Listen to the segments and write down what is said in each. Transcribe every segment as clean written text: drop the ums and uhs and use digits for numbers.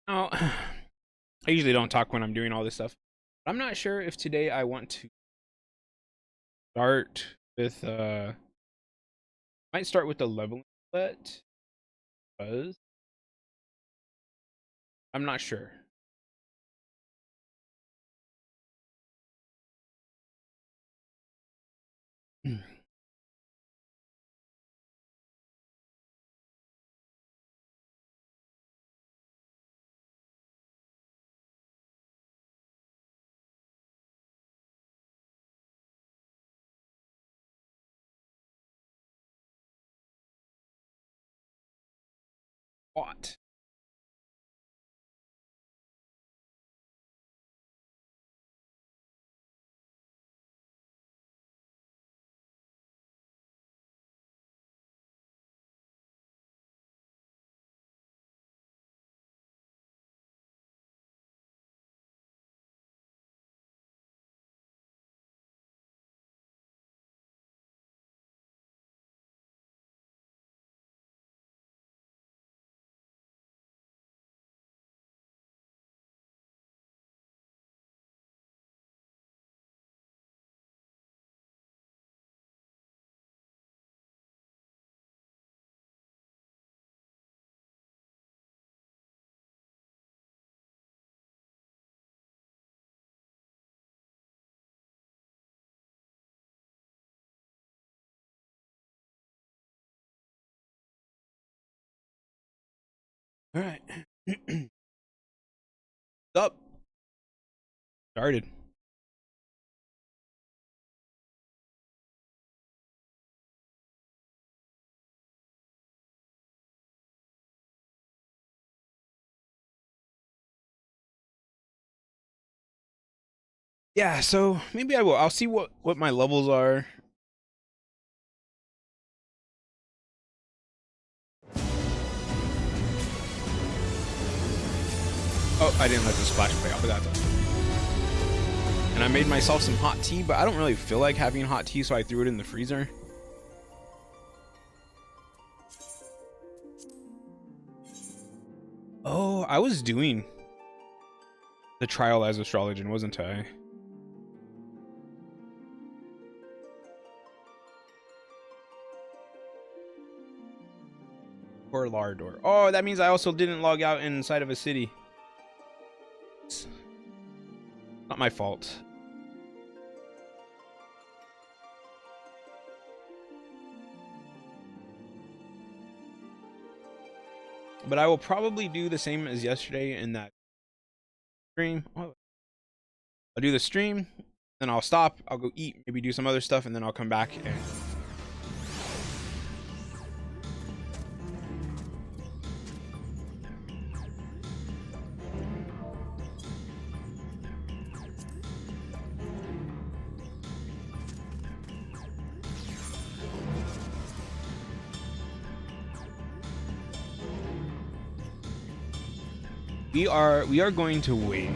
Oh, I usually don't talk when I'm doing all this stuff. I'm not sure if today I want to start with might start with the leveling split because I'm not sure. What? All right. Up. Started. Yeah, so maybe I will. I'll see what my levels are. Oh, I didn't let the splash play off, but that's all. And I made myself some hot tea, but I don't really feel like having hot tea, so I threw it in the freezer. Oh, I was doing the trial as astrologian, wasn't I? Or Lardor. Oh, that means I also didn't log out inside of a city. It's not my fault. But I will probably do the same as yesterday in that stream. Oh, I'll do the stream, then I'll stop, I'll go eat, maybe do some other stuff, and then I'll come back and we are going to wait.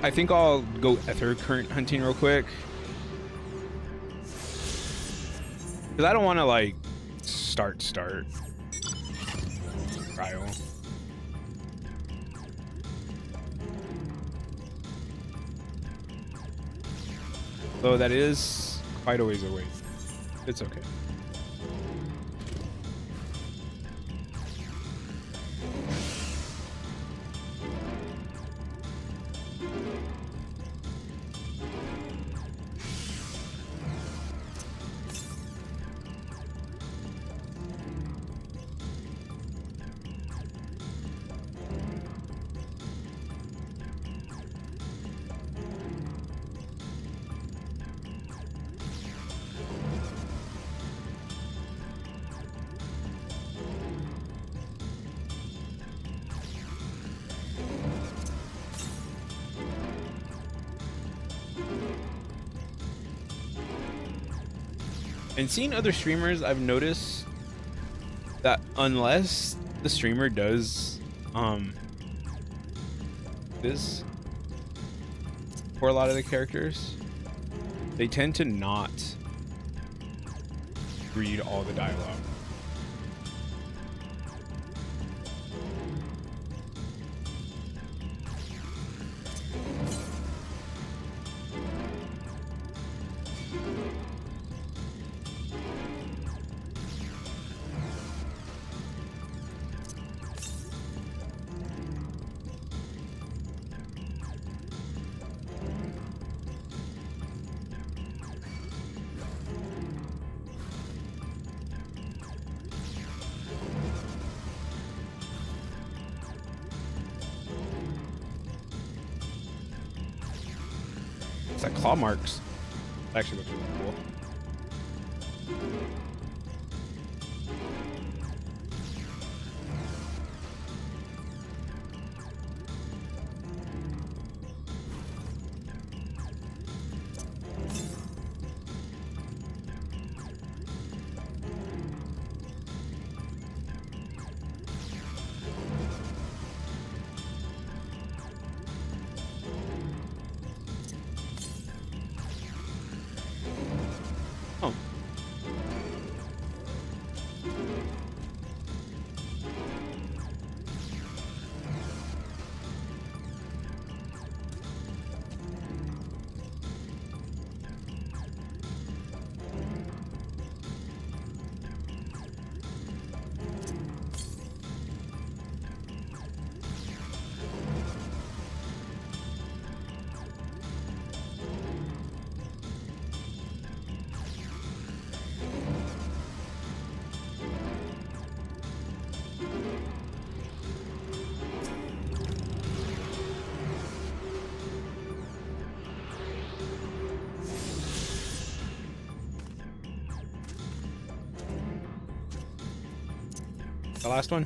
I think I'll go ether current hunting real quick. Because I don't want to like start trial. Though that is quite a ways away. It's okay. And seeing other streamers, I've noticed that unless the streamer does this for a lot of the characters, they tend to not read all the dialogue. It's like claw marks. That actually looks really cool. Oh. The last one.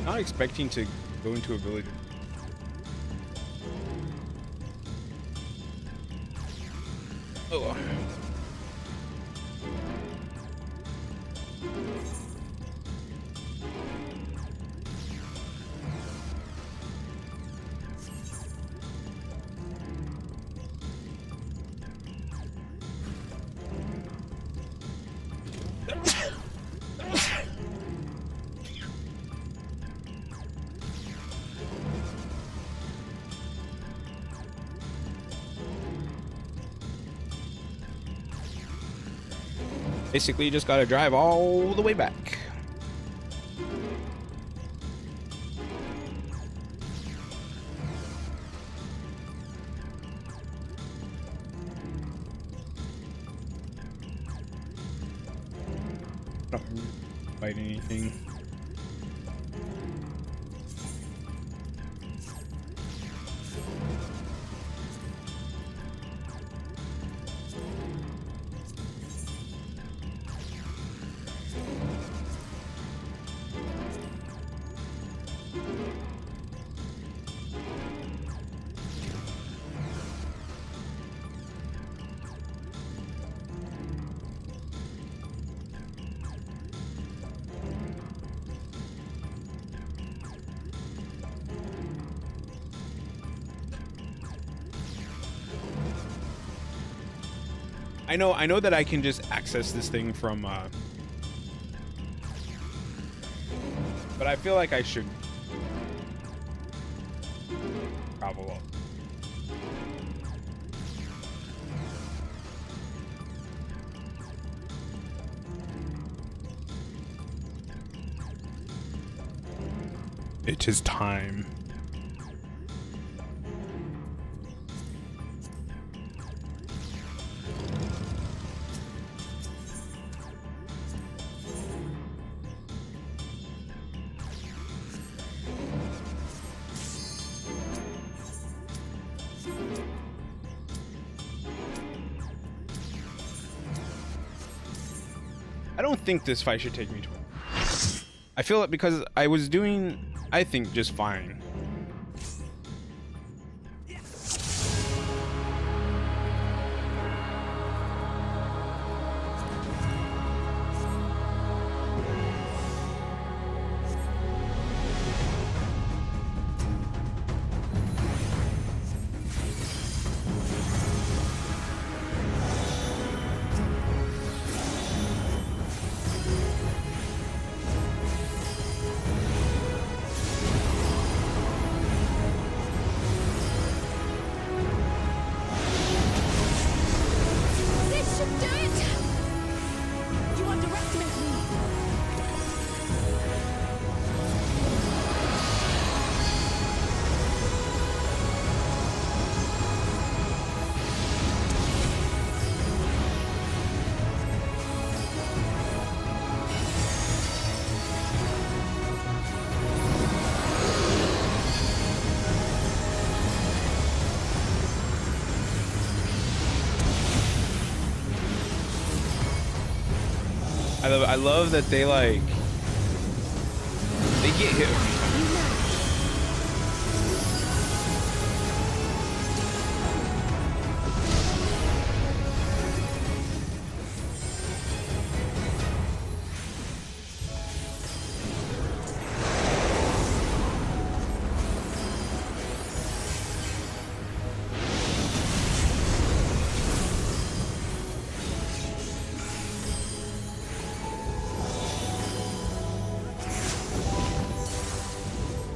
Not expecting to go into a village. Oh. Basically, you just gotta drive all the way back. I don't fight anything. I know that I can just access this thing from but I feel like I should travel up. It is time. I don't think this fight should take me 20. I feel it because I was doing, I think, just fine. I love that they like they get hit.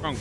Wrong way.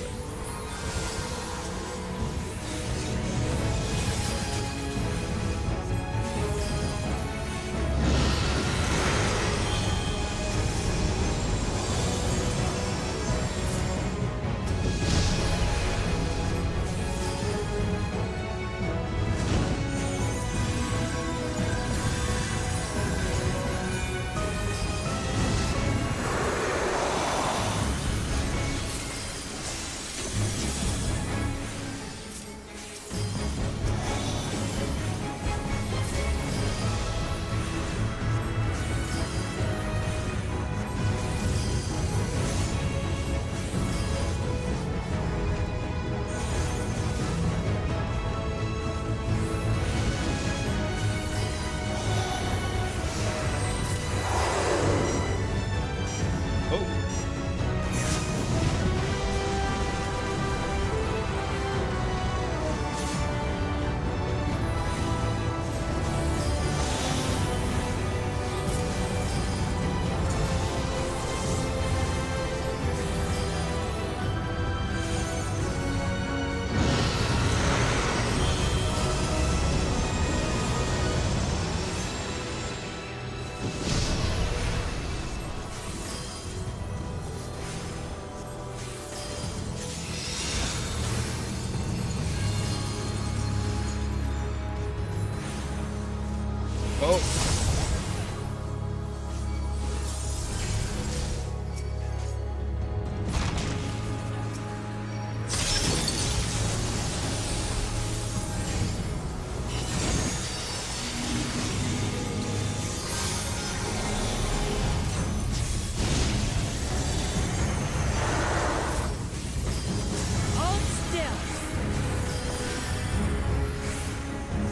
Oh.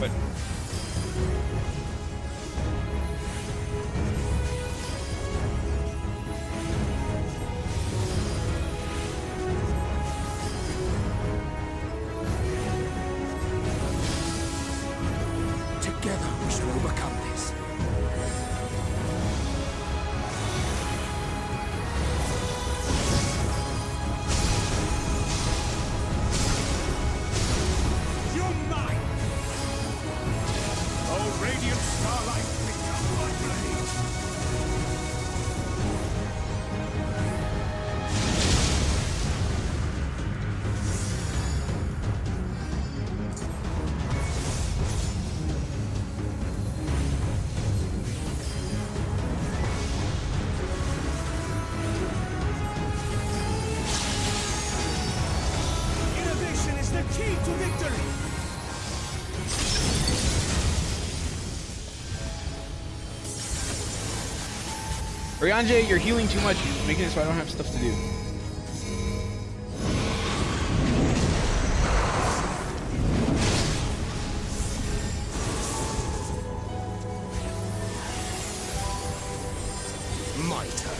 But Ryanje, you're healing too much, making it so I don't have stuff to do. My turn.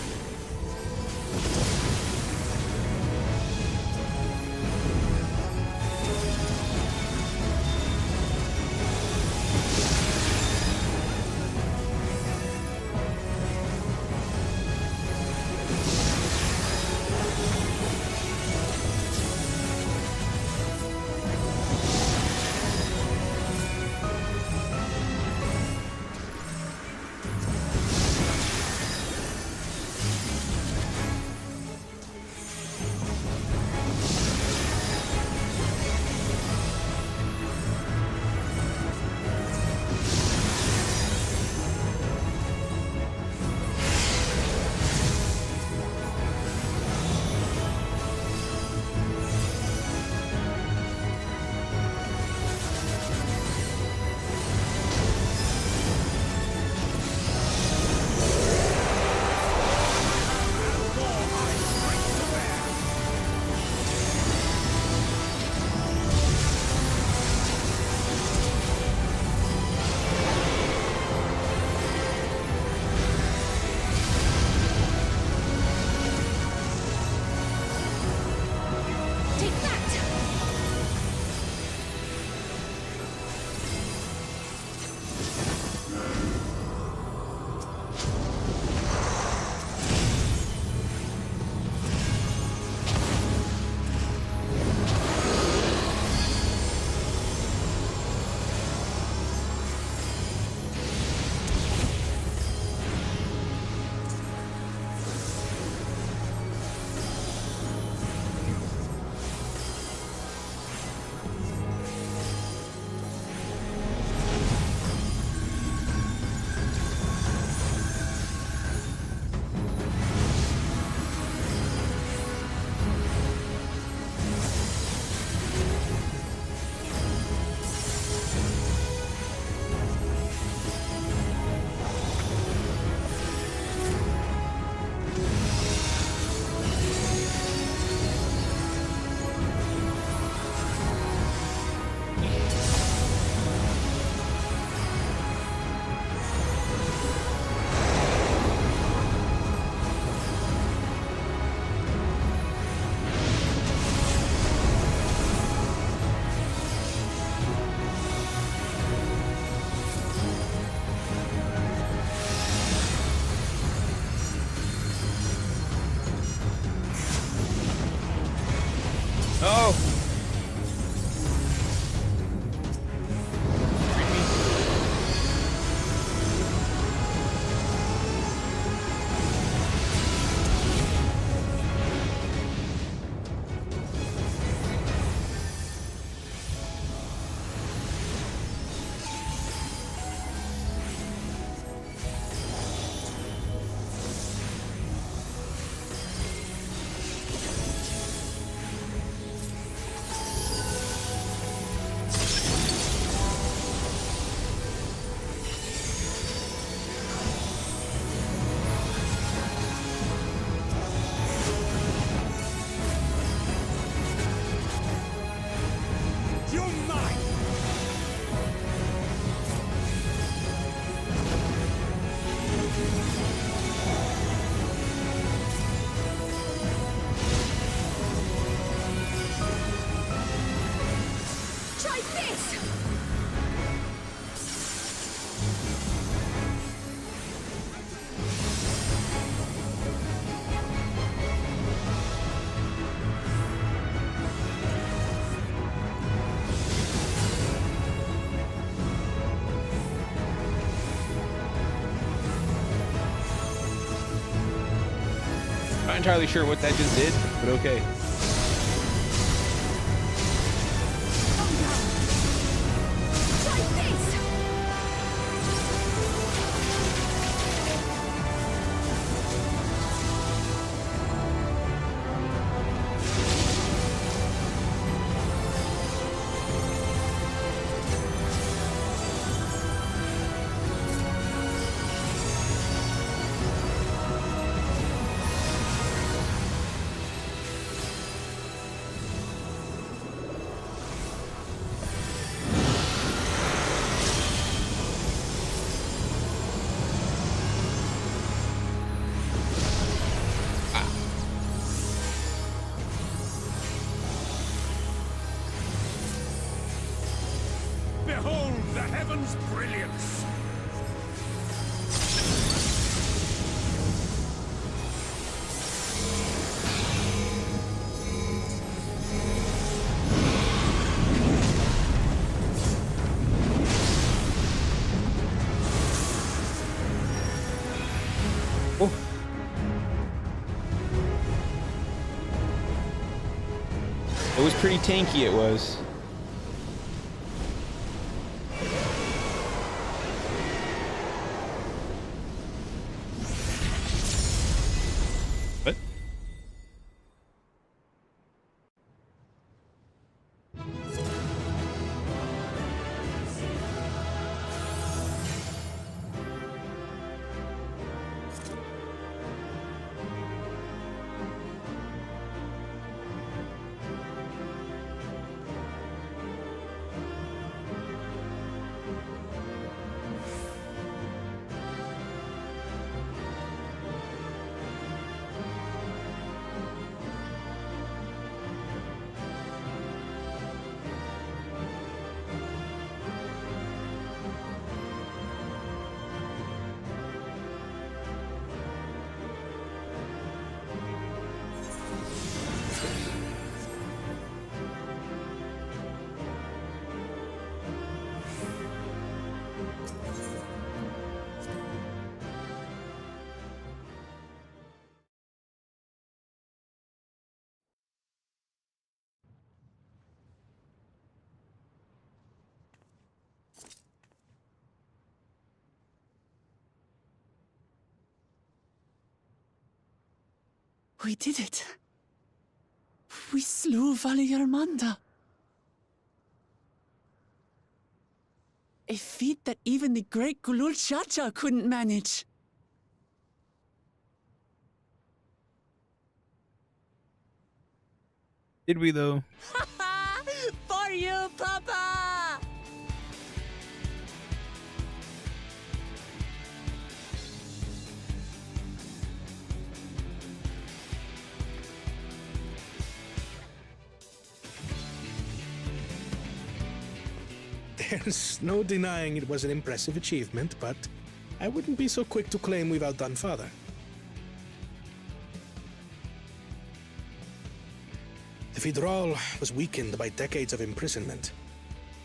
Oh! You're mine! Try this! Not entirely sure what that just did, but okay. Try this! sun's brilliance. Oh. It was pretty tanky, it was. What? We did it. We slew Valiarmanda. A feat that even the great Gulul Chacha couldn't manage. Did we though? For you, Papa! There's no denying it was an impressive achievement, but I wouldn't be so quick to claim we've outdone Father. The Vidral was weakened by decades of imprisonment.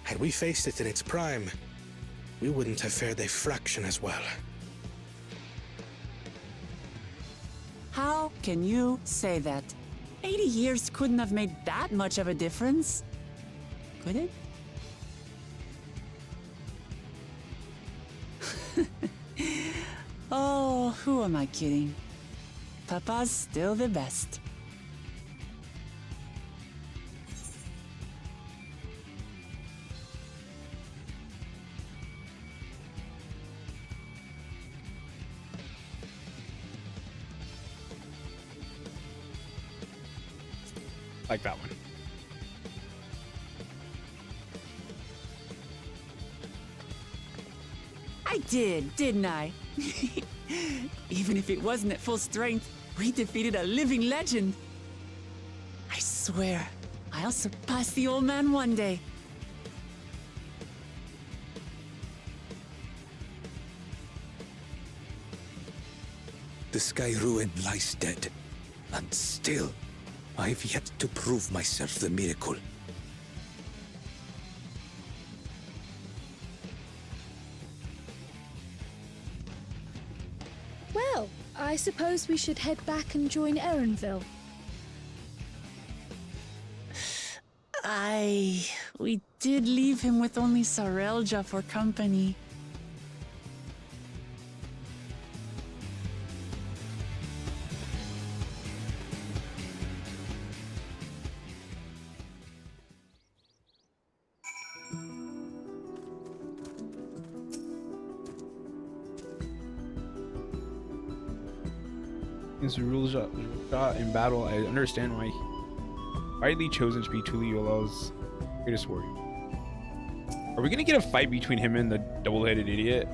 Had we faced it in its prime, we wouldn't have fared a fraction as well. How can you say that? 80 years couldn't have made that much of a difference. Could it? Oh, who am I kidding? Papa's still the best. Like that one. I did, didn't I? Even if it wasn't at full strength, we defeated a living legend. I swear, I'll surpass the old man one day. The Sky Ruin lies dead, and still, I've yet to prove myself the miracle. Well, I suppose we should head back and join Erenville. We did leave him with only Sarelja for company. Against the rules shot in battle, I understand why widely chosen to be Tuliola's greatest warrior. Are we gonna get a fight between him and the double-headed idiot?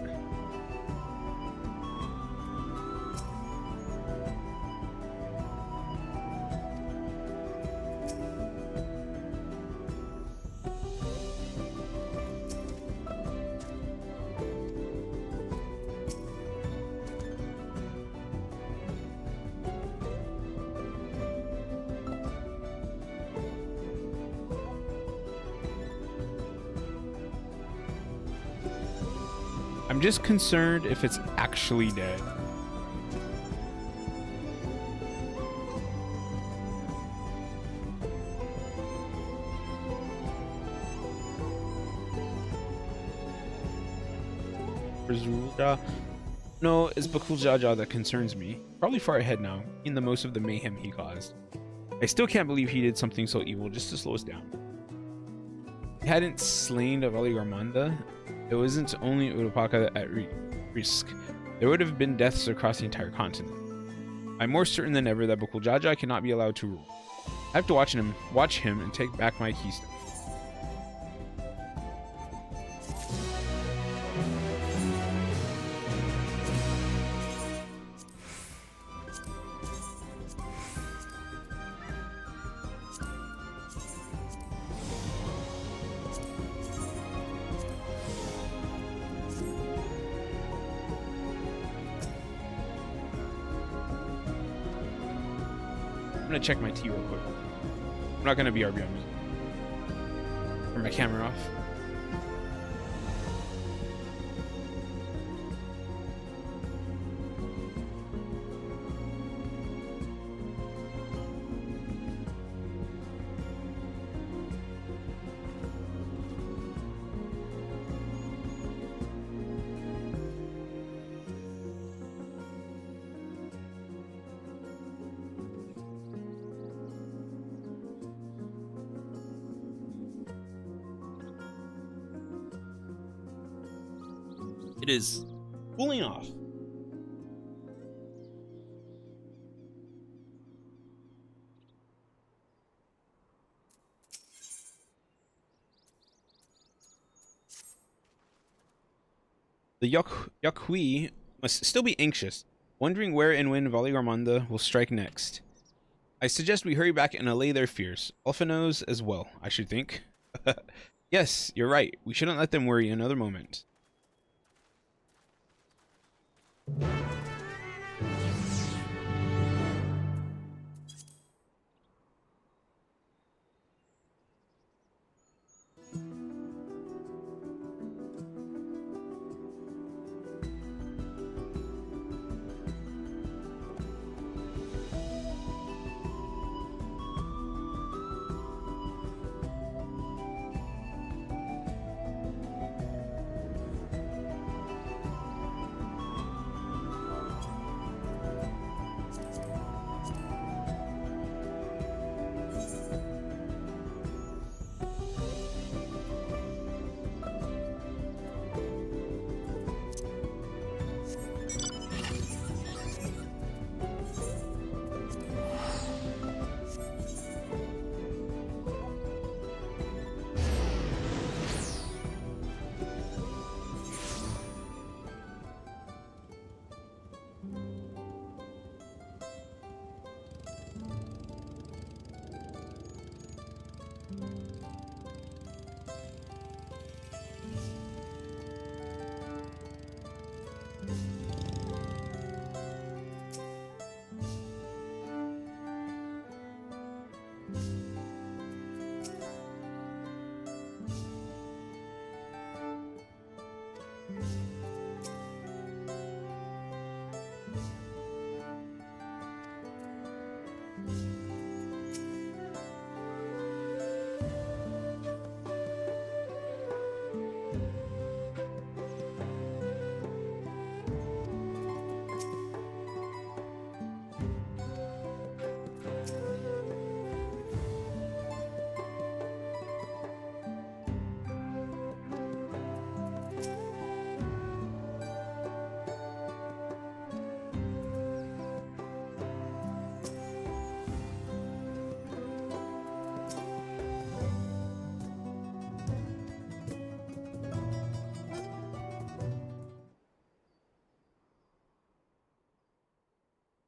I'm just concerned if it's actually dead. Zulja. No, it's Bakul Jaja that concerns me. Probably far ahead now, in the most of the mayhem he caused. I still can't believe he did something so evil just to slow us down. If he hadn't slain Valigarmanda, it wasn't only Urupaka at risk. There would have been deaths across the entire continent. I'm more certain than ever that Bakul Jaja cannot be allowed to rule. I have to watch him and take back my keystone. I'm gonna check my tea real quick. I'm not gonna be RB on music. Turn my camera off. It is cooling off. The Yakhui must still be anxious, wondering where and when Valigarmanda will strike next. I suggest we hurry back and allay their fears. Alpha knows as well, I should think. Yes, you're right. We shouldn't let them worry another moment.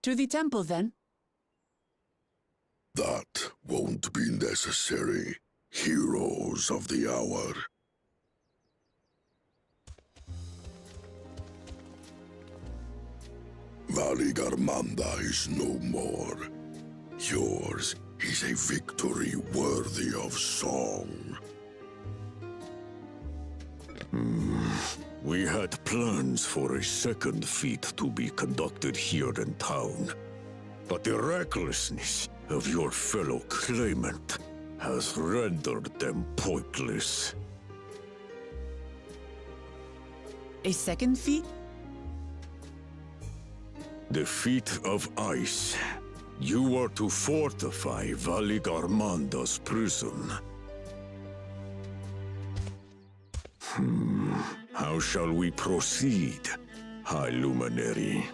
To the temple, then? That won't be necessary, heroes of the hour. Valigarmanda is no more. Yours is a victory worthy of song. We had plans for a second feat to be conducted here in town. But the recklessness of your fellow claimant has rendered them pointless. A second feat? The feat of ice. You are to fortify Valigarmanda's prison. How shall we proceed, High Luminary?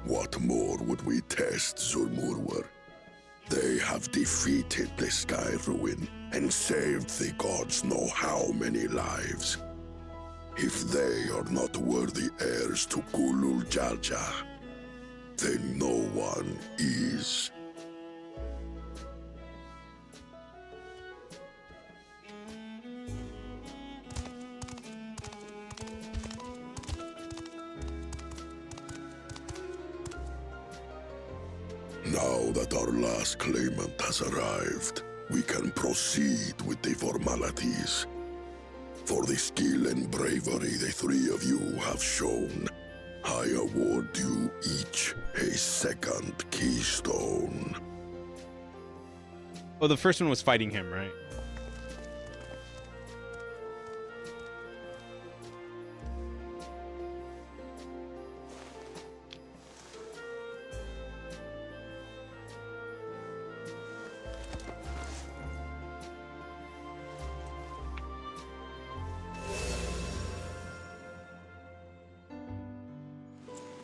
What more would we test, Zulmurwar? They have defeated the Sky Ruin and saved the gods know how many lives. If they are not worthy heirs to Gulul Jalja, then no one is. Now that our last claimant has arrived, we can proceed with the formalities. For the skill and bravery the three of you have shown, I award you each a second keystone. Oh, the first one was fighting him, right?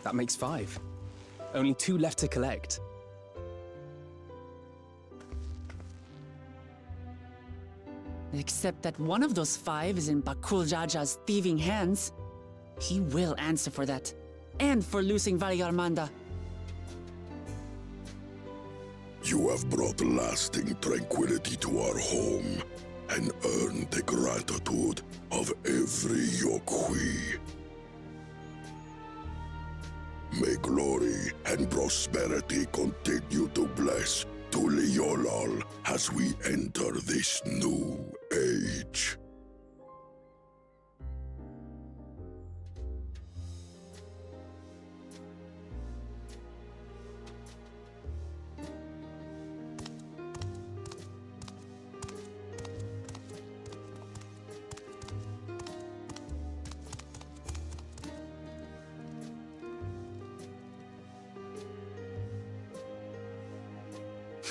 That makes 5. Only 2 left to collect. Except that one of those 5 is in Bakul Jaja's thieving hands. He will answer for that. And for losing Valigarmanda. You have brought lasting tranquility to our home and earned the gratitude of every Yokui. May glory and prosperity continue to bless Tuliolol as we enter this new age.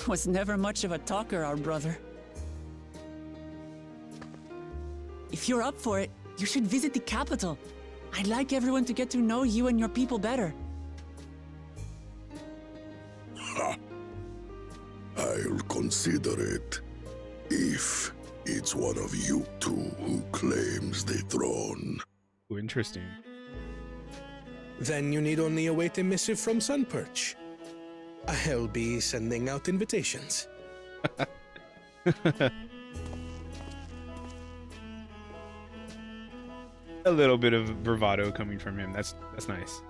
Was never much of a talker, our brother. If you're up for it, you should visit the capital. I'd like everyone to get to know you and your people better. Ha! I'll consider it. If it's one of you two who claims the throne. Ooh, interesting. Then you need only await a missive from Sunperch. I'll be sending out invitations. A little bit of bravado coming from him. That's nice.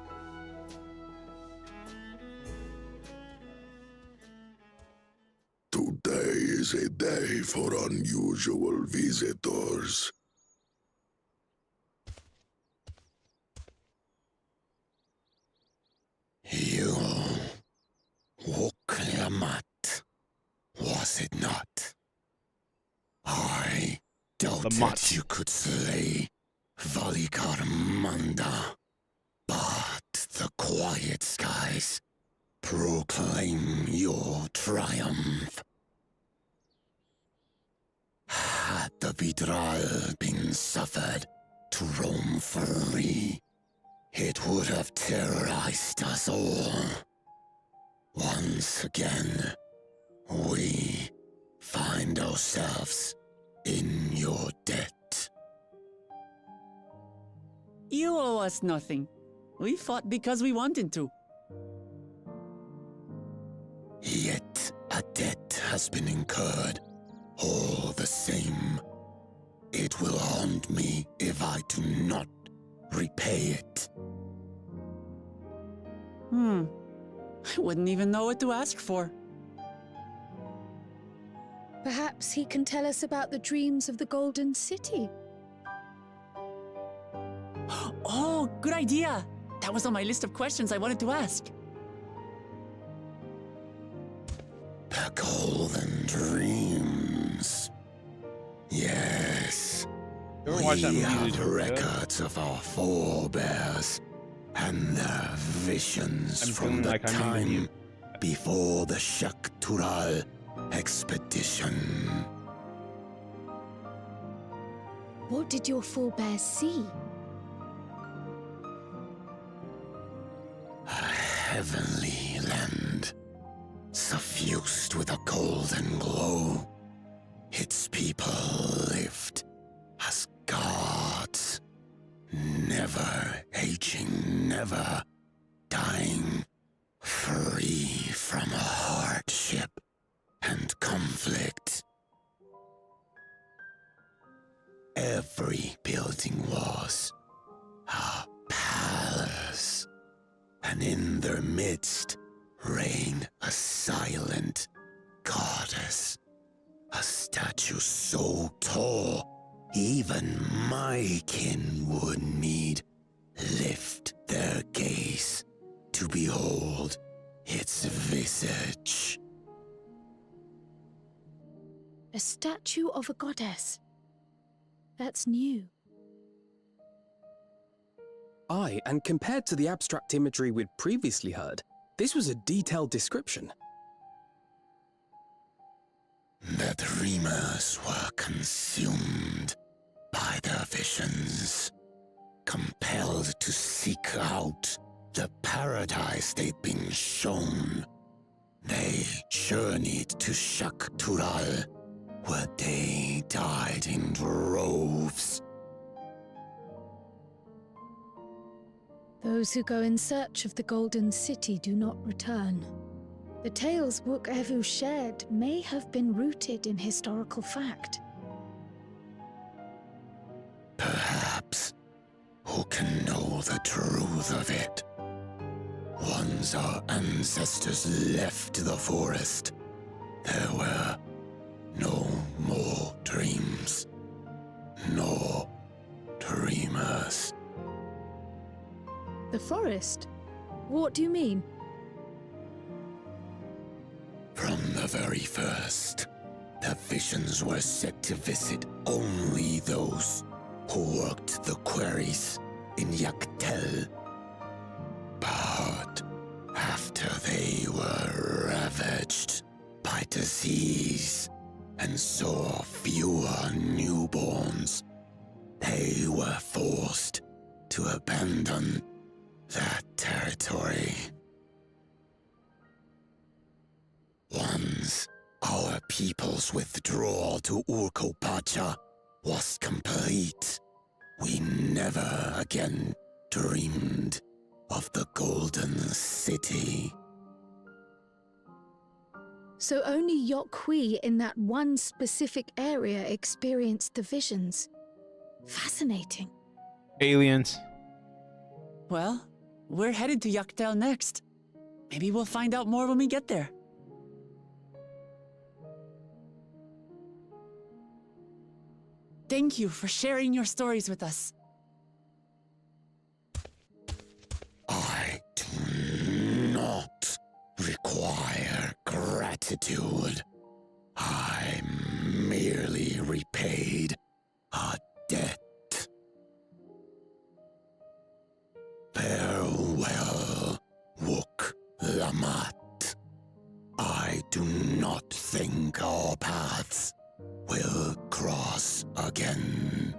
Today is a day for unusual visitors. You Woklamat, was it not? I doubted Lamat. you could slay Valigarmanda, but the quiet skies proclaim your triumph. Had the Vidral been suffered to roam free, it would have terrorized us all. Once again, we find ourselves in your debt. You owe us nothing. We fought because we wanted to. Yet a debt has been incurred. All the same, it will haunt me if I do not repay it. I wouldn't even know what to ask for. Perhaps he can tell us about the dreams of the Golden City. good idea. That was on my list of questions I wanted to ask. The golden dreams. Yes. You ever watch that We movie, have Zootopia? records of our forebears and their visions I'm from feeling the like I'm in the time before the Shak Tural expedition. What did your forebears see? A heavenly land, suffused with a golden glow. Its people lived as gods, never aging, never dying, free from hardship and conflict. Every building was a palace, and in their midst reigned a silent goddess, a statue so tall even my kin would need lift their gaze to behold its visage. A statue of a goddess. That's new. Aye, and compared to the abstract imagery we'd previously heard, this was a detailed description. The dreamers were consumed by their visions, compelled to seek out the paradise they'd been shown. They journeyed to Shak Tural, where they died in droves. Those who go in search of the Golden City do not return. The tales Book Evu shared may have been rooted in historical fact. Perhaps. Who can know the truth of it? Once our ancestors left the forest, there were no more dreams, no dreamers. The forest? What do you mean? From the very first, the visions were set to visit only those who worked the quarries in Yaktel. But after they were ravaged by disease and saw fewer newborns, they were forced to abandon that territory. Once our people's withdrawal to Urkopacha was complete, we never again dreamed of the Golden City. So only Yokhui in that one specific area experienced the visions. Fascinating. Aliens. Well, we're headed to Yaktel next. Maybe we'll find out more when we get there. Thank you for sharing your stories with us. I do not require gratitude. I merely repaid a debt. Farewell, Wook Lamat. I do not think our paths will cross again.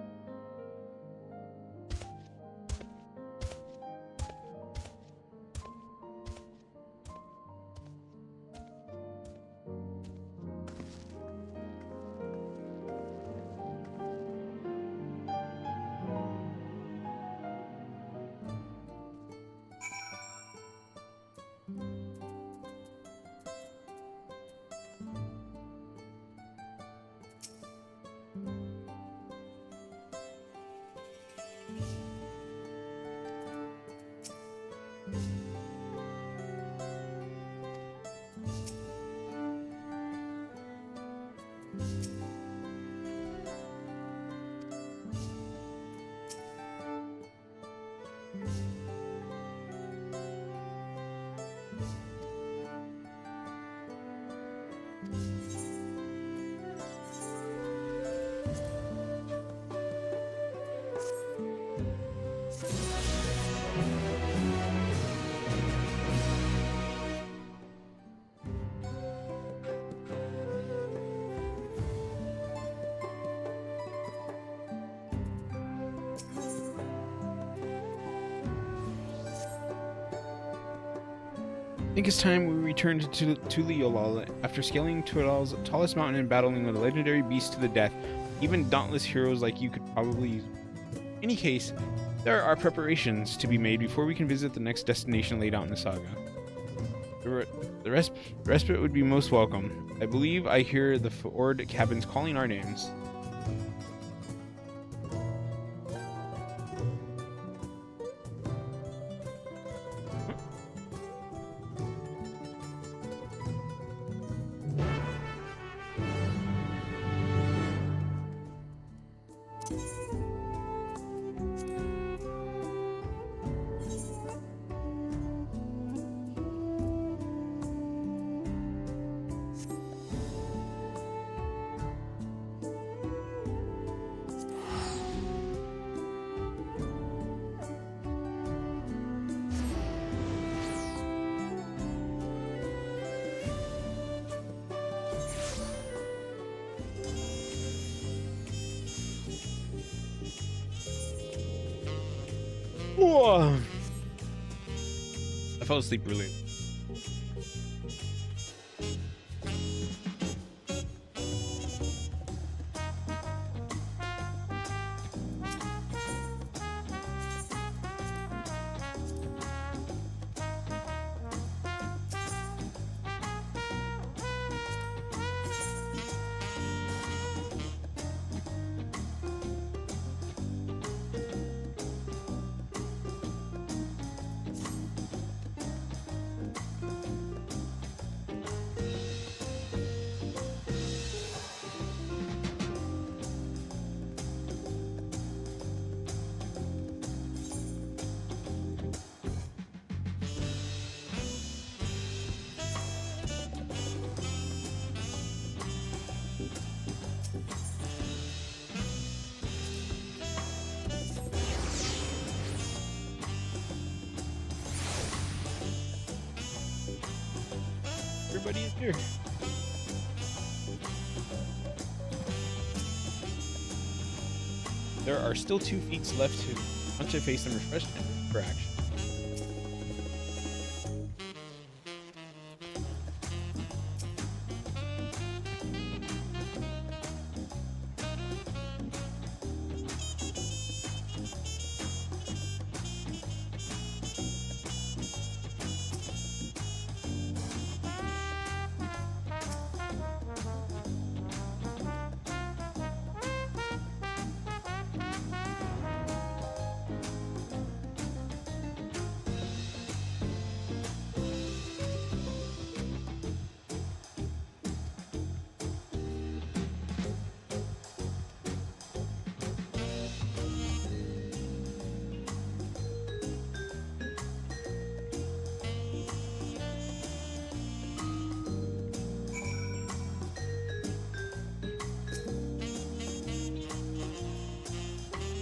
think it's time we returned to Tuliolal. After scaling Tulal's tallest mountain and battling with a legendary beast to the death, even dauntless heroes like you could probably use. In any case, there are preparations to be made before we can visit the next destination laid out in the saga. The respite would be most welcome. I believe I hear the Ford cabins calling our names. Whoa. I fell asleep early. Everybody is here. There are still 2 feats left to want to face them refreshed and ready for action.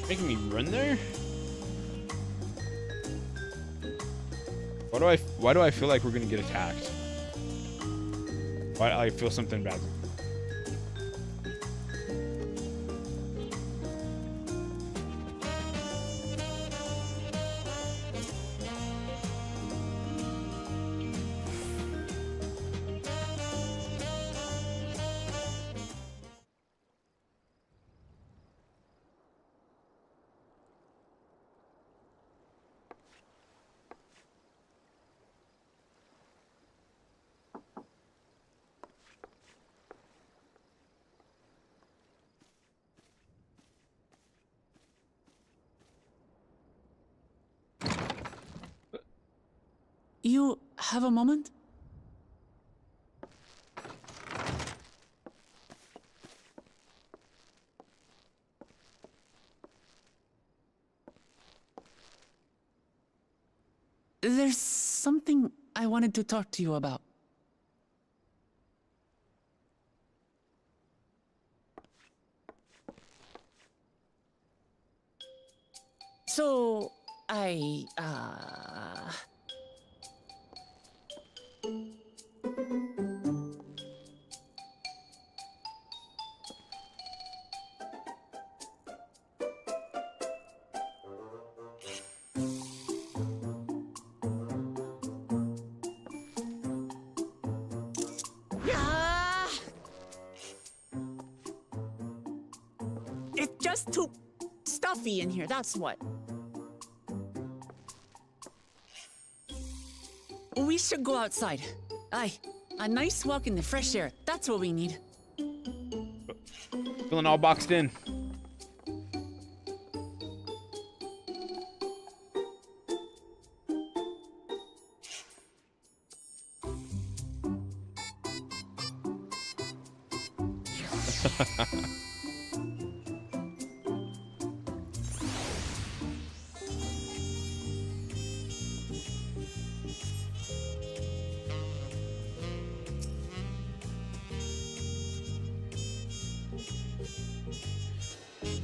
Making me run there? Why do I feel like we're gonna get attacked? Why I feel something bad? You have a moment? There's something I wanted to talk to you about. So, just too stuffy in here, that's what. We should go outside. Aye, a nice walk in the fresh air. That's what we need. Feeling all boxed in.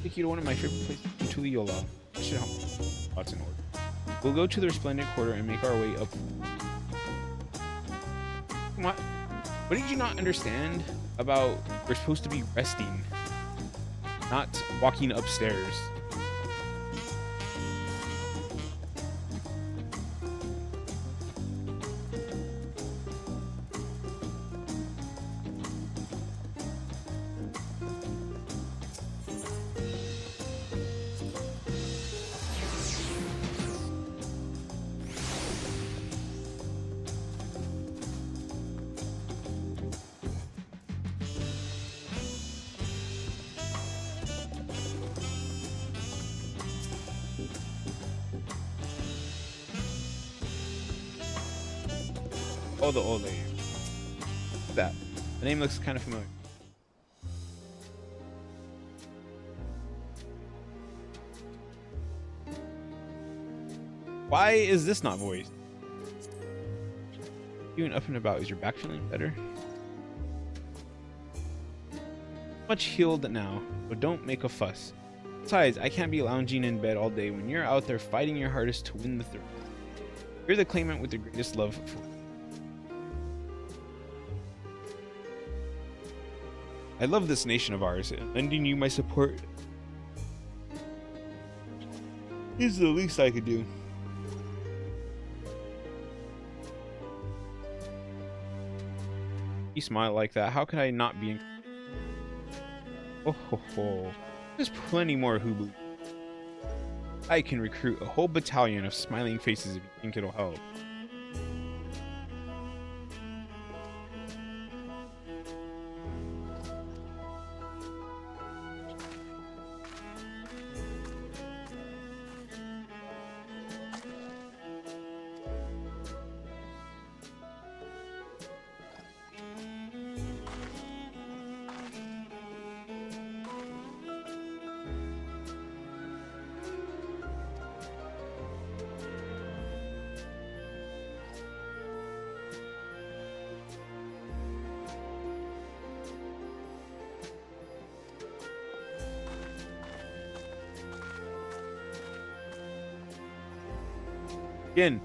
Take you to one of my favorite places in Tuliyola. Should help. Thoughts in order. We'll go to the Resplendent Quarter and make our way up. What? What did you not understand about we're supposed to be resting, not walking upstairs? Oh, the old lady. What's that? The name looks kind of familiar. Why is this not voiced? You and up and about. Is your back feeling better? Much healed now, but don't make a fuss. Besides, I can't be lounging in bed all day when you're out there fighting your hardest to win the throne. You're the claimant with the greatest love for. I love this nation of ours, and lending you my support is the least I could do. You smile like that, how could I not be Oh ho ho. There's plenty more who believe. I can recruit a whole battalion of smiling faces if you think it'll help. Again.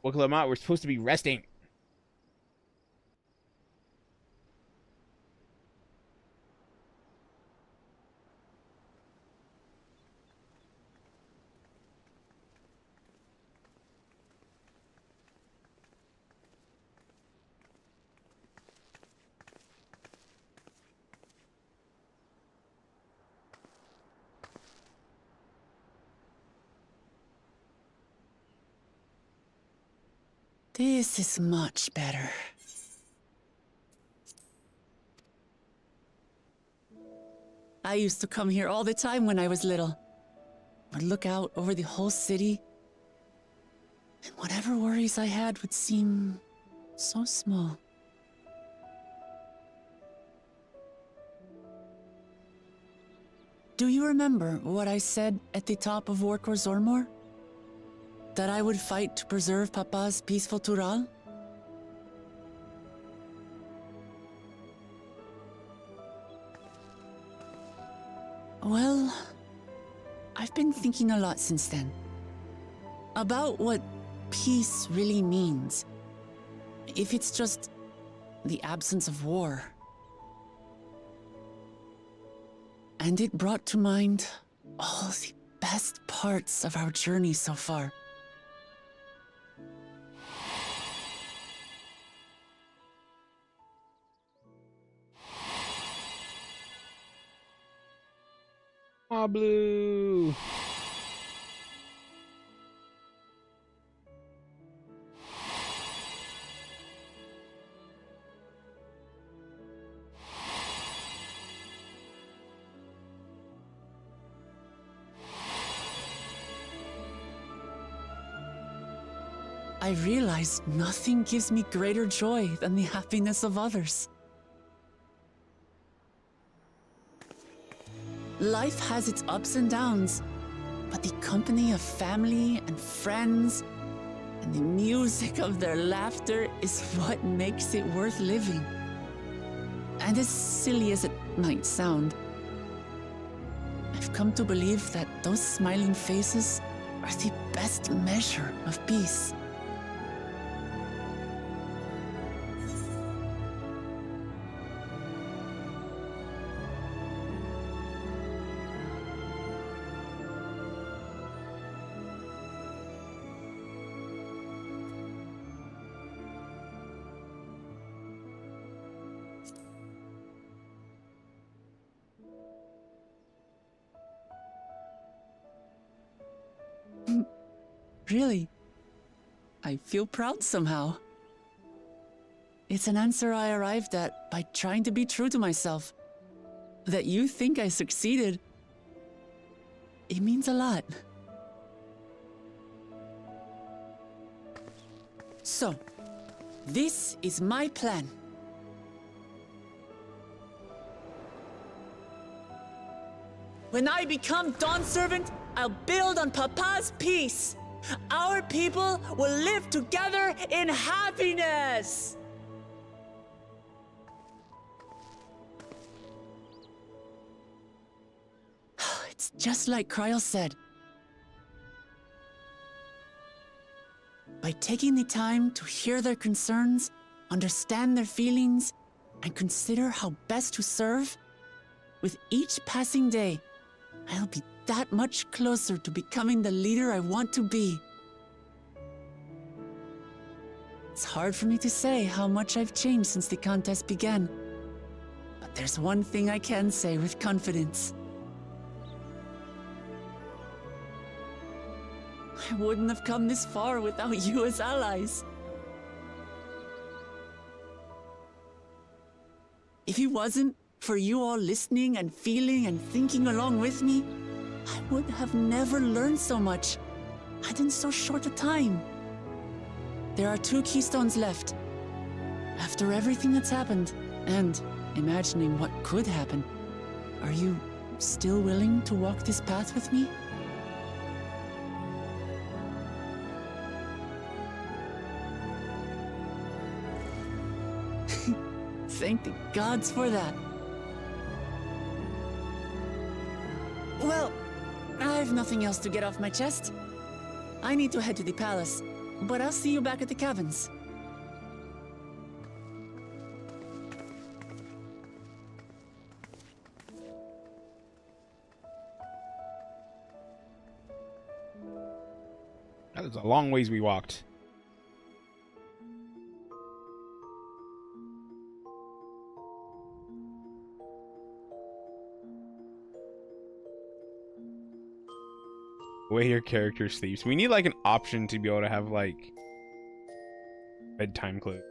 Wakalamat, we're supposed to be resting. This is much better. I used to come here all the time when I was little. I'd look out over the whole city, and whatever worries I had would seem so small. Do you remember what I said at the top of Warkor Zormor? That I would fight to preserve Papa's peaceful Tural? Well, I've been thinking a lot since then. About what peace really means. If it's just the absence of war. And it brought to mind all the best parts of our journey so far. Nah, Blue. I realized nothing gives me greater joy than the happiness of others. Life has its ups and downs, but the company of family and friends and the music of their laughter is what makes it worth living. And as silly as it might sound, I've come to believe that those smiling faces are the best measure of peace. Really, I feel proud somehow. It's an answer I arrived at by trying to be true to myself. That you think I succeeded, it means a lot. So, this is my plan. When I become Dawn's servant, I'll build on Papa's peace. Our people will live together in happiness! It's just like Kryl said. By taking the time to hear their concerns, understand their feelings, and consider how best to serve, with each passing day, I'll be that much closer to becoming the leader I want to be. It's hard for me to say how much I've changed since the contest began. But there's one thing I can say with confidence. I wouldn't have come this far without you as allies. If it wasn't for you all listening and feeling and thinking along with me, I would have never learned so much, and in so short a time. There are 2 keystones left. After everything that's happened, and imagining what could happen, are you still willing to walk this path with me? Thank the gods for that. Well, I've nothing else to get off my chest. I need to head to the palace, but I'll see you back at the cabins. That is a long ways we walked. The way your character sleeps. We need like an option to be able to have like bedtime clothes.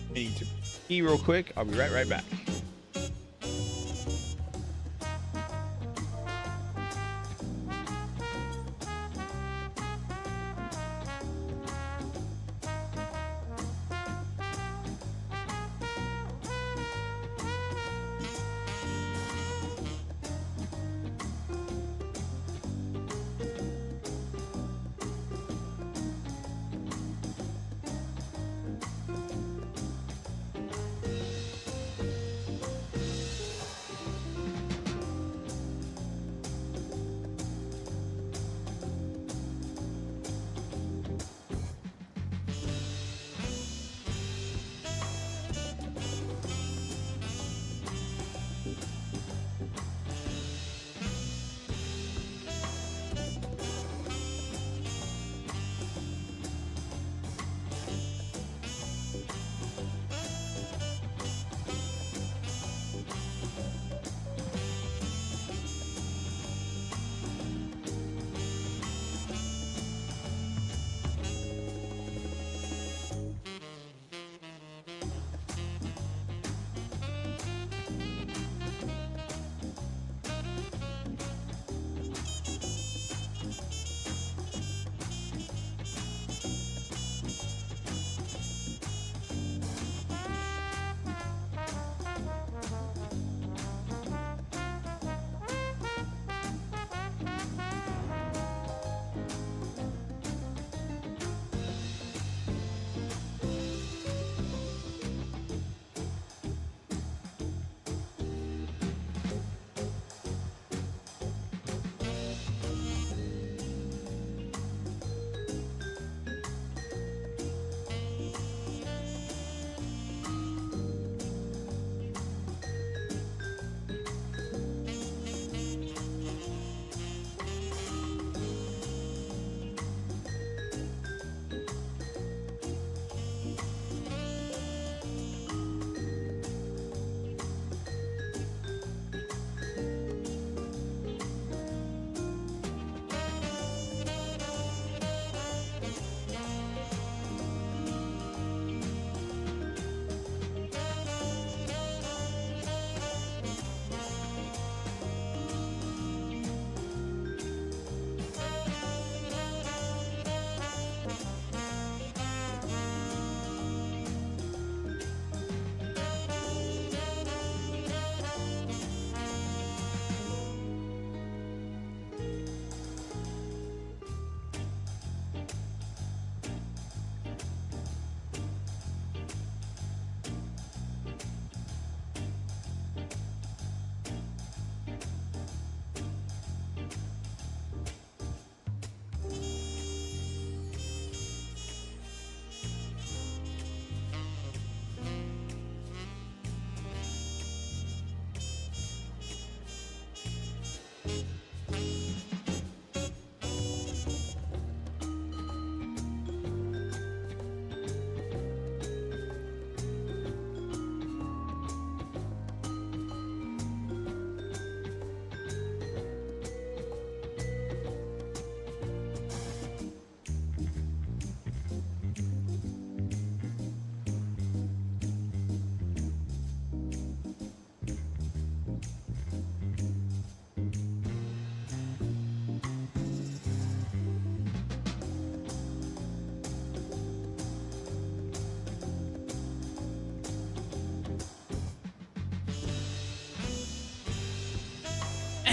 I need to pee real quick. I'll be right back.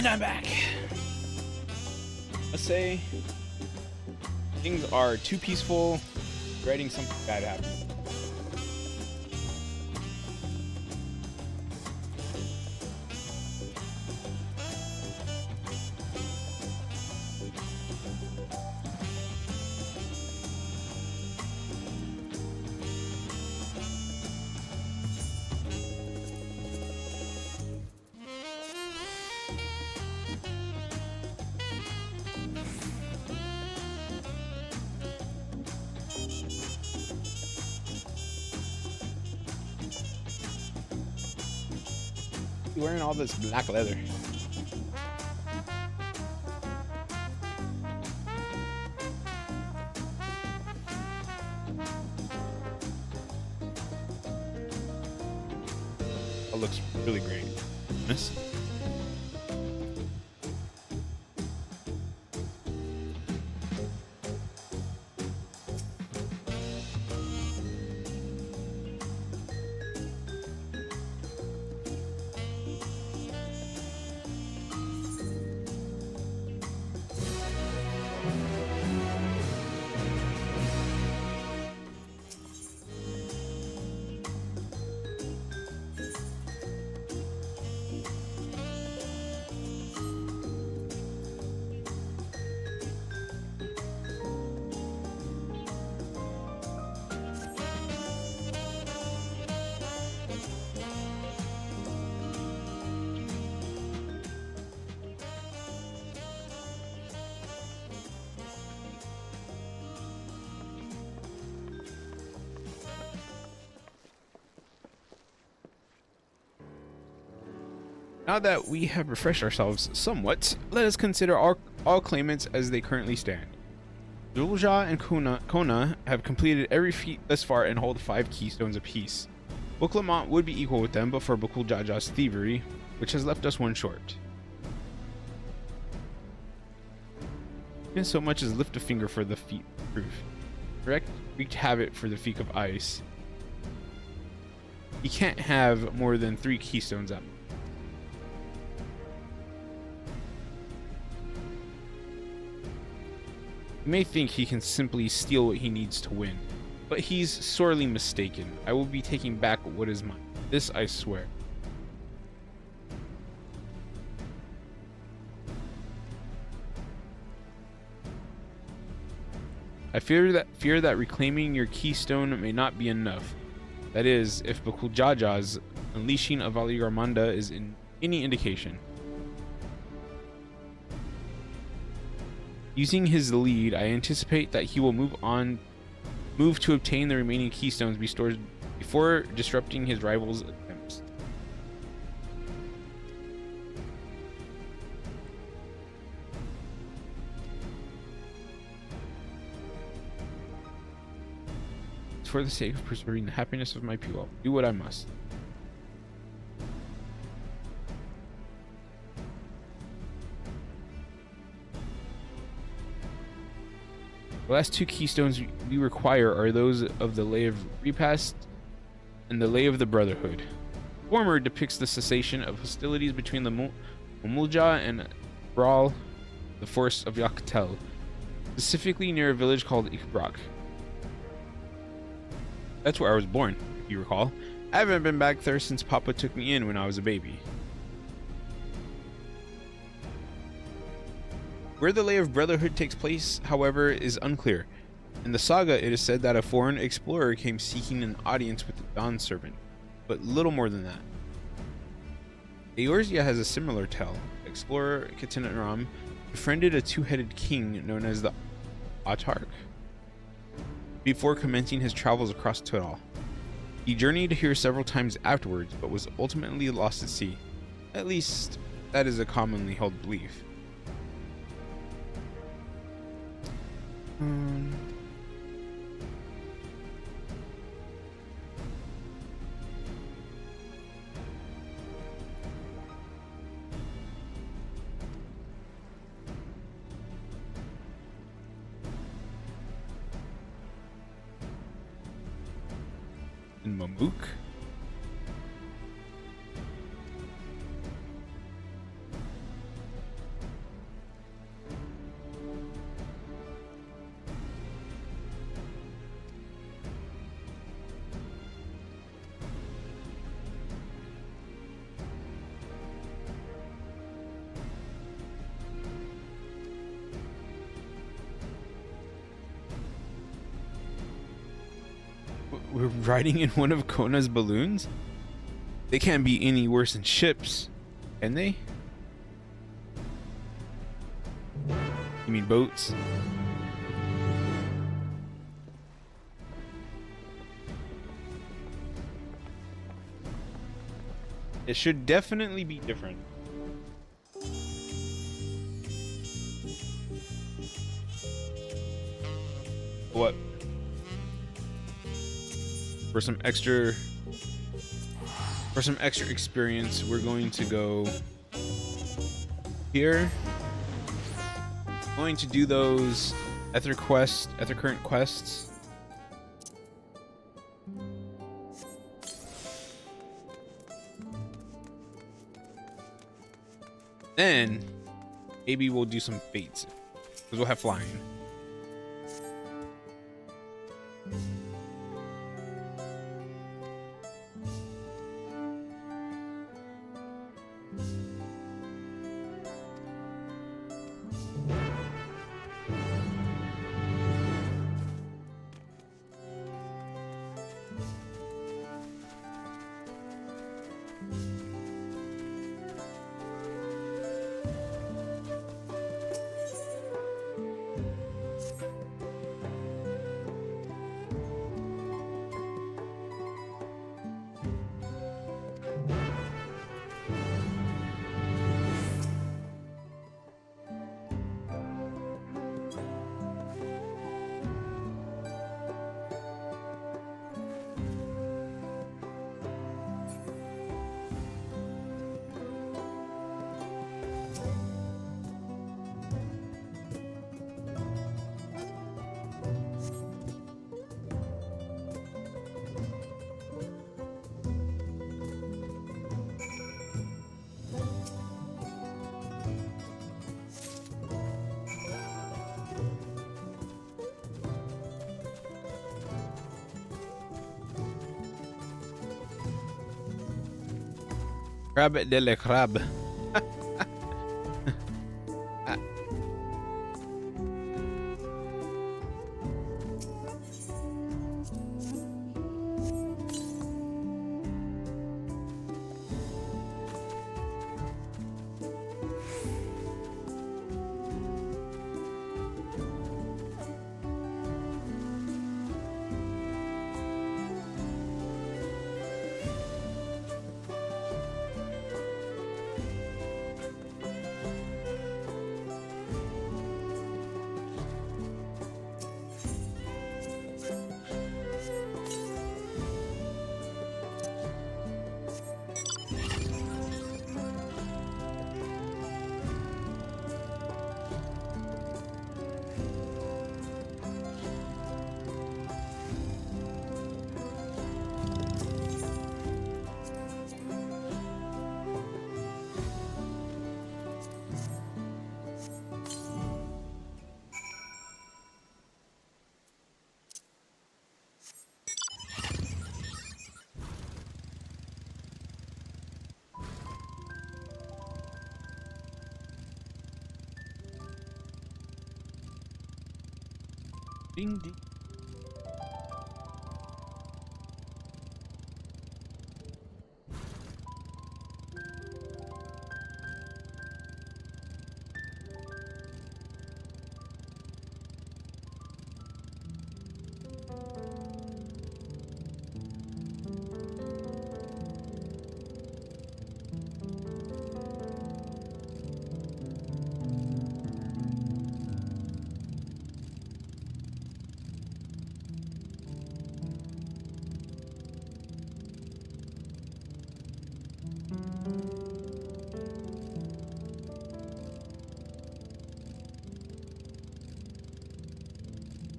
And I'm back. Let's say things are too peaceful, dreading something bad happening. You're wearing all this black leather. That looks really great. Miss? Now that we have refreshed ourselves somewhat, let us consider all claimants as they currently stand. Zulja and Kona have completed every feat thus far and hold 5 keystones apiece. Booklamont would be equal with them but for Bukul Jaja's thievery, which has left us 1 short. Even so much as lift a finger for the feat proof. Direct wreaked havoc for the Feek of Ice. He can't have more than 3 keystones up. You may think he can simply steal what he needs to win, but he's sorely mistaken. I will be taking back what is mine. This I swear. I fear that reclaiming your keystone may not be enough. That is, if Bukul Jaja's unleashing of Aligarmanda is in any indication. Using his lead, I anticipate that he will move to obtain the remaining keystones before disrupting his rival's attempts. For the sake of preserving the happiness of my people, do what I must. The last 2 keystones we require are those of the Lay of Repast and the Lay of the Brotherhood. The former depicts the cessation of hostilities between the Mumulja and Brawl, the force of Yaktel, specifically near a village called Ikbrak. That's where I was born, if you recall. I haven't been back there since Papa took me in when I was a baby. Where the Lay of Brotherhood takes place, however, is unclear. In the saga, it is said that a foreign explorer came seeking an audience with the Dawn Servant, but little more than that. Eorzea has a similar tale. Explorer Ketenaram befriended a 2-headed king known as the Autarch before commencing his travels across Tural. He journeyed here several times afterwards, but was ultimately lost at sea. At least, that is a commonly held belief. In Mamuk? we're riding in one of Kona's balloons? They can't be any worse than ships, can they? You mean boats? It should definitely be different. What? For some extra experience, we're going to go here. Going to do those Ether current quests. Then maybe we'll do some fates because we'll have flying. Crab de le crab. Ding ding.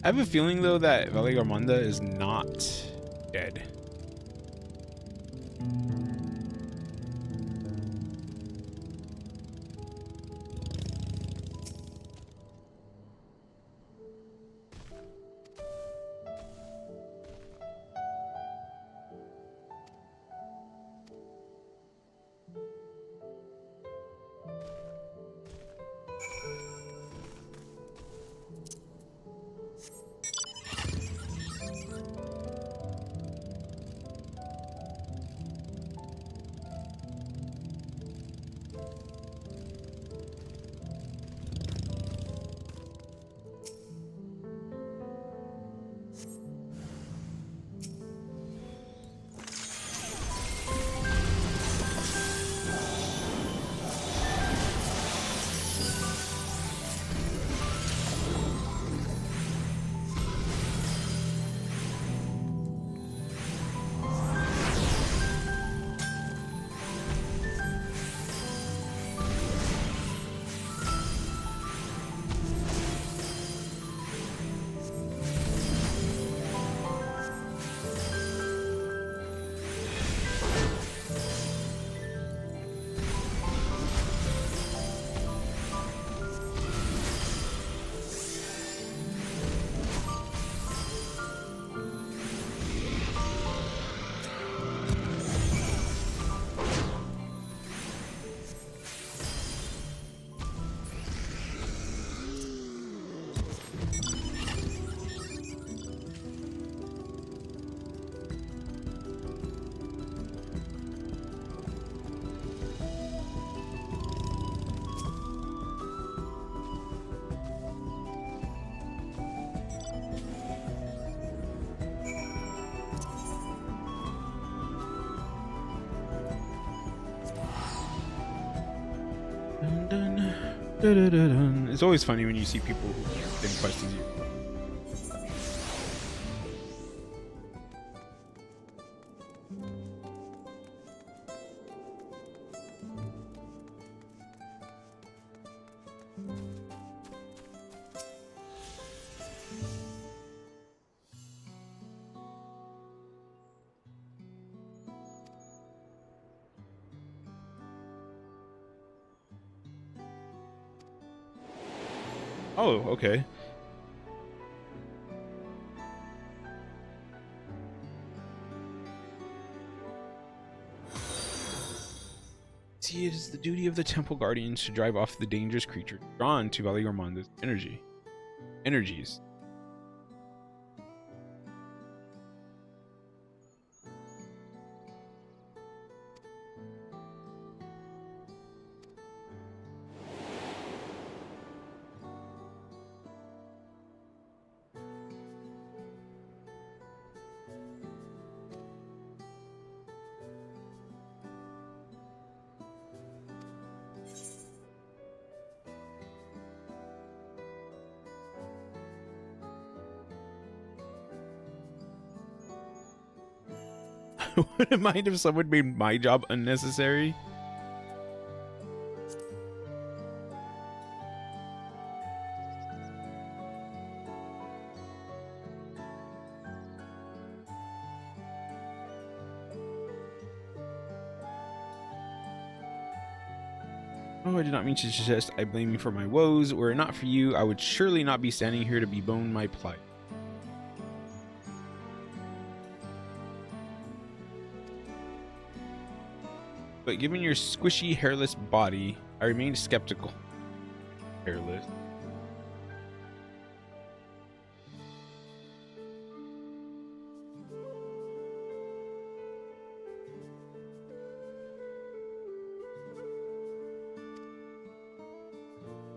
I have a feeling though that Valley Armanda is not dead. Dun-dun-dun-dun. It's always funny when you see people who've been questing you. Oh, okay. See, it is the duty of the temple guardians to drive off the dangerous creature drawn to Valley Armando's energies. I wouldn't mind if someone made my job unnecessary. Oh, I did not mean to suggest I blame you for my woes. Were it not for you, I would surely not be standing here to bemoan my plight. But given your squishy, hairless body, I remain skeptical. Hairless.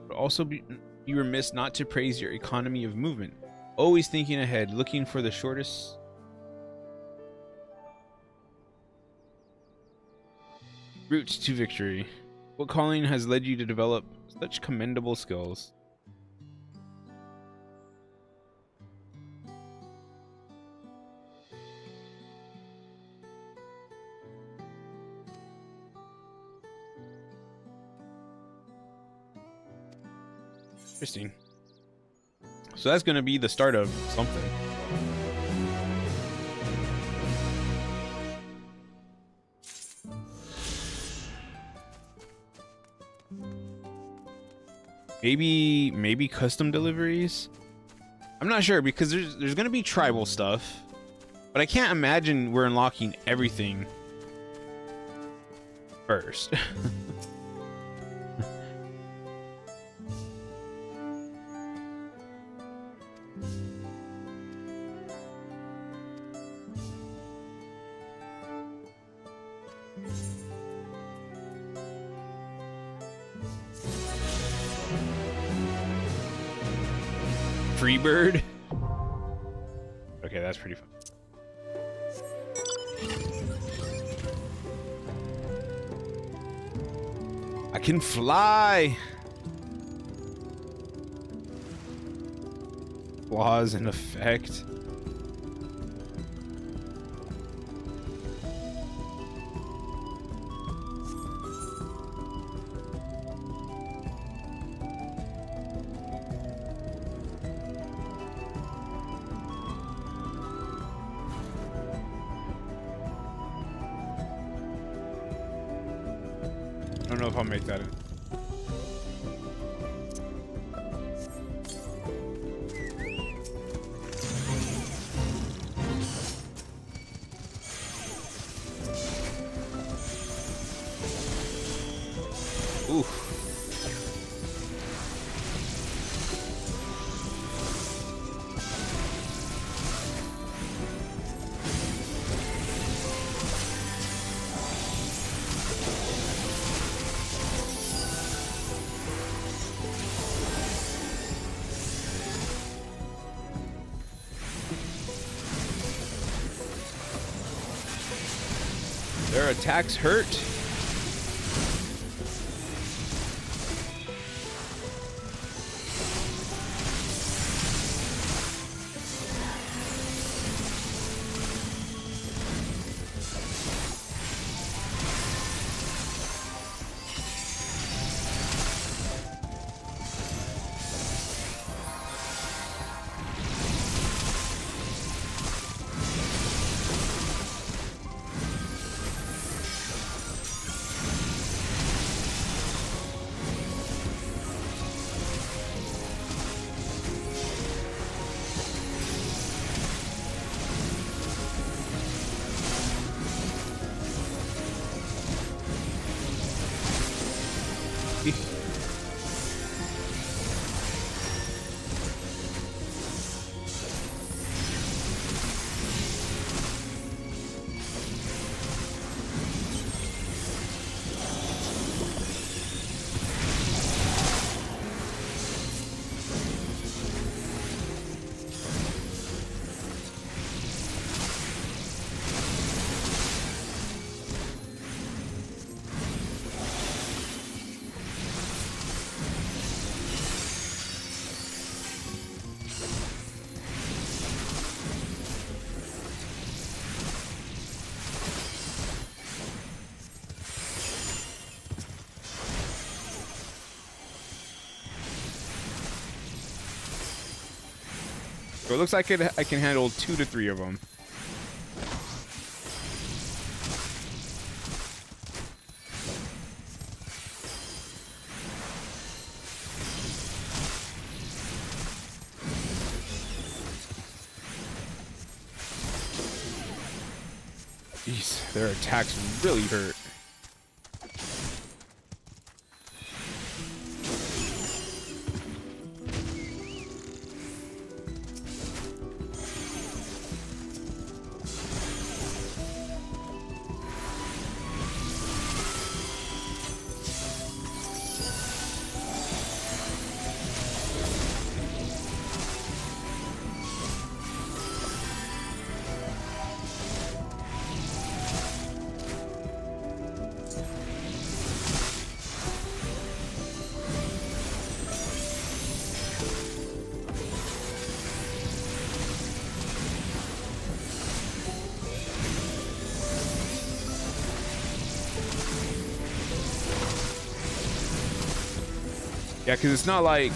But also be remiss not to praise your economy of movement. Always thinking ahead, looking for the shortest route to victory. What calling has led you to develop such commendable skills? Interesting. So that's going to be the start of something. Maybe custom deliveries. I'm not sure because there's gonna be tribal stuff, but I can't imagine we're unlocking everything first. Freebird. Okay, that's pretty fun. I can fly. Flaws in effect. I don't know if I'll make that in. Oof. Their attacks hurt. So it looks like I can handle 2 to 3 of them. Jeez, their attacks really hurt. Yeah, because it's not like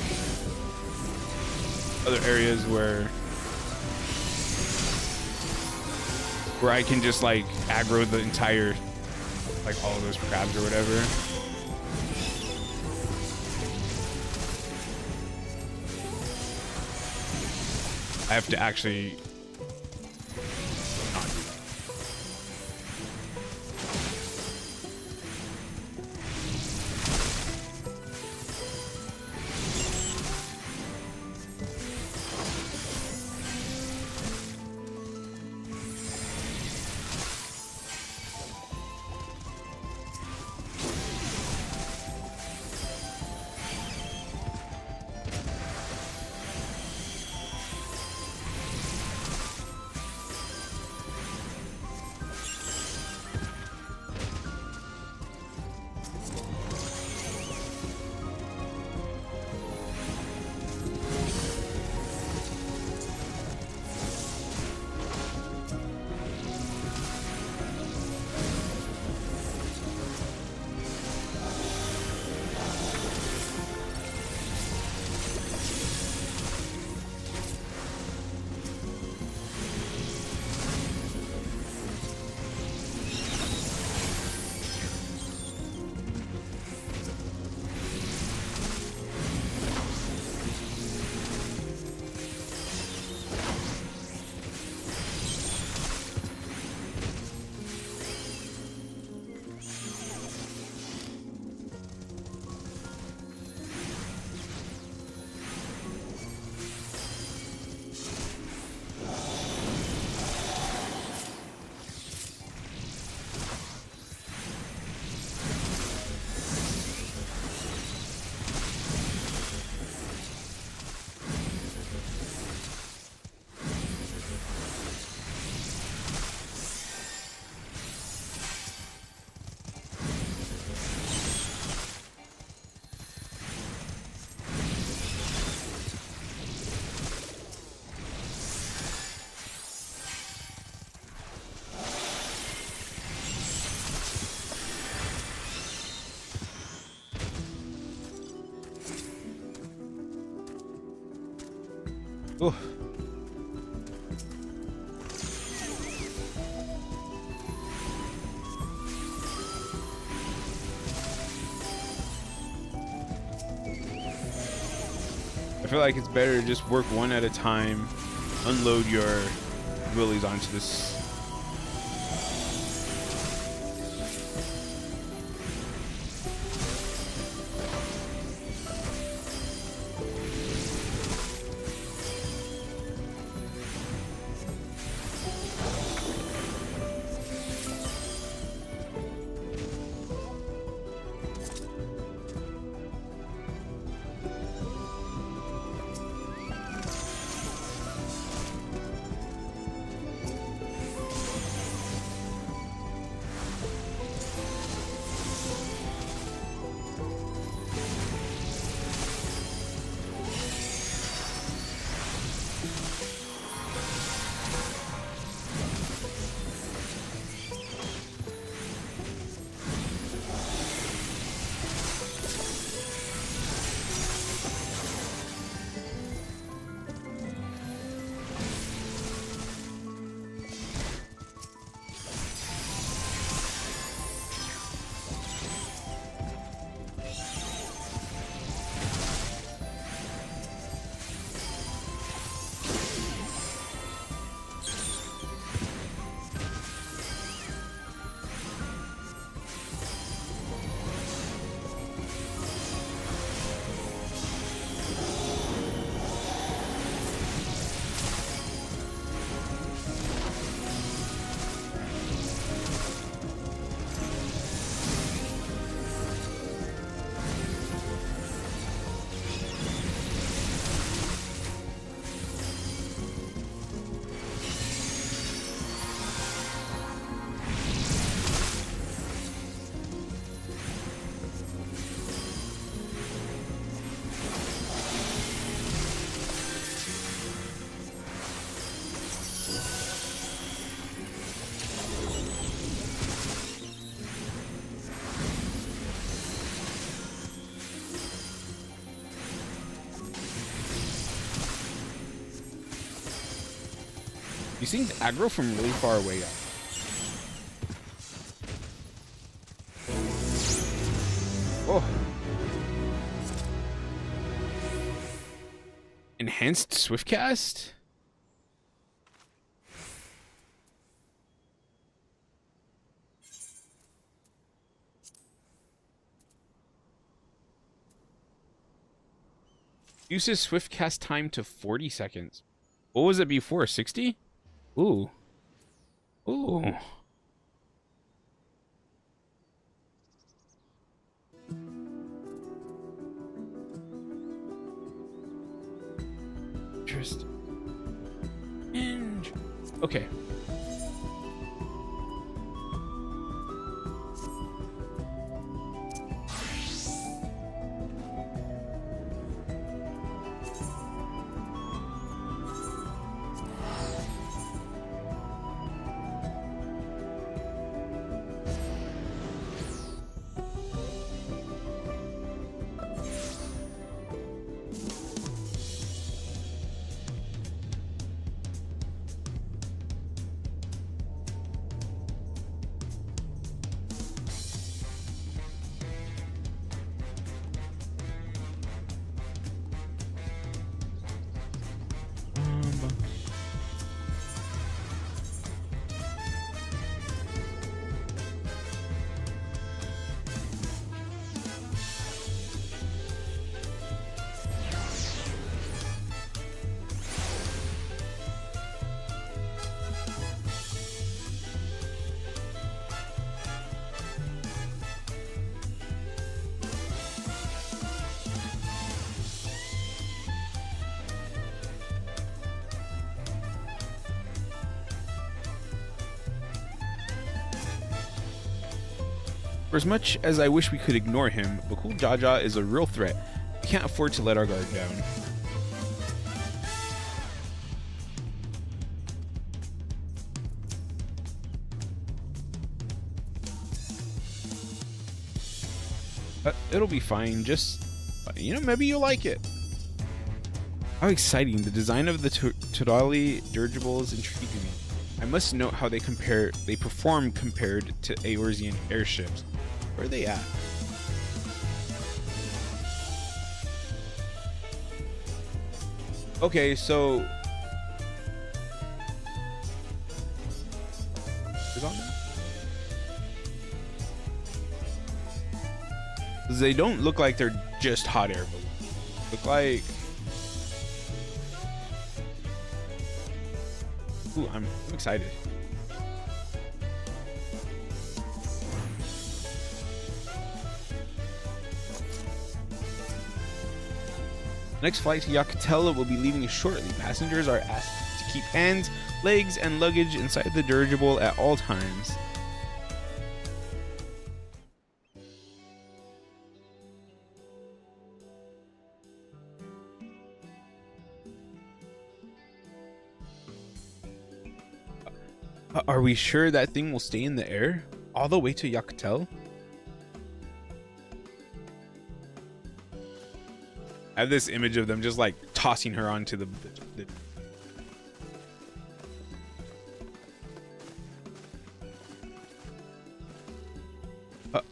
other areas where I can just like aggro the entire, like all of those crabs or whatever. I have to actually not do that. Ooh. I feel like it's better to just work one at a time, unload your willies onto this. These things aggro from really far away. Oh. Enhanced swift cast? Uses swift cast time to 40 seconds. What was it before? 60? Ooh. Ooh. Interesting. Okay. For as much as I wish we could ignore him, Bakul Jaja is a real threat. We can't afford to let our guard down. It'll be fine, just, you know, maybe you'll like it. How exciting. The design of the Todali dirigibles intrigued me. I must note how they perform compared to Eorzean airships. Where are they at? Okay, so is on there? They don't look like they're just hot air balloons. Look like, ooh, I'm excited. Next flight to Yakutela will be leaving shortly. Passengers are asked to keep hands, legs, and luggage inside the dirigible at all times. Are we sure that thing will stay in the air all the way to Yakutel? I have this image of them just like tossing her onto the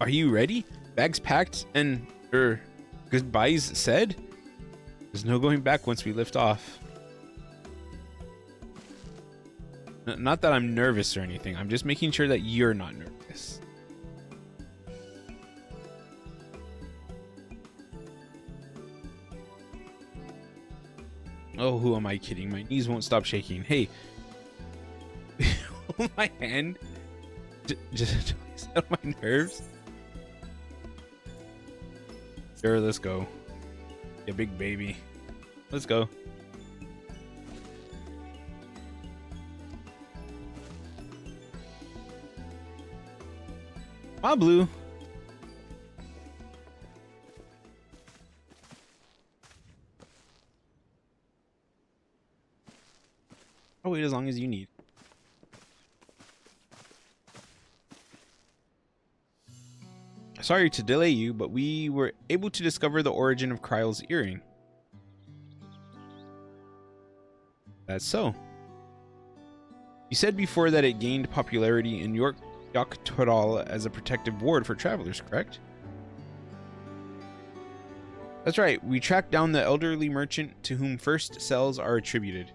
are you ready? Bags packed and goodbyes said? There's no going back once we lift off. Not that I'm nervous or anything. I'm just making sure that you're not nervous. Oh, who am I kidding? My knees won't stop shaking. Hey, hold my hand. Just settle my nerves. Sure, let's go. You big baby. Let's go. Come on, Blue. I'll wait as long as you need. Sorry to delay you, but we were able to discover the origin of Kryle's earring. That's so. You said before that it gained popularity in Yogg-Totol as a protective ward for travelers, correct? That's right, we tracked down the elderly merchant to whom first cells are attributed.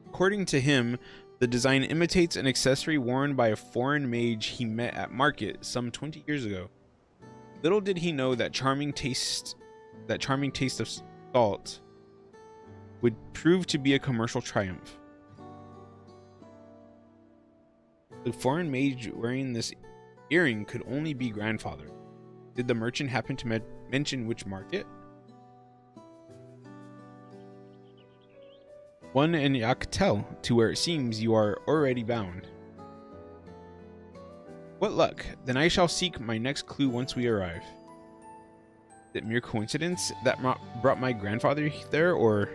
According to him, the design imitates an accessory worn by a foreign mage he met at market some 20 years ago. Little did he know that charming taste of salt would prove to be a commercial triumph. The foreign mage wearing this earring could only be grandfather. Did the merchant happen to mention which market? One in Yogg-Totol, to where it seems you are already bound. What luck! Then I shall seek my next clue once we arrive. Is it mere coincidence that brought my grandfather there, or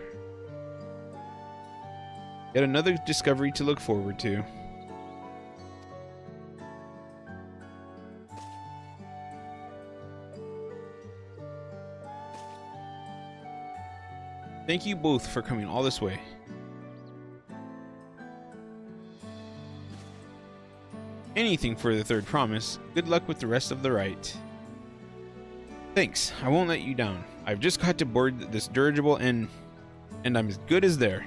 yet another discovery to look forward to? Thank you both for coming all this way. Anything for the third promise. Good luck with the rest of the rite. Thanks, I won't let you down. I've just got to board this dirigible and I'm as good as there.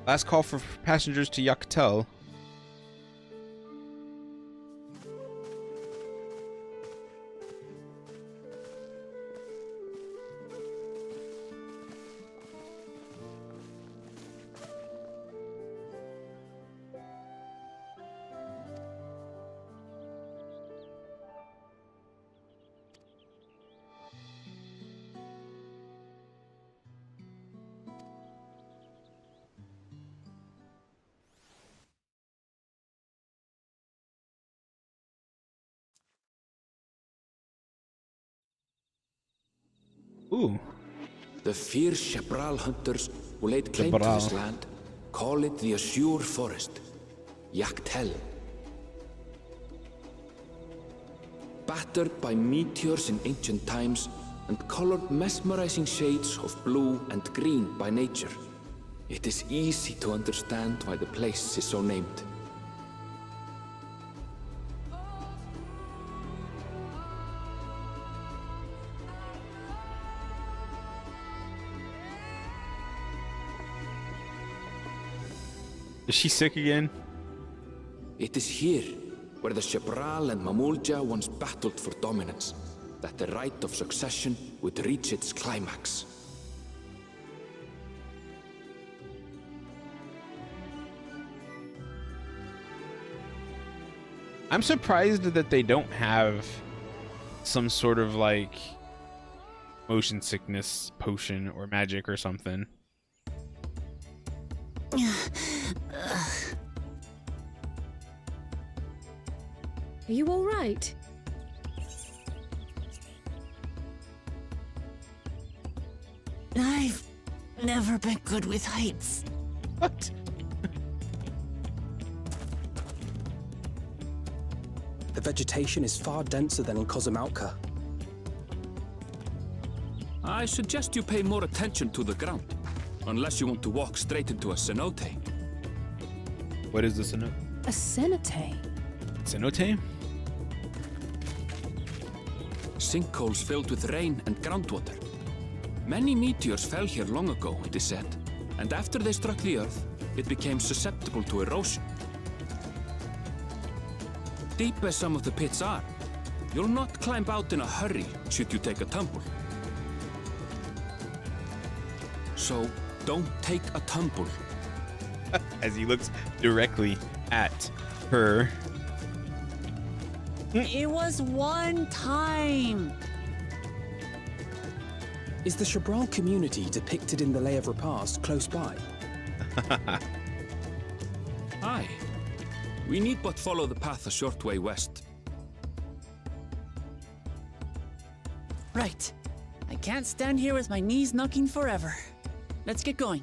Last call for passengers to Yogg-Totol. Ooh. The fierce Shabral hunters who laid claim to this Shabral. land call it the Azure Forest, Yogg-Totol. Battered by meteors in ancient times and colored mesmerizing shades of blue and green by nature, it is easy to understand why the place is so named. Is she sick again? It is here, where the Shabral and Mamulja once battled for dominance, that the right of succession would reach its climax. I'm surprised that they don't have some sort of like motion sickness potion or magic or something. Are you all right? I've never been good with heights. What? The vegetation is far denser than in Cosmauca. I suggest you pay more attention to the ground, unless you want to walk straight into a cenote. What is the cenote? A cenote? Cenote? Sinkholes filled with rain and groundwater. Many meteors fell here long ago, it is said, and after they struck the Earth, it became susceptible to erosion. Deep as some of the pits are, you'll not climb out in a hurry should you take a tumble. So, don't take a tumble. As he looks directly at her. It was one time. Is the Shabral community depicted in the Lay of Repast close by? Aye. We need but follow the path a short way west. Right. I can't stand here with my knees knocking forever. Let's get going.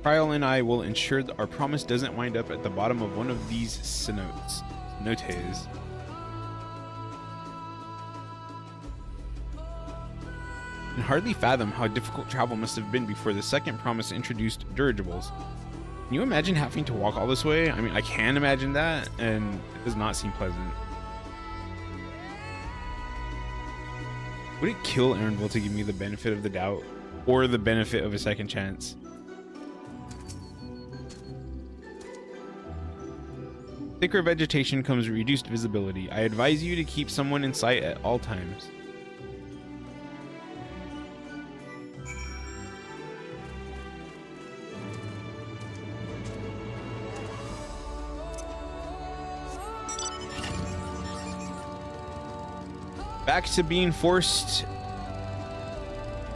Trial and I will ensure that our promise doesn't wind up at the bottom of one of these cenotes. Cenotes. I can hardly fathom how difficult travel must have been before the second promise introduced dirigibles. Can you imagine having to walk all this way? I mean, I can imagine that, and it does not seem pleasant. Would it kill Aaronville to give me the benefit of the doubt, or the benefit of a second chance? Thicker vegetation comes reduced visibility. I advise you to keep someone in sight at all times. Back to being forced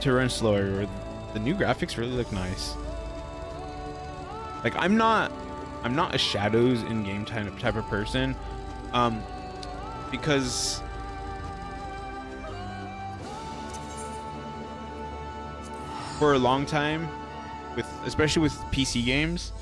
to run slower. The new graphics really look nice. Like, I'm not a shadows in game type of person, because for a long time, especially with PC games,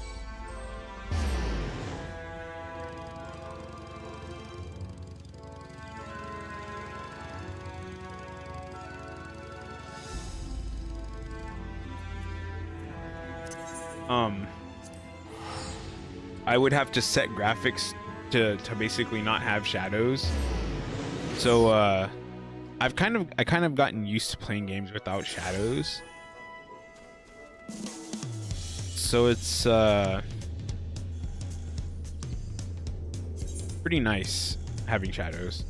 I would have to set graphics to basically not have shadows. So I kind of gotten used to playing games without shadows. So it's pretty nice having shadows.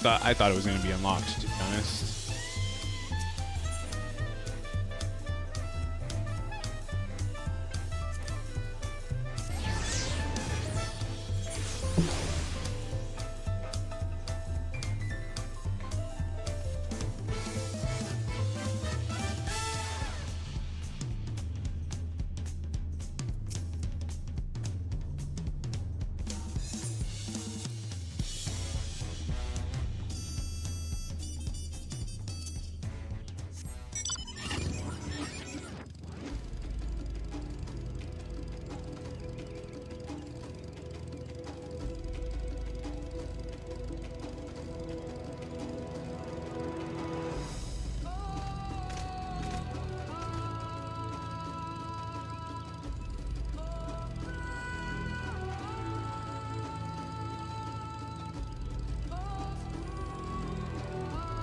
I thought it was going to be unlocked, to be honest.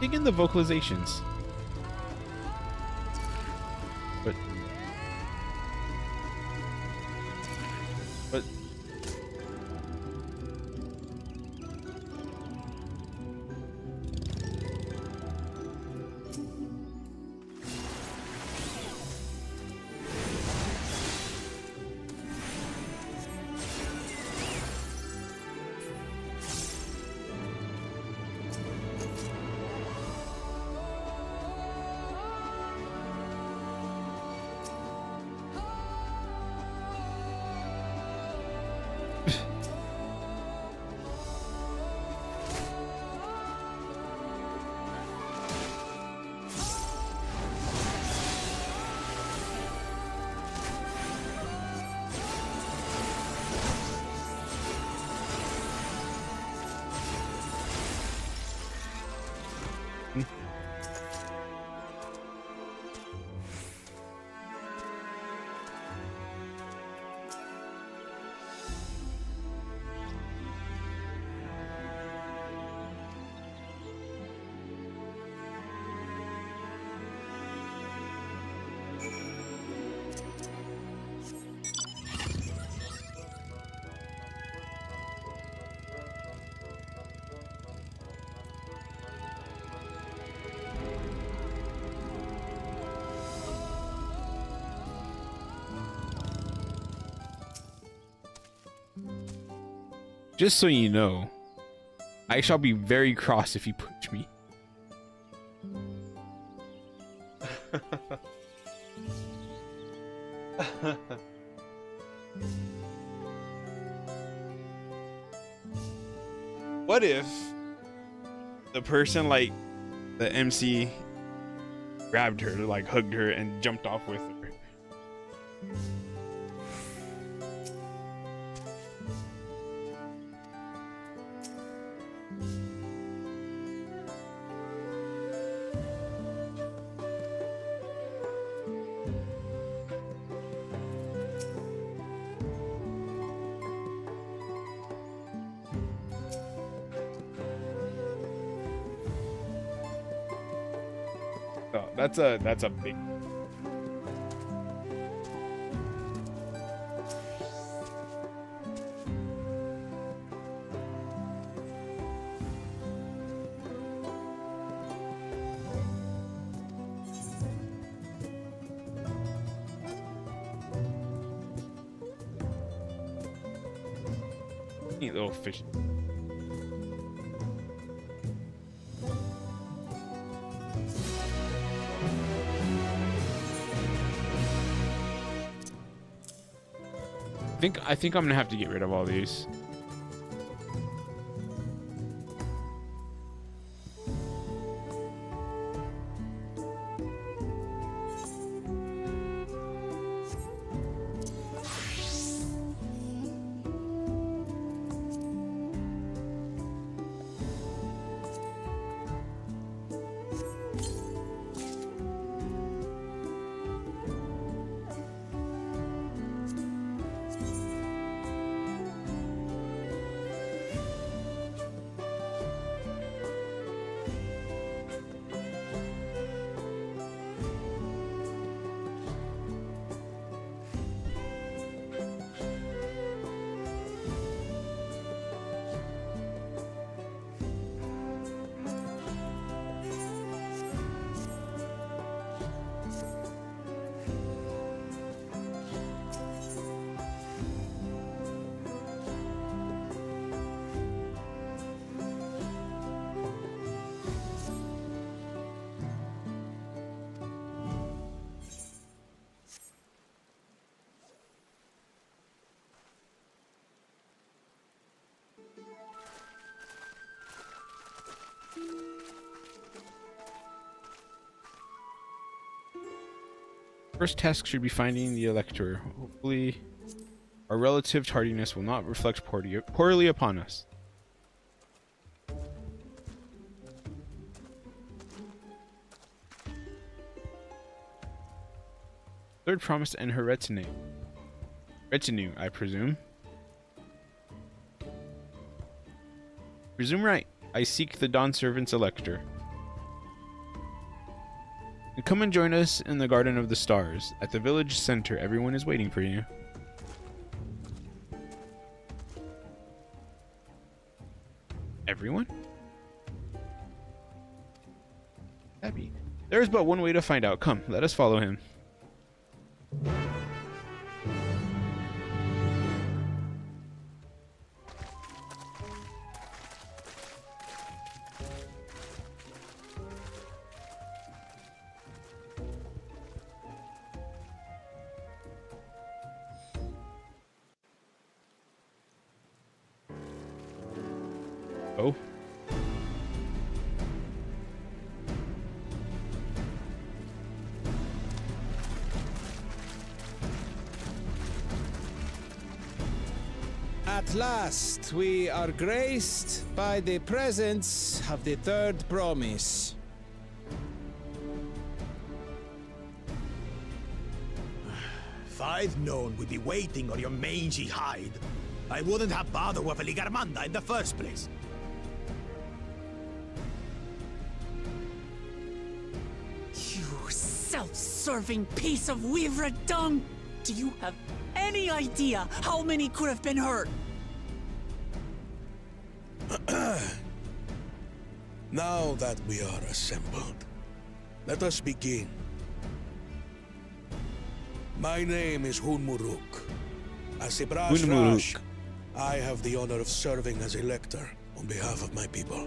Dig in the vocalizations. But Just so you know, I shall be very cross if you push me. What if the person, like the MC, grabbed her, like hugged her and jumped off with her? Oh, that's a big. Neat little fish. I think I'm gonna have to get rid of all these. First task should be finding the Elector. Hopefully, our relative tardiness will not reflect poorly upon us. Third promised and her retinue. Retinue, I presume. Presume right. I seek the Dawn Servant's Elector. And come and join us in the Garden of the Stars. At the village center, everyone is waiting for you. Everyone? Abby. There is but one way to find out. Come, let us follow him. Oh. At last, we are graced by the presence of the third promise. If I'd known we'd be waiting on your mangy hide, I wouldn't have bothered with a Ligarmanda in the first place. You self-serving piece of weaver dung! Do you have any idea how many could have been hurt? Now that we are assembled, let us begin. My name is Hunmuruk. As a brass rash, I have the honor of serving as elector on behalf of my people.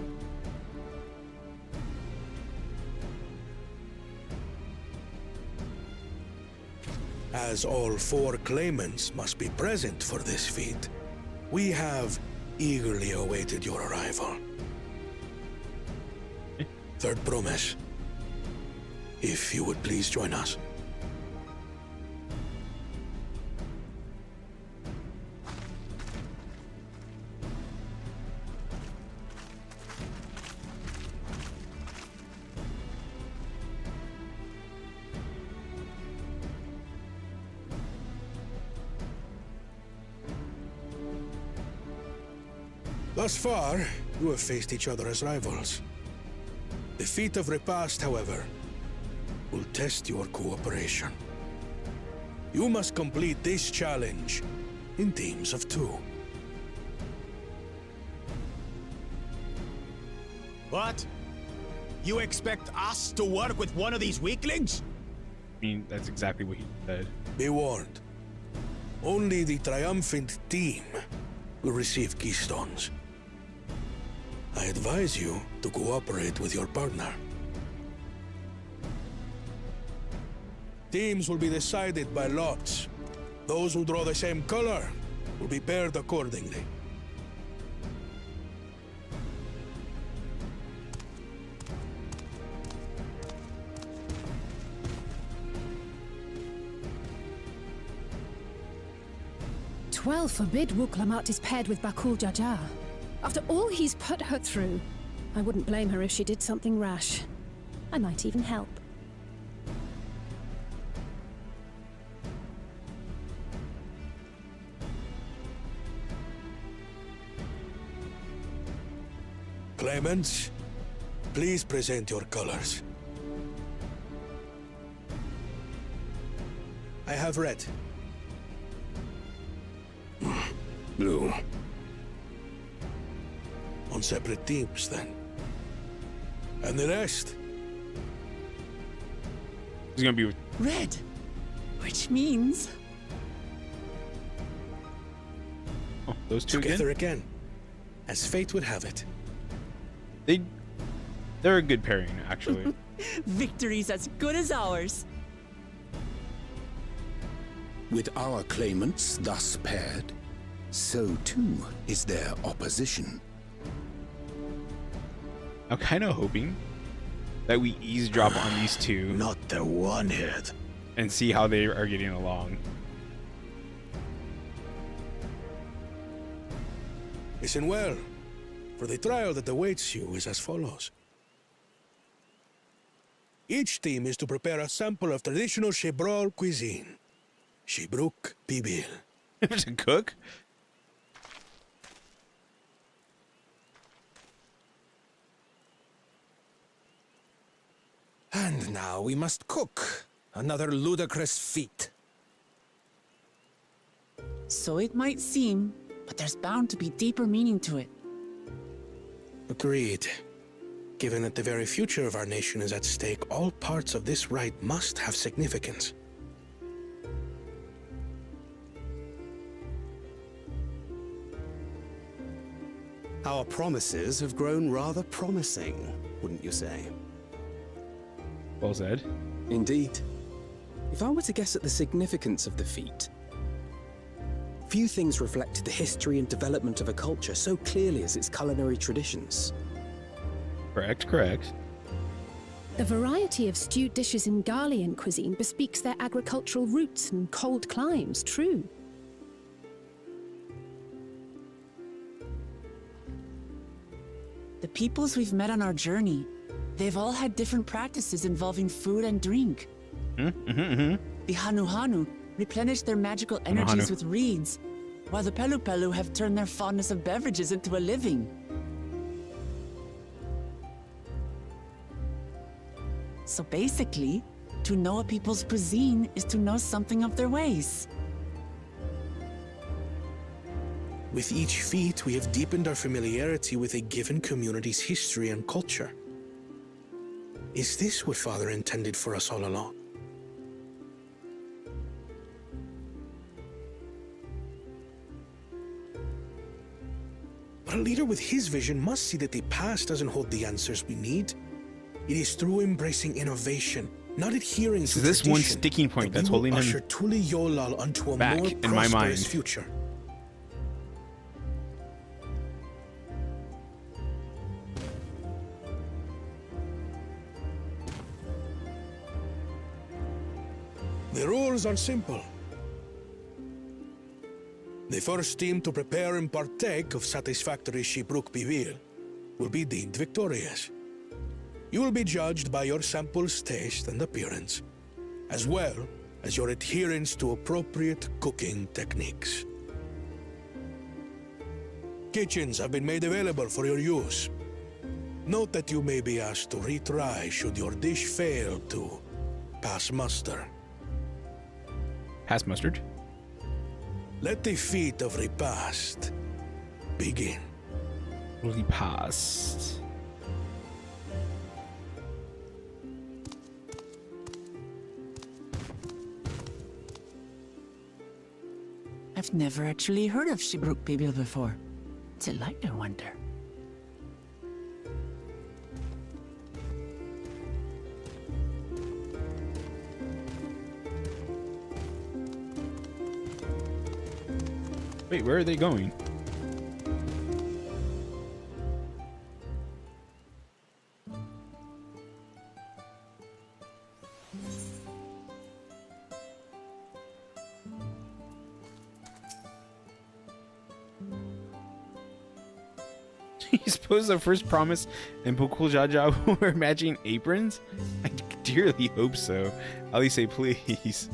As all 4 claimants must be present for this feat, we have eagerly awaited your arrival. Third promise. If you would please join us. Thus far, you have faced each other as rivals. The feat of repast, however, will test your cooperation. You must complete this challenge in teams of 2. What? You expect us to work with one of these weaklings? I mean, that's exactly what he said. Be warned. Only the triumphant team will receive keystones. I advise you to cooperate with your partner. Teams will be decided by lots. Those who draw the same color will be paired accordingly. Twelve forbid Wuklamat is paired with Bakul Jaja. After all he's put her through, I wouldn't blame her if she did something rash. I might even help. Claimants, please present your colors. I have red. Blue. On separate teams, then. And the rest? He's gonna be with Red. Which means... those 2 together again, as fate would have it. They're a good pairing, actually. Victory's as good as ours. With our claimants thus paired, so too is their opposition. I'm kind of hoping that we eavesdrop on these 2 Not the one hit. and see how they are getting along. Listen well, for the trial that awaits you is as follows. Each team is to prepare a sample of traditional Shebrol cuisine. Shibruk Bibil. To cook? And now we must cook. Another ludicrous feat. So it might seem, but there's bound to be deeper meaning to it. Agreed. Given that the very future of our nation is at stake, all parts of this rite must have significance. Our promises have grown rather promising, wouldn't you say? Well said. Indeed. If I were to guess at the significance of the feat, few things reflect the history and development of a culture so clearly as its culinary traditions. Correct. The variety of stewed dishes in Garlean cuisine bespeaks their agricultural roots and cold climes, true. The peoples we've met on our journey, they've all had different practices involving food and drink. The Hanu replenish their magical energies with reeds, while the Pelu have turned their fondness of beverages into a living. So basically, to know a people's cuisine is to know something of their ways. With each feat, we have deepened our familiarity with a given community's history and culture. Is this what Father intended for us all along? A leader with his vision must see that the past doesn't hold the answers we need. It is through embracing innovation, not adhering to this tradition, one sticking point that that's we will holding him usher Tuli Yolal onto a back more in my prosperous mind. future. The rules are simple. The first team to prepare and partake of satisfactory Shibruk Bivil will be deemed victorious. You will be judged by your sample's taste and appearance, as well as your adherence to appropriate cooking techniques. Kitchens have been made available for your use. Note that you may be asked to retry should your dish fail to pass muster. Pass mustard. Let the feat of repast begin. Repast. I've never actually heard of Shibruk Bibil before. What's it like, I wonder? Wait, where are they going? You suppose the first promise in Bukul Jaja were matching aprons? I dearly hope so. At least say please.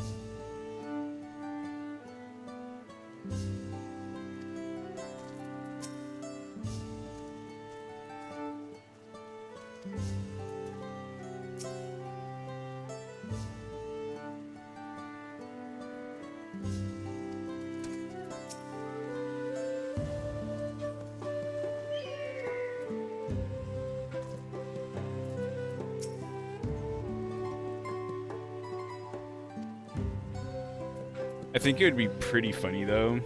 I think it would be pretty funny though.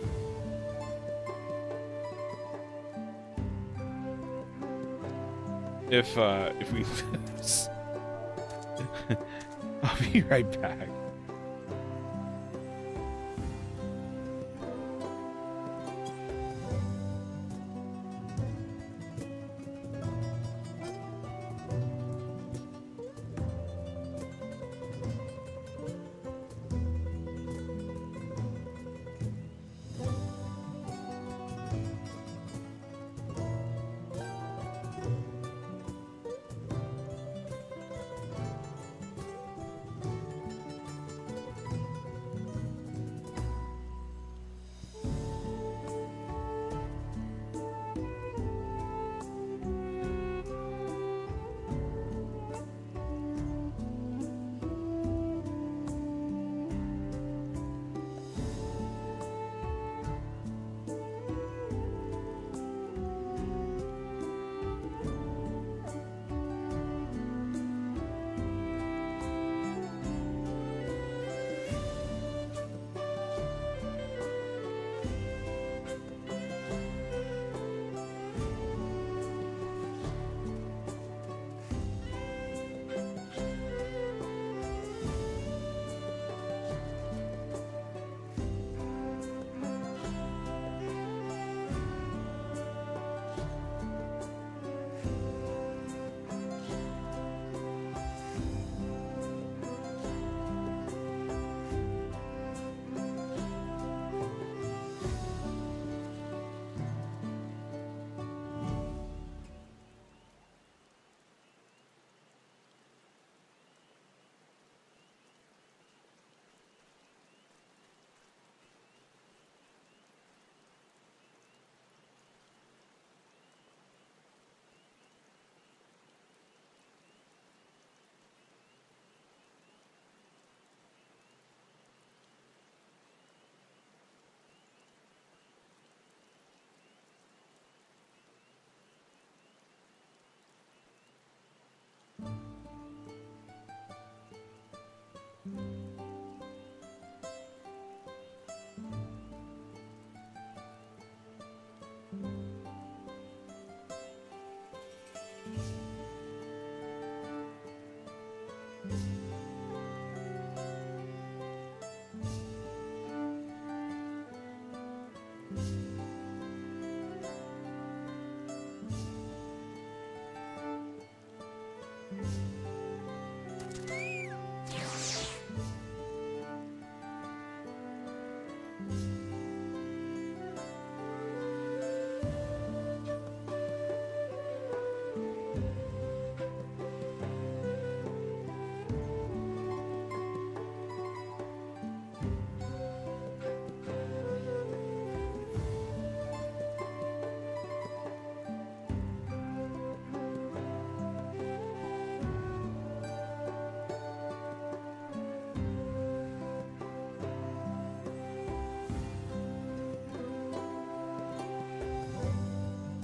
If we lose. I'll be right back.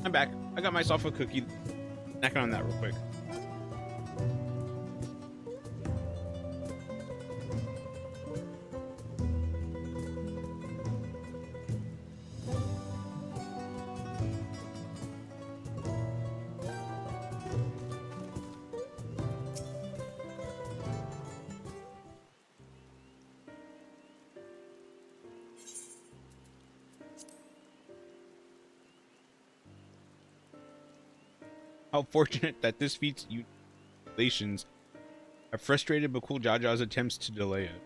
I'm back. I got myself a cookie. Snacking on that real quick. How fortunate that this feat's relations have frustrated Bakul Jaja's attempts to delay it.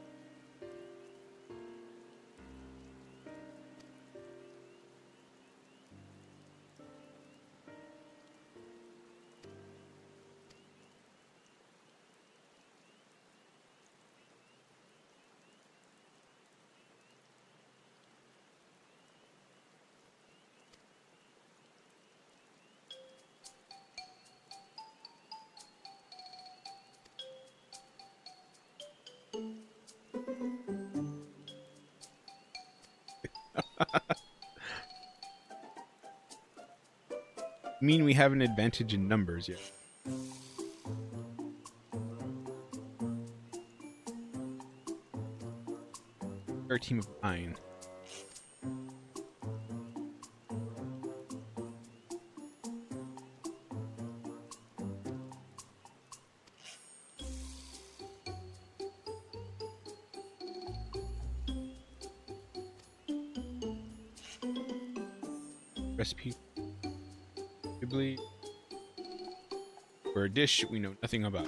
Mean we have an advantage in numbers yet? Our team of 9. Recipe. For a dish we know nothing about.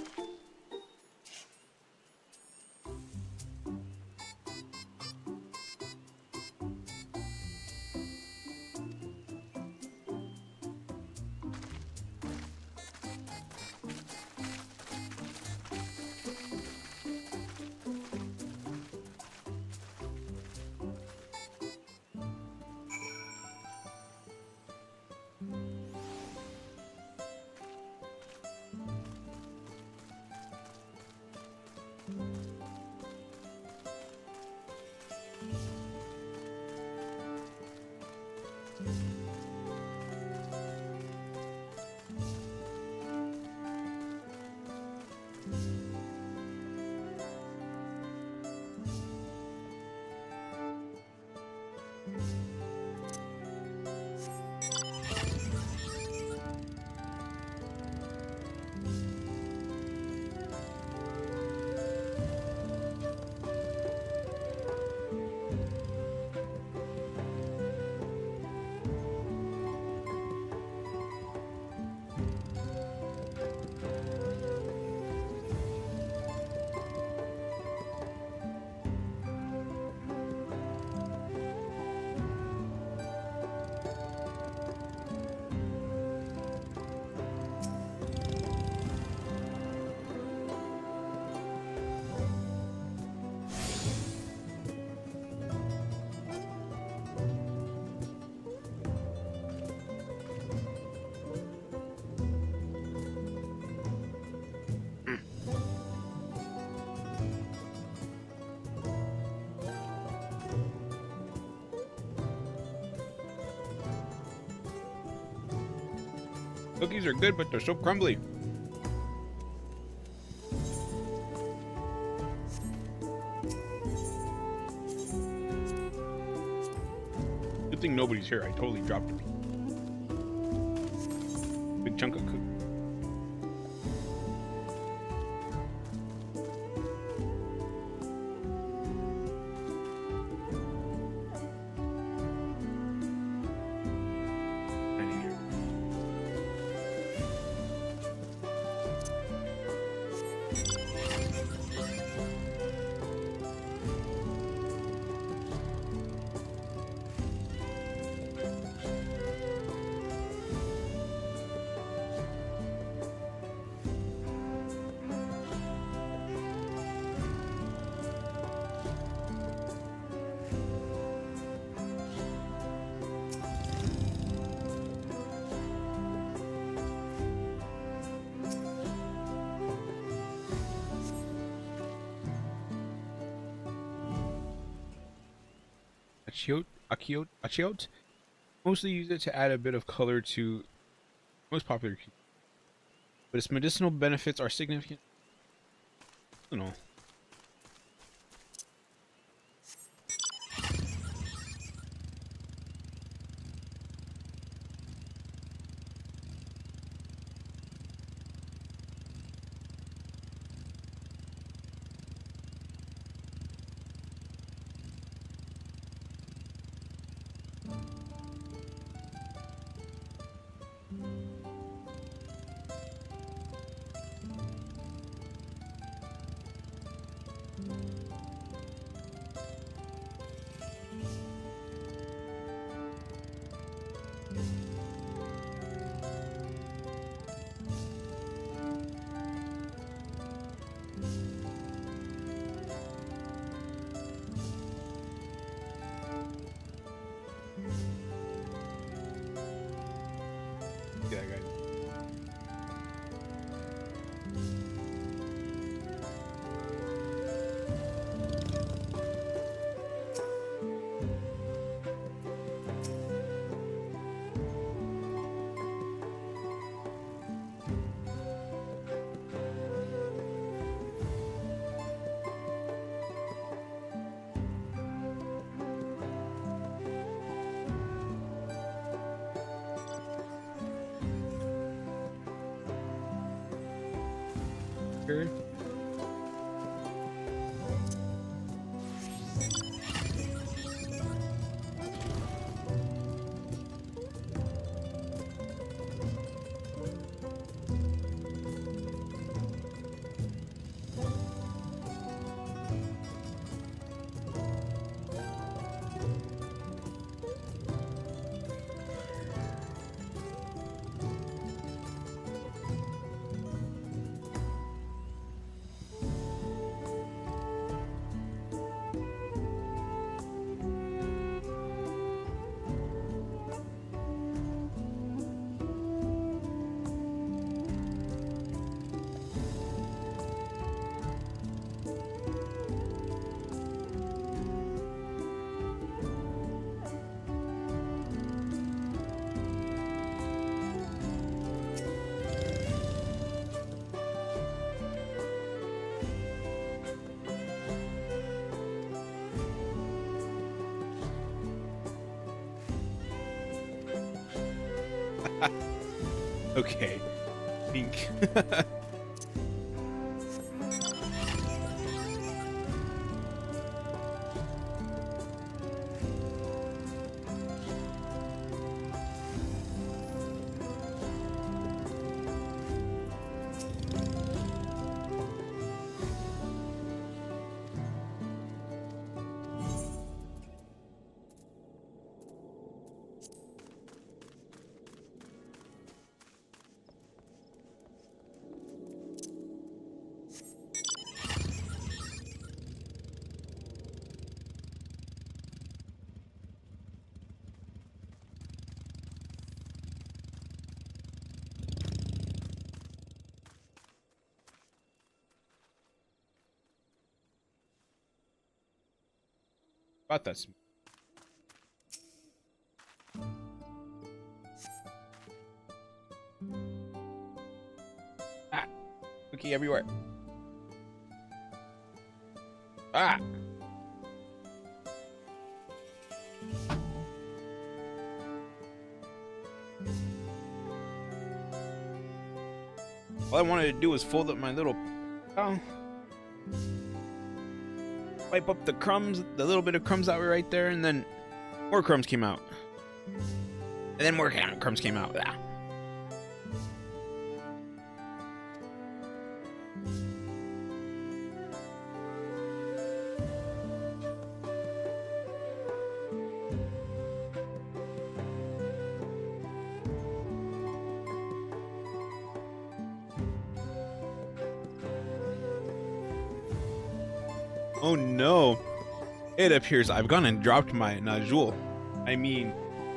Cookies are good, but they're so crumbly. Good thing nobody's here. I totally dropped it. Big chunk of cookie. achiote. Mostly use it to add a bit of color to most popular cuisine. But its medicinal benefits are significant. I don't know. Yeah, guys. Sure. Okay. Pink. About that. Ah, cookie everywhere. Ah. All I wanted to do was fold up my little. Oh. Wipe up the crumbs, the little bit of crumbs that were right there, and then more crumbs came out. And then more crumbs came out. Ah. Oh no, it appears I've gone and dropped my Najul. I mean,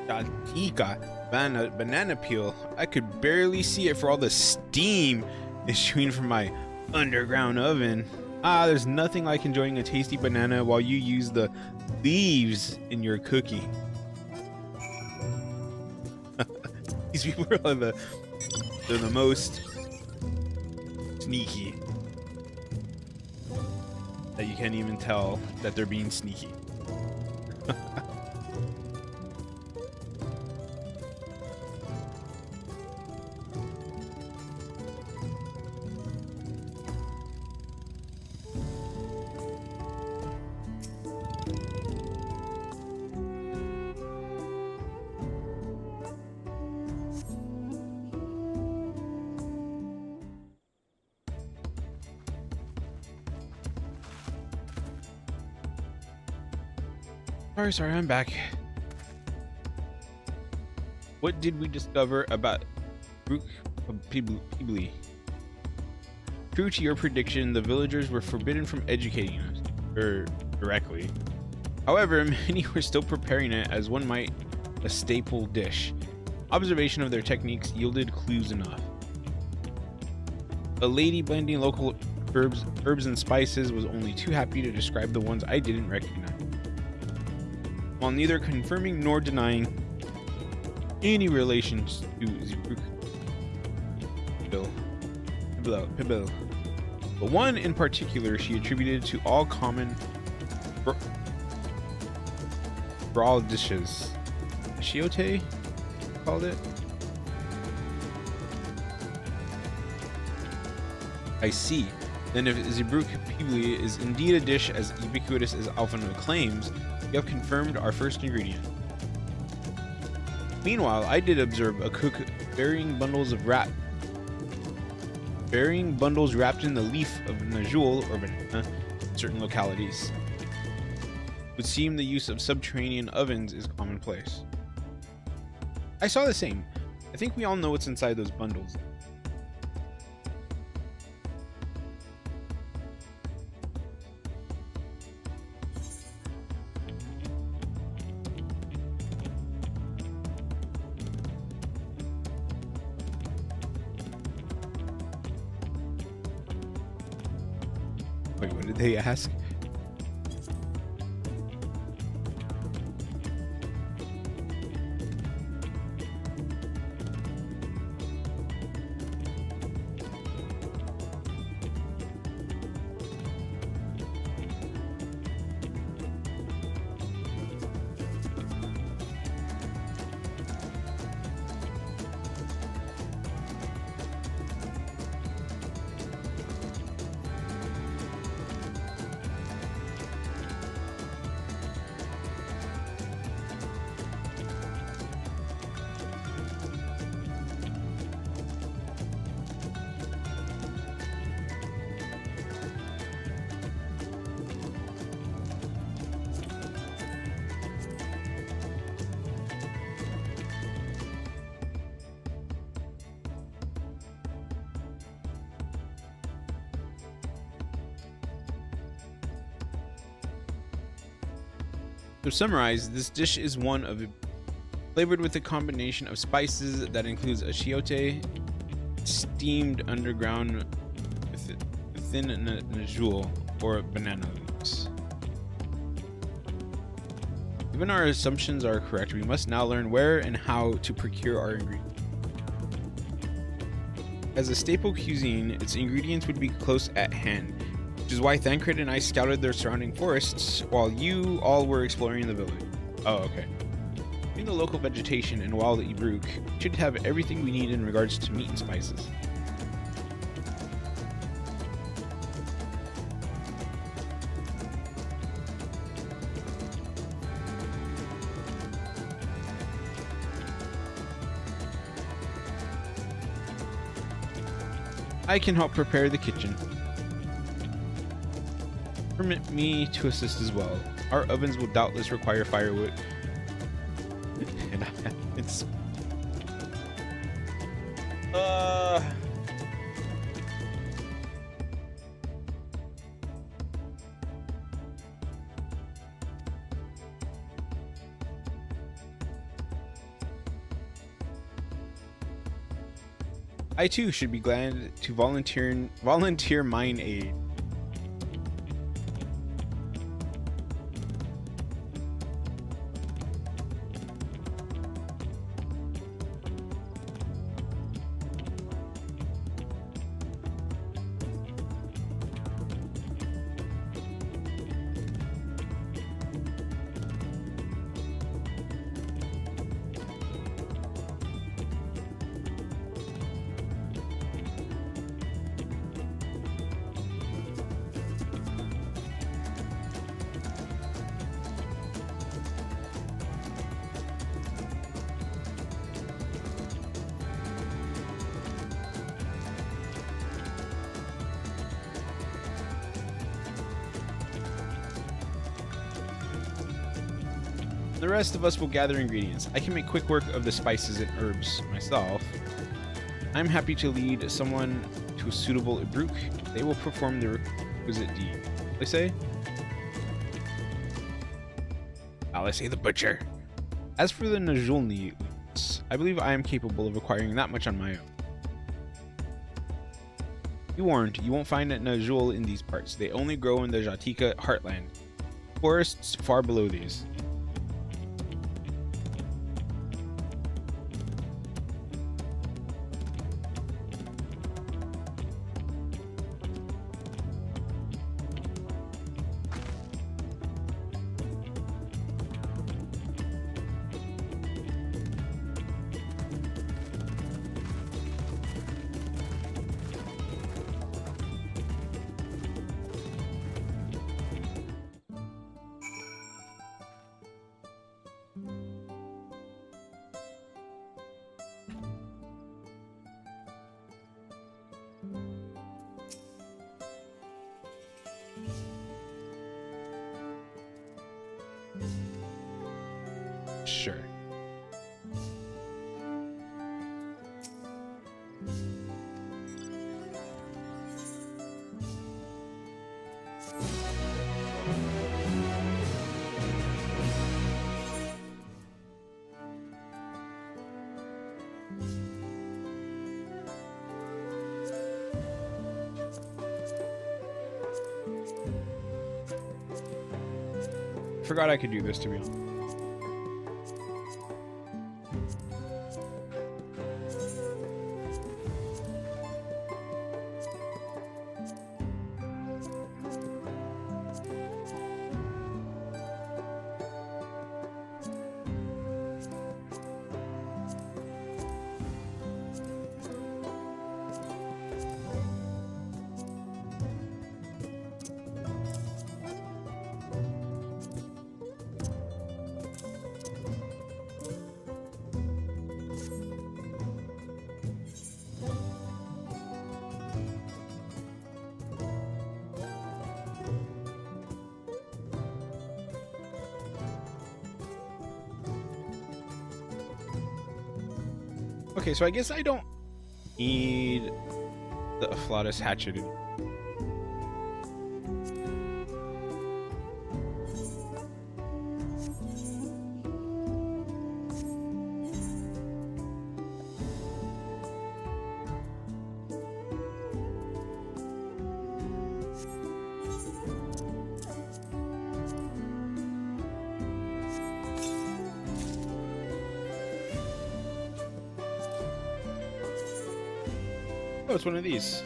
Datika banana peel. I could barely see it for all the steam issuing from my underground oven. Ah, there's nothing like enjoying a tasty banana while you use the Thieves in your cookie. These people are they're the most sneaky that you can't even tell that they're being sneaky. Sorry, I'm back. What did we discover about Rook Peebly? True to your prediction, the villagers were forbidden from educating us directly. However, many were still preparing it as one might a staple dish. Observation of their techniques yielded clues enough. A lady blending local herbs and spices was only too happy to describe the ones I didn't recognize, while neither confirming nor denying any relations to Zebruk Pibble. But one in particular she attributed to all common brawl dishes. Shiote called it. I see. Then if Zebruk Pibble is indeed a dish as ubiquitous as Alphino claims, you have confirmed our first ingredient. Meanwhile, I did observe a cook burying bundles wrapped in the leaf of najul or banana in certain localities. It would seem the use of subterranean ovens is commonplace. I saw the same. I think we all know what's inside those bundles. Wait, what did they ask? To summarize, this dish is one of flavored with a combination of spices that includes achiote, steamed underground within najul or banana leaves. Given our assumptions are correct, we must now learn where and how to procure our ingredients. As a staple cuisine, its ingredients would be close at hand, which is why Thancred and I scouted their surrounding forests while you all were exploring the village. Oh, okay. In the local vegetation and wild Ibruk, we should have everything we need in regards to meat and spices. I can help prepare the kitchen. Permit me to assist as well. Our ovens will doubtless require firewood. And it's I too should be glad to volunteer mine aid. The rest of us will gather ingredients. I can make quick work of the spices and herbs myself. I'm happy to lead someone to a suitable Ibruk. They will perform the requisite deed. What they say? I say the butcher. As for the Najulni, I believe I am capable of acquiring that much on my own. Be warned, you won't find Najul in these parts. They only grow in the Jatika heartland. Forests far below these. Sure. Forgot I could do this, to be honest. Okay, so I guess I don't need the Afflatus hatchet. Oh, it's one of these.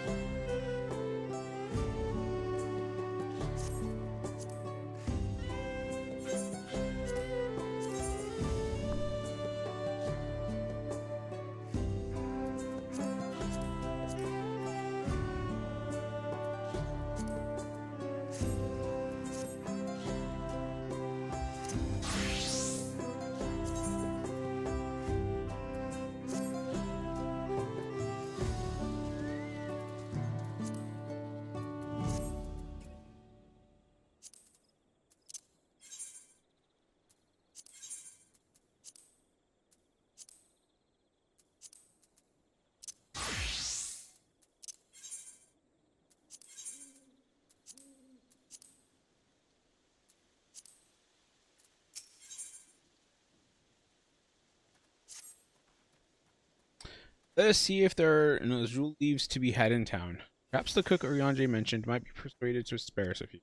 Let us see if there are Nazul leaves to be had in town. Perhaps the cook Oriange mentioned might be persuaded to spare us a few.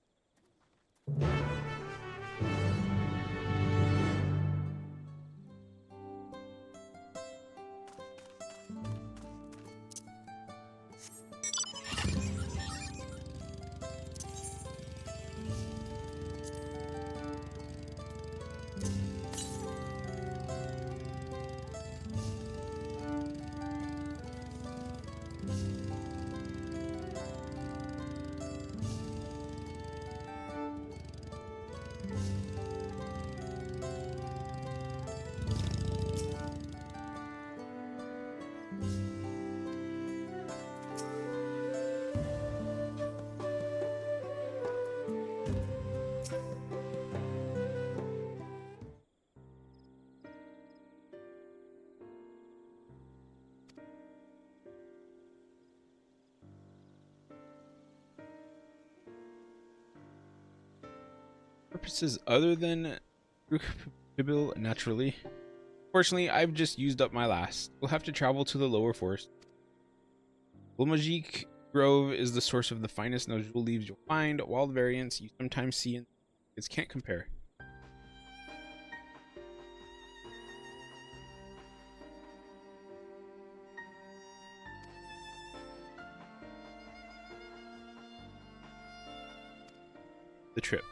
purposes other than Bibil naturally. Fortunately, I've just used up my last. We'll have to travel to the lower forest. Bulmajik Grove is the source of the finest nodule leaves you'll find. Wild variants you sometimes see in it can't compare. The trip.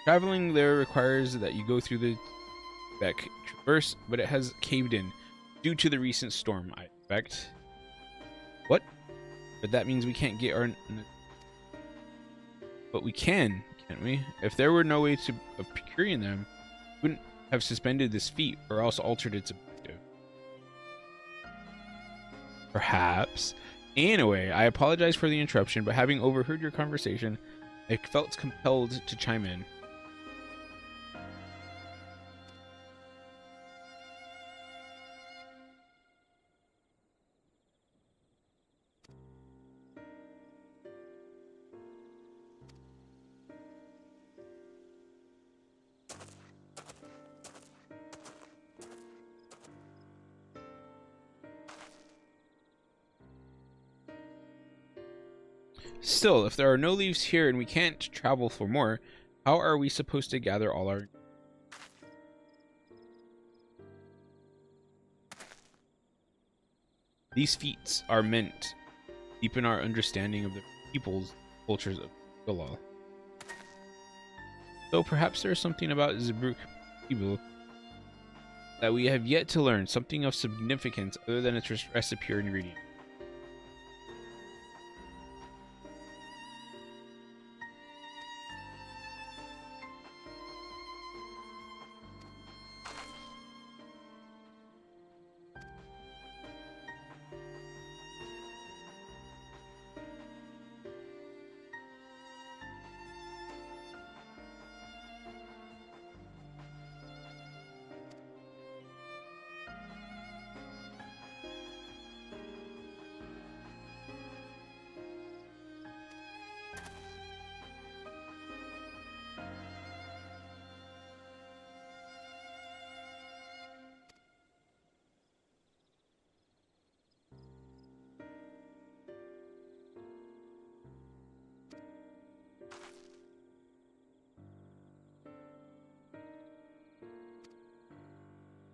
Traveling there requires that you go through the Beck Traverse, but it has caved in due to the recent storm, I expect. What? But that means we can't get our... But we can, can't we? If there were no way of procuring them, we wouldn't have suspended this feat or else altered its objective. Perhaps. Anyway, I apologize for the interruption, but having overheard your conversation, I felt compelled to chime in. Still, if there are no leaves here and we can't travel for more, how are we supposed to gather all our... These feats are meant to deepen our understanding of the peoples, cultures of Galal. Though perhaps there is something about Zebruk people that we have yet to learn, something of significance other than its recipe or ingredient.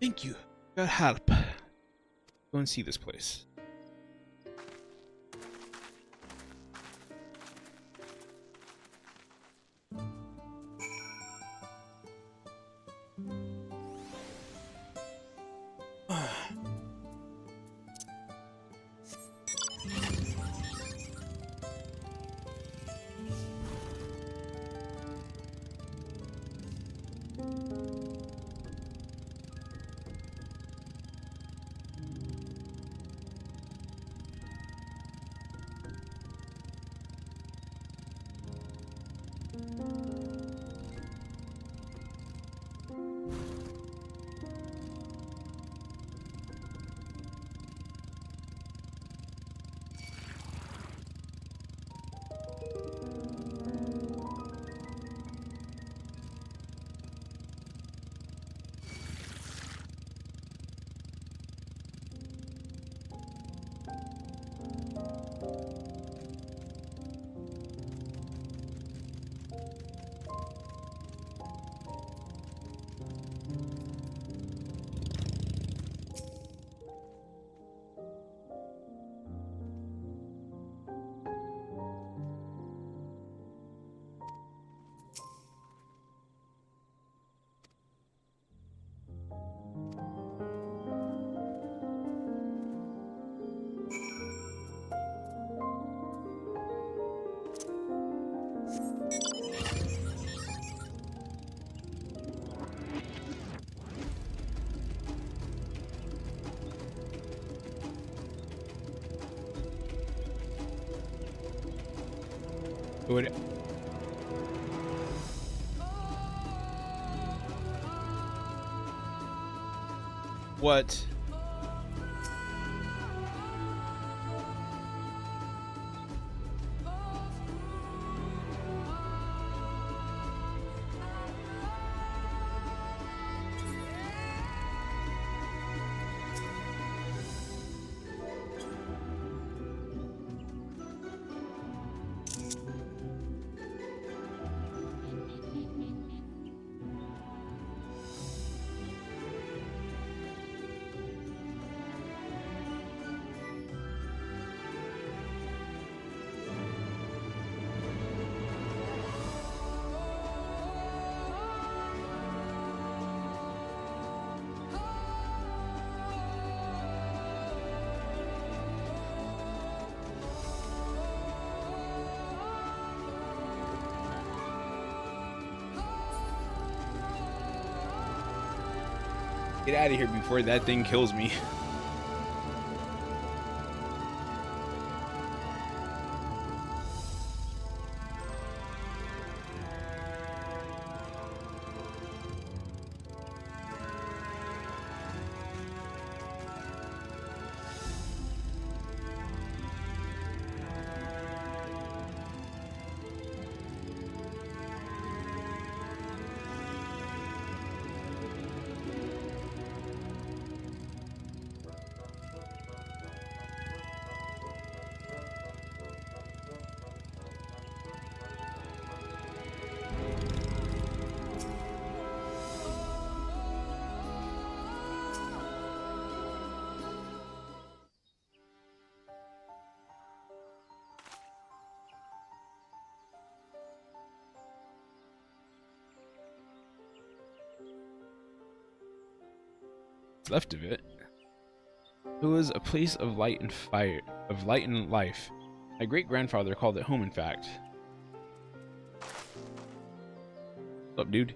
Thank you. Your help. Go and see this place. Would what? Get out of here before that thing kills me. Left of it. It was a place of light and fire, of light and life. My great-grandfather called it home, in fact. What's up, dude?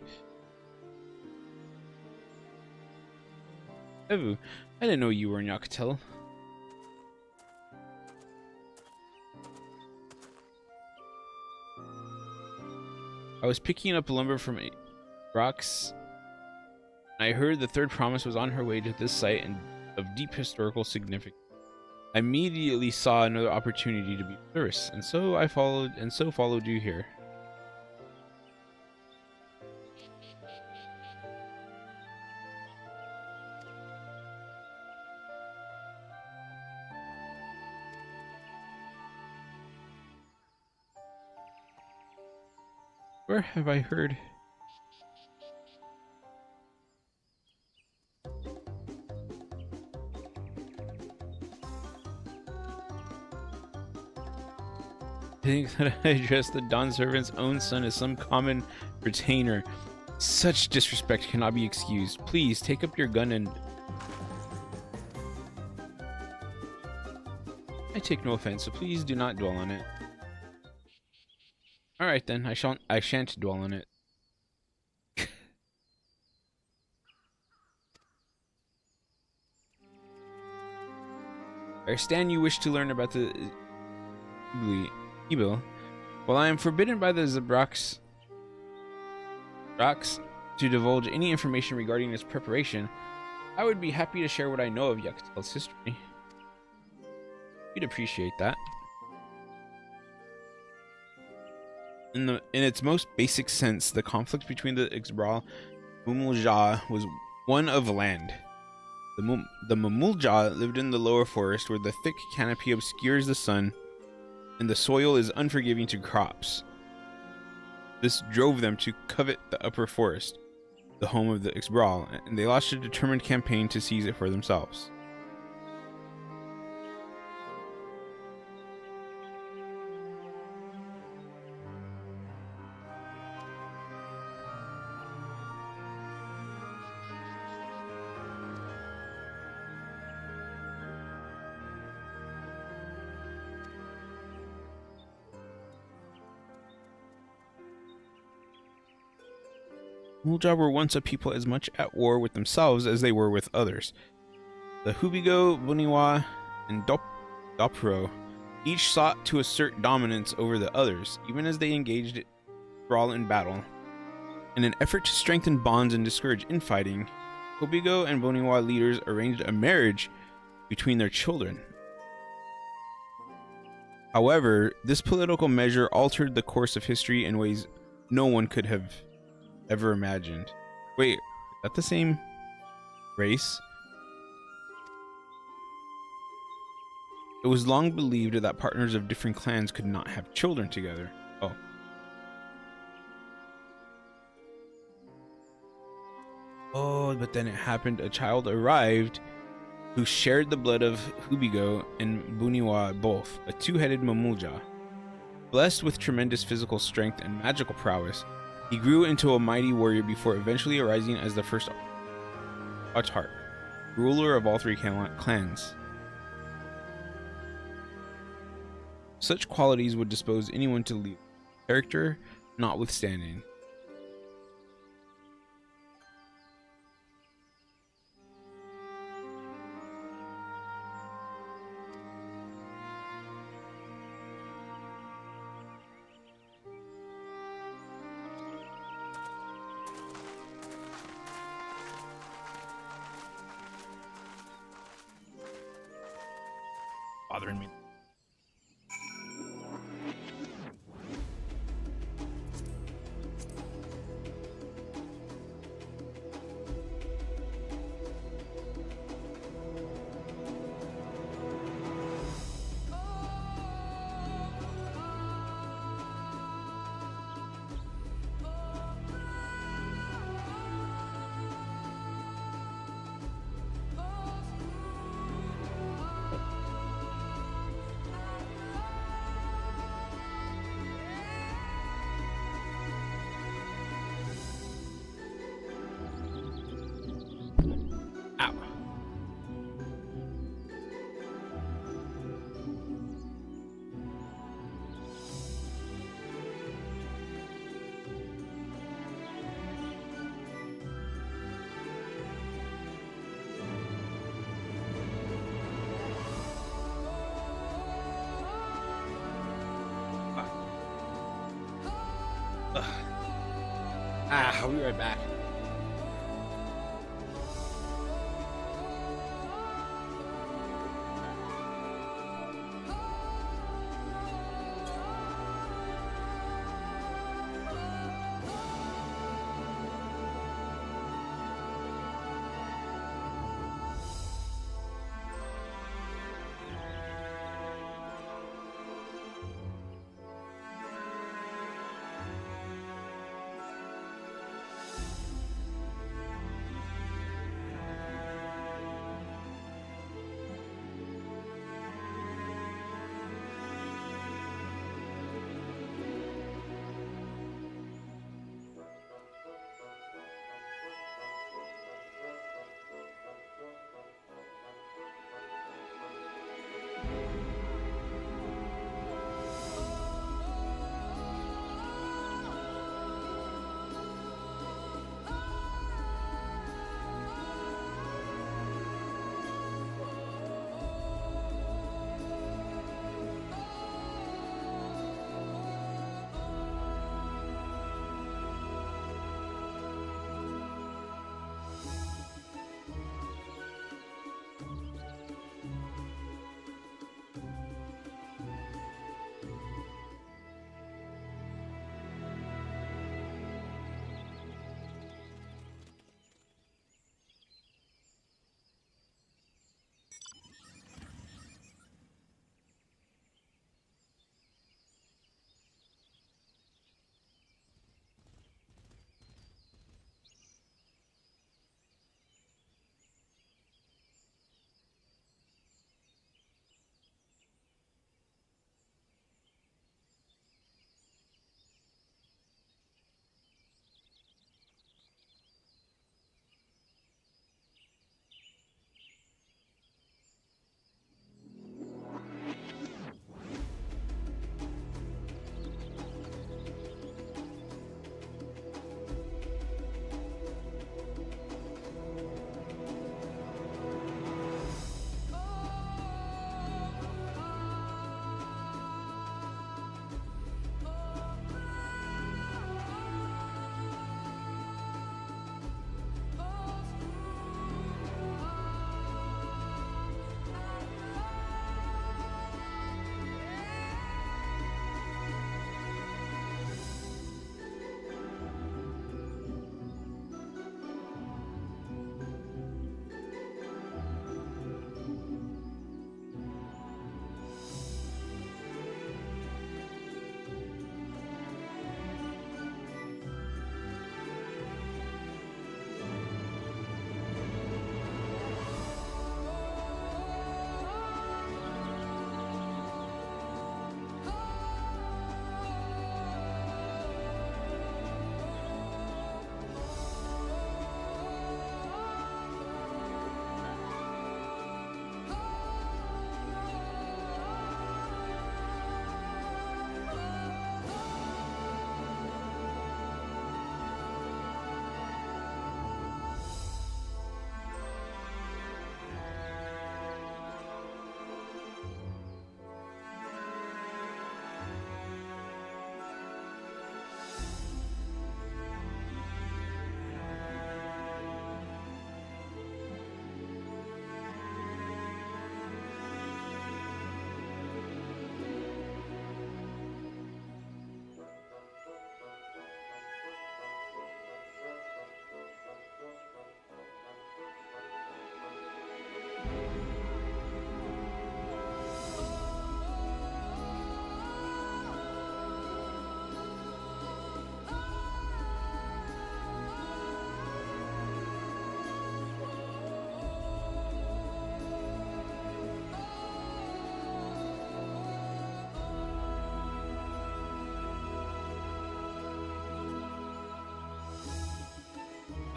Evu, I didn't know you were in Yakatel. I was picking up lumber from rocks. I heard the third promise was on her way to this site and of deep historical significance. I immediately saw another opportunity to be of service, and so I followed you here. Where have I heard? I think that I addressed the Dawn servant's own son as some common retainer. Such disrespect cannot be excused. Please take up your gun and... I take no offense, so please do not dwell on it. Alright then, I shan't dwell on it. I understand you wish to learn about the Evil. While I am forbidden by the Zabraks to divulge any information regarding its preparation, I would be happy to share what I know of Yakatel's history. You'd appreciate that. In its most basic sense, the conflict between the Ixbral and Mumulja was one of land. The Mumulja lived in the lower forest where the thick canopy obscures the sun and the soil is unforgiving to crops. This drove them to covet the upper forest, the home of the Ixbral, and they launched a determined campaign to seize it for themselves. Mulja were once a people as much at war with themselves as they were with others. The Hubigo, Buniwa, and Dopro each sought to assert dominance over the others, even as they engaged brawl in battle. In an effort to strengthen bonds and discourage infighting, Hubigo and Buniwa leaders arranged a marriage between their children. However, this political measure altered the course of history in ways no one could have ever imagined. Wait, is that the same race? It was long believed that partners of different clans could not have children together. Oh. Oh, but then it happened. A child arrived who shared the blood of Hubigo and Buniwa both, a two-headed Mamulja. Blessed with tremendous physical strength and magical prowess, he grew into a mighty warrior before eventually arising as the first Autarch, ruler of all three clans. Such qualities would dispose anyone to leave, character notwithstanding. burn me. Ow. I'll be right back.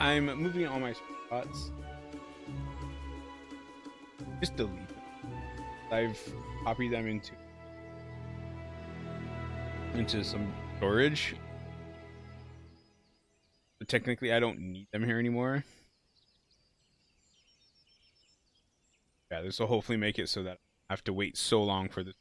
I'm moving all my spots. Just delete them. I've copied them into some storage. But technically I don't need them here anymore. Yeah, this will hopefully make it so that I have to wait so long for this.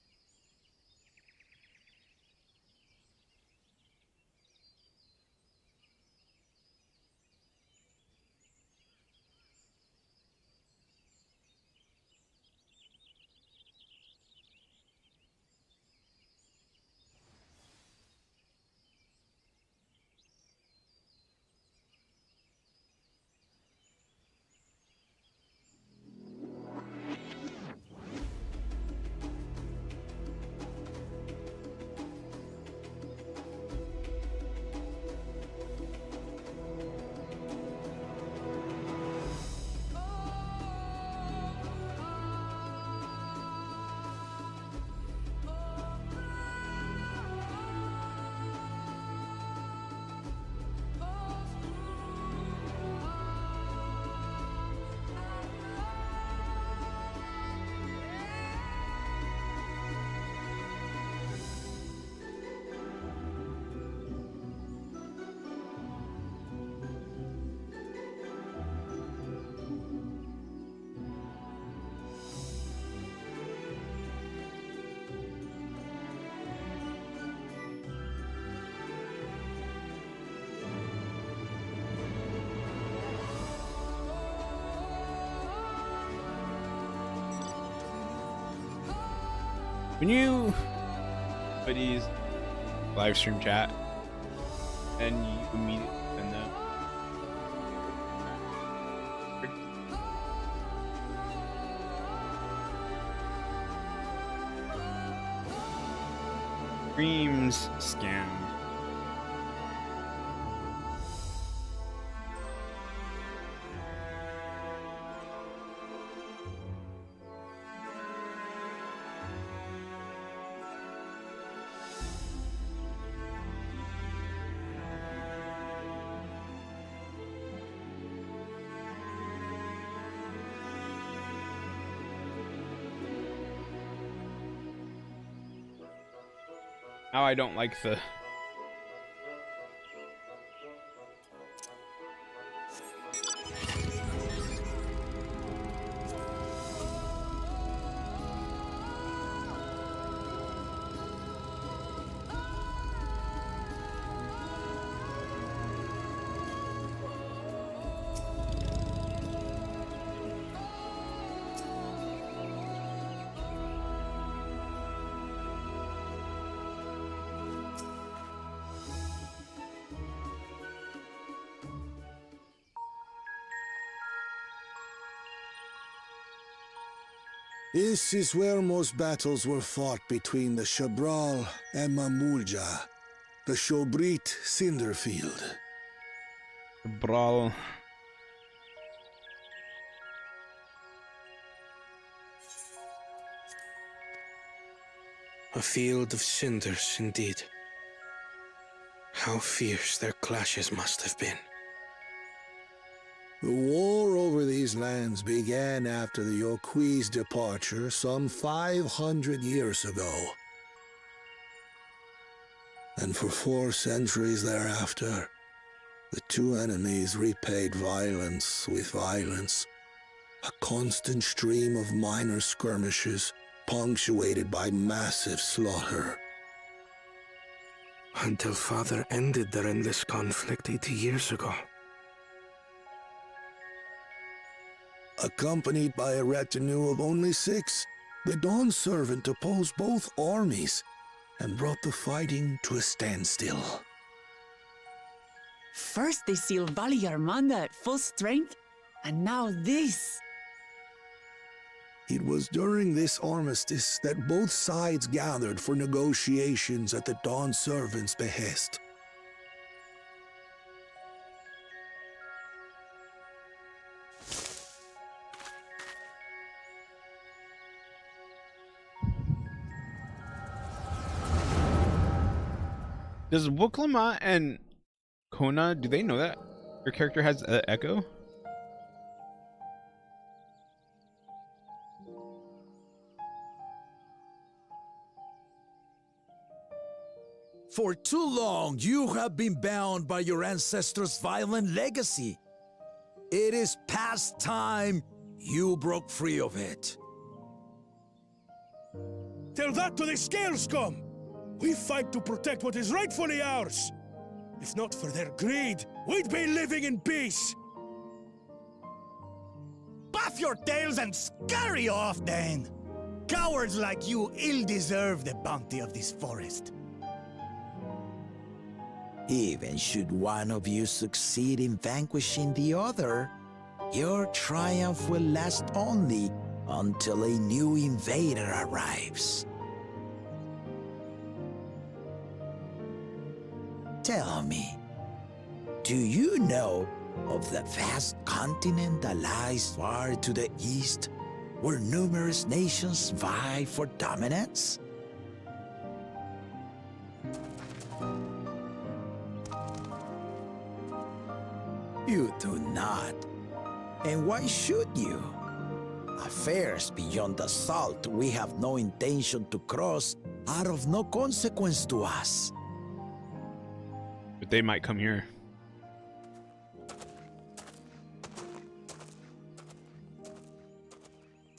When you buddies live stream chat and you immediately send them streams scam. Now I don't like the This is where most battles were fought between the Shabral and Mamulja, the Shobrit Cinderfield. brawl. A field of cinders, indeed. How fierce their clashes must have been. The war over these lands began after the Yoqui's departure some 500 years ago. And for 4 centuries thereafter, the two enemies repaid violence with violence. A constant stream of minor skirmishes, punctuated by massive slaughter. Until Father ended their endless conflict 80 years ago. Accompanied by a retinue of only 6, the Dawn Servant opposed both armies and brought the fighting to a standstill. First they sealed Valley Armanda at full strength, and now this. It was during this armistice that both sides gathered for negotiations at the Dawn Servant's behest. Does Wuklama and Kona, do they know that Your character has echo? For too long, you have been bound by your ancestors' violent legacy. It is past time you broke free of it. Tell that to the Scale Scum! We fight to protect what is rightfully ours! If not for their greed, we'd be living in peace! Puff your tails and scurry off, then! Cowards like you ill deserve the bounty of this forest. Even should one of you succeed in vanquishing the other, your triumph will last only until a new invader arrives. Tell me, do you know of the vast continent that lies far to the east, where numerous nations vie for dominance? You do not. And why should you? Affairs beyond the salt we have no intention to cross are of no consequence to us. But they might come here.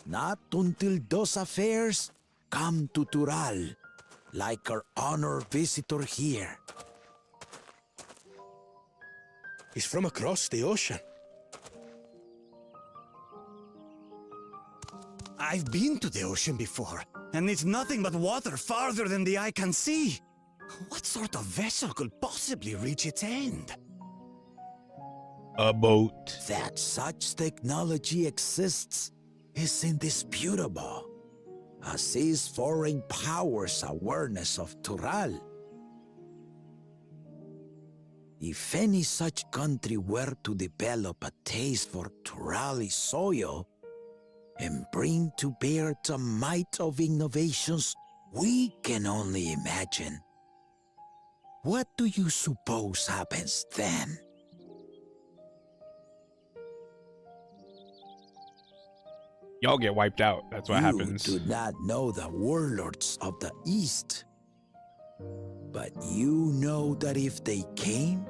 Not until those affairs come to Tural, like our honored visitor here. He's from across the ocean. I've been to the ocean before, and it's nothing but water farther than the eye can see. What sort of vessel could possibly reach its end? A boat. That such technology exists is indisputable, as is foreign powers' awareness of Tural. If any such country were to develop a taste for Turali soil and bring to bear the might of innovations we can only imagine, what do you suppose happens then? Y'all get wiped out. That's what happens. You do not know the warlords of the East. But you know that if they came,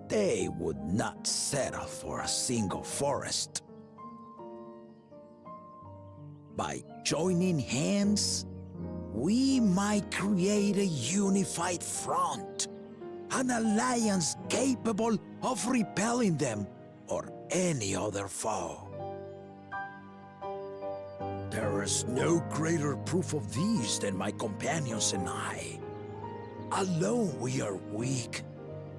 they would not settle for a single forest. By joining hands, we might create a unified front, an alliance capable of repelling them or any other foe. There is no greater proof of these than my companions and I. Alone we are weak,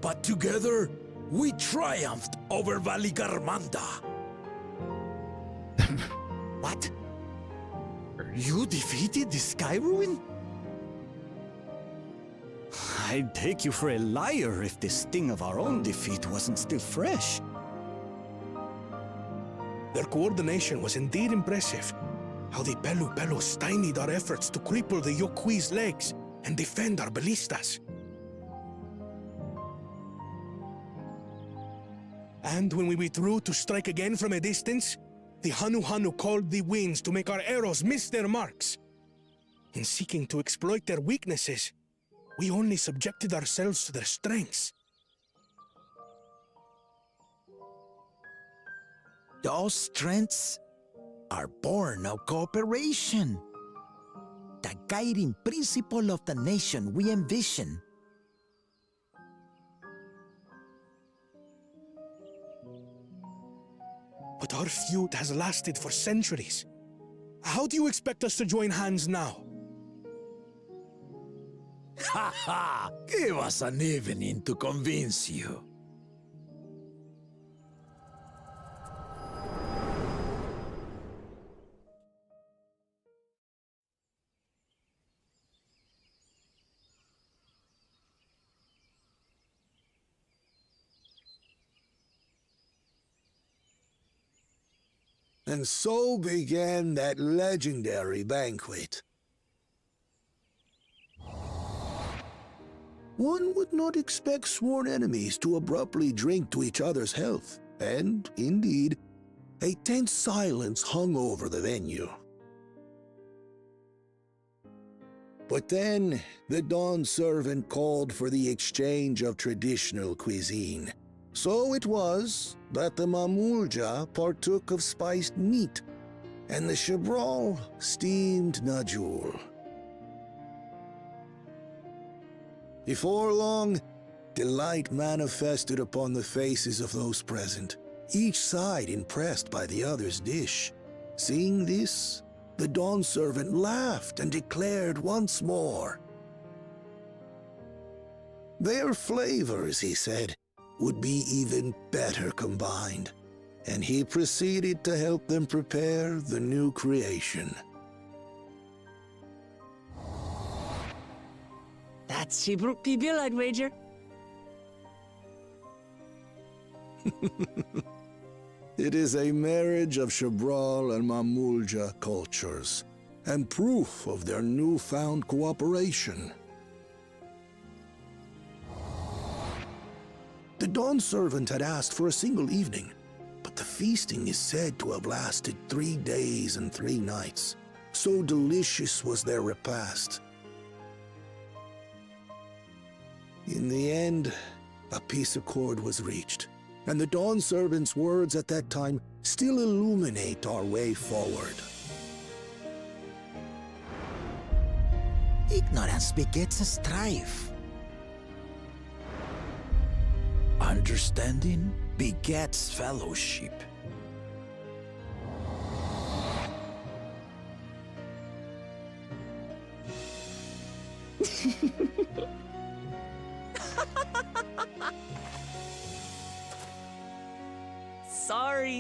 but together we triumphed over Valigarmanda. What? You defeated the Sky Ruin? I'd take you for a liar if the sting of our own defeat wasn't still fresh. Their coordination was indeed impressive. How the Pelu stymied our efforts to cripple the Yokui's legs and defend our ballistas. And when we withdrew to strike again from a distance, the Hanu called the winds to make our arrows miss their marks. In seeking to exploit their weaknesses, we only subjected ourselves to their strengths. Those strengths are born of cooperation. The guiding principle of the nation we envision. But our feud has lasted for centuries. How do you expect us to join hands now? Ha ha! Give us an evening to convince you. And so began that legendary banquet. One would not expect sworn enemies to abruptly drink to each other's health, and, indeed, a tense silence hung over the venue. But then, the dawn servant called for the exchange of traditional cuisine. So it was that the Mamulja partook of spiced meat, and the Shabral steamed najul. Before long, delight manifested upon the faces of those present, each side impressed by the other's dish. Seeing this, the dawn servant laughed and declared once more. Their flavors, he said, would be even better combined, and he proceeded to help them prepare the new creation. That's Shibruk Pibil, I'd wager. It is a marriage of Shabral and Mamulja cultures, and proof of their newfound cooperation. The dawn servant had asked for a single evening, but the feasting is said to have lasted 3 days and 3 nights. So delicious was their repast. In the end, a peace accord was reached, and the dawn servant's words at that time still illuminate our way forward. Ignorance begets a strife. Understanding begets fellowship.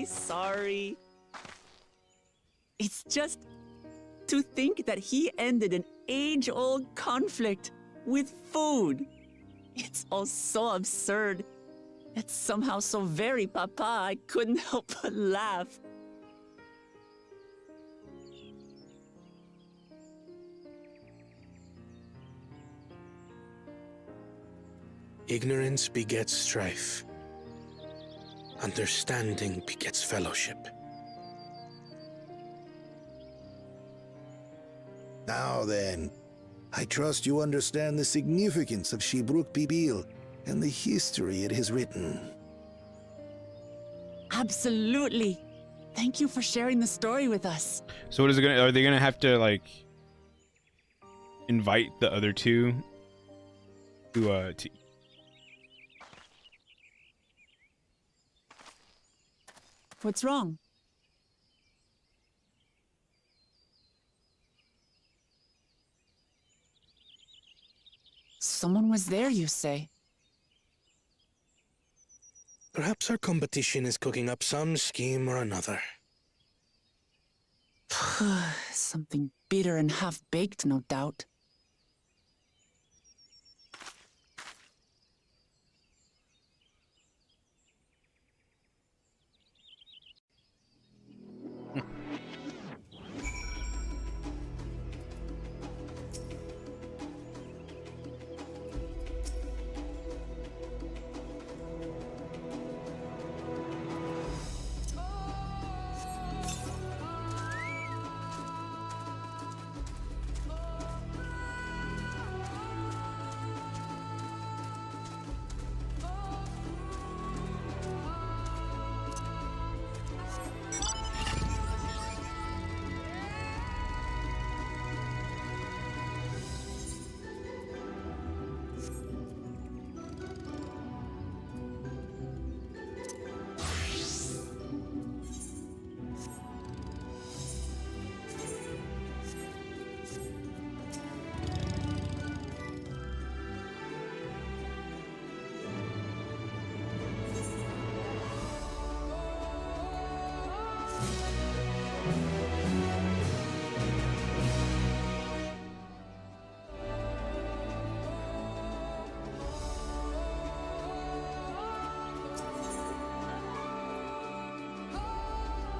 Sorry. It's just to think that he ended an age-old conflict with food. It's all so absurd. It's somehow so very papa, I couldn't help but laugh. Ignorance begets strife. Understanding begets fellowship. Now then, I trust you understand the significance of Shibruk Pibil and the history it has written. Absolutely. Thank you for sharing the story with us. So what is it gonna? Are they gonna have to like invite the other two to What's wrong? Someone was there, you say? Perhaps our competition is cooking up some scheme or another. Something bitter and half-baked, no doubt.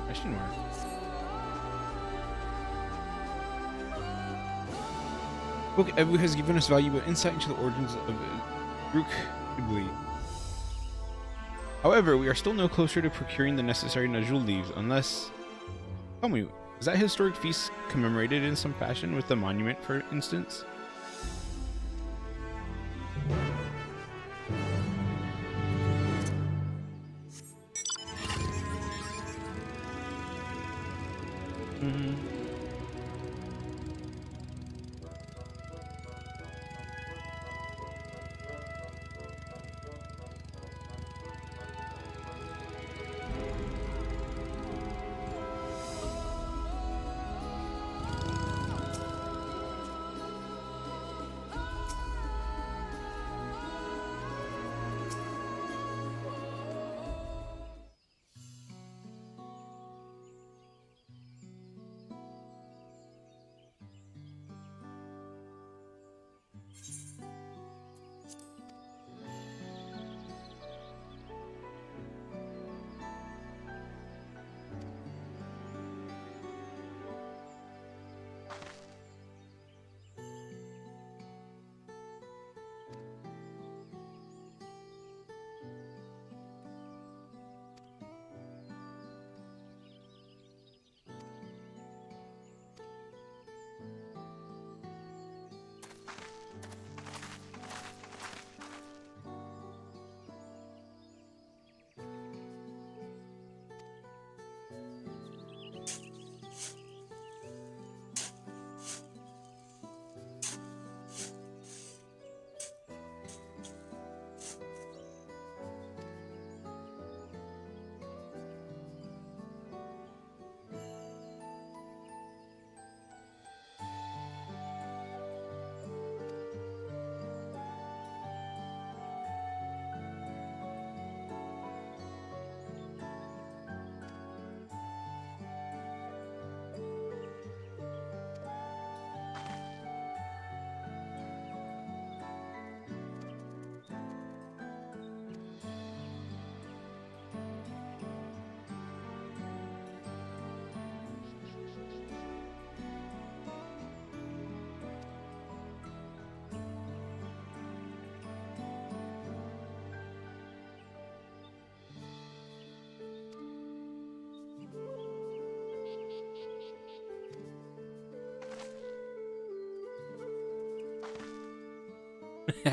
Question mark. Book Ebu has given us valuable insight into the origins of Rook Ibli. However, we are still no closer to procuring the necessary Najul leaves unless... Tell me, is that historic feast commemorated in some fashion with the monument, for instance?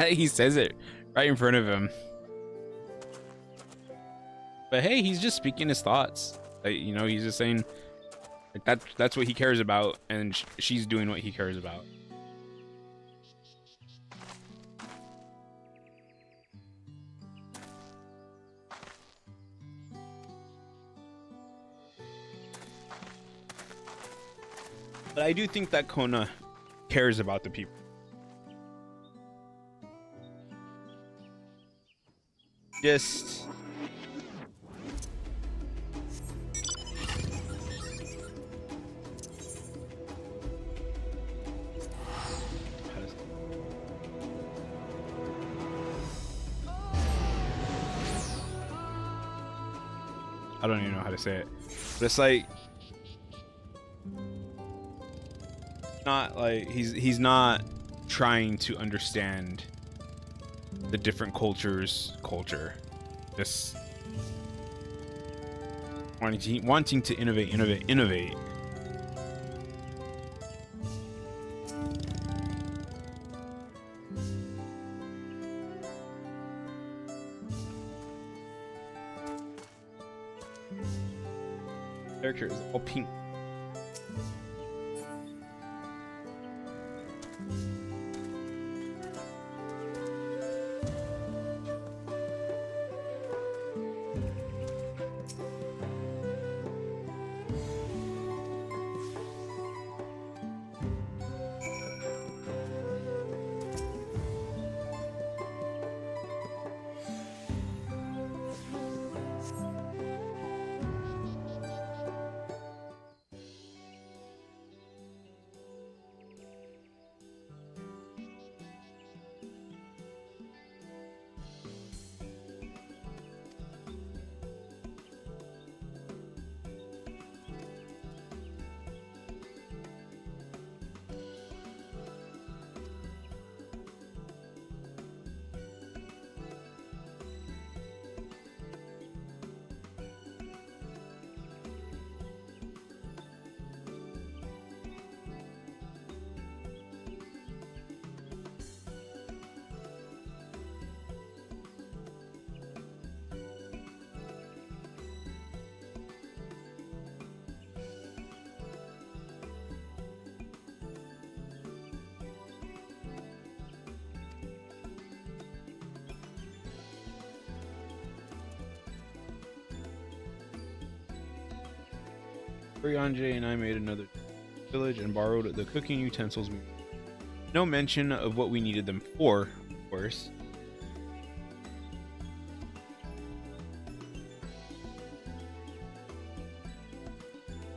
He says it right in front of him. But hey, he's just speaking his thoughts. Like, you know, he's just saying like that's what he cares about, and she's doing what he cares about. But I do think that Kona cares about the people. Just I don't even know how to say it, but it's like not like he's not trying to understand the different culture, just wanting to innovate. Character is all pink. Orianjay and I made another village and borrowed the cooking utensils. No mention of what we needed them for, of course.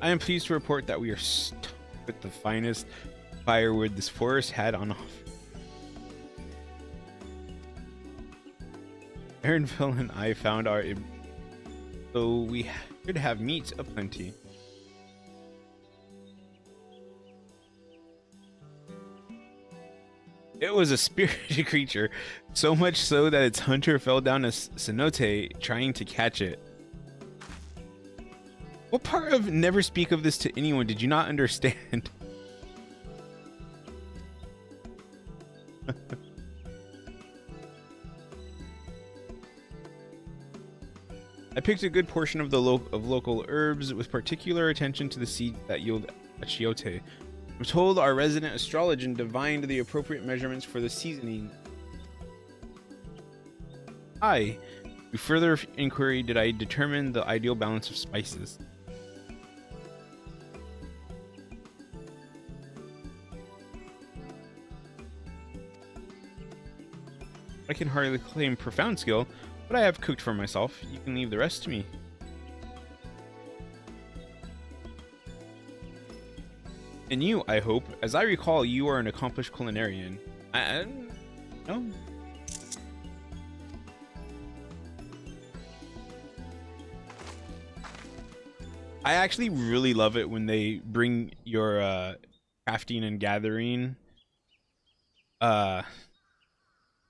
I am pleased to report that we are stocked with the finest firewood this forest had on offer. Aaronville and I found our... so we should have meat aplenty. It was a spirited creature, so much so that its hunter fell down a cenote trying to catch it. What part of never speak of this to anyone did you not understand? I picked a good portion of the local herbs with particular attention to the seeds that yield achiote. I'm told our resident astrologer divined the appropriate measurements for the seasoning. Through further inquiry did I determine the ideal balance of spices. I can hardly claim profound skill, but I have cooked for myself. You can leave the rest to me. And you, I hope, as I recall, you are an accomplished culinarian. No. I actually really love it when they bring your crafting and gathering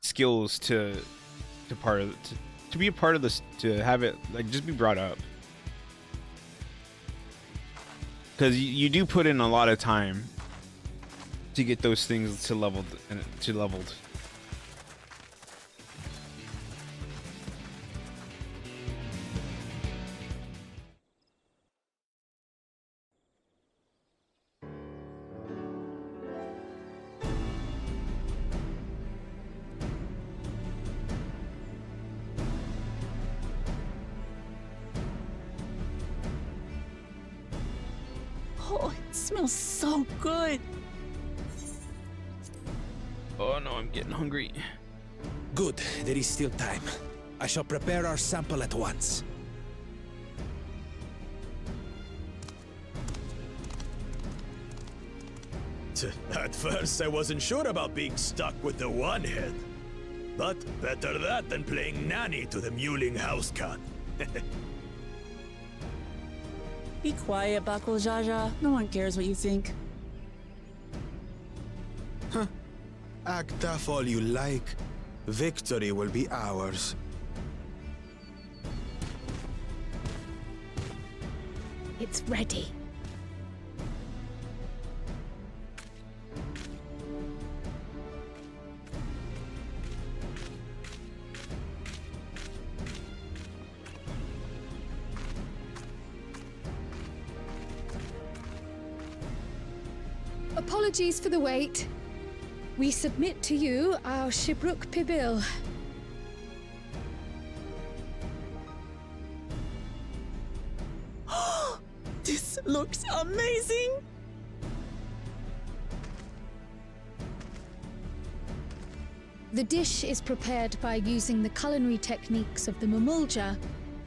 skills to be a part of this, to have it like just be brought up, because you do put in a lot of time to get those things to leveled. Oh, it smells so good. Oh no, I'm getting hungry. Good, there is still time. I shall prepare our sample at once. At first, I wasn't sure about being stuck with the one head. But better that than playing nanny to the mewling house cat. Be quiet, Bakul Jaja. No one cares what you think. Huh. Act tough all you like. Victory will be ours. It's ready. Apologies for the wait. We submit to you our Shibruk Pibil. This looks amazing! The dish is prepared by using the culinary techniques of the Mamulja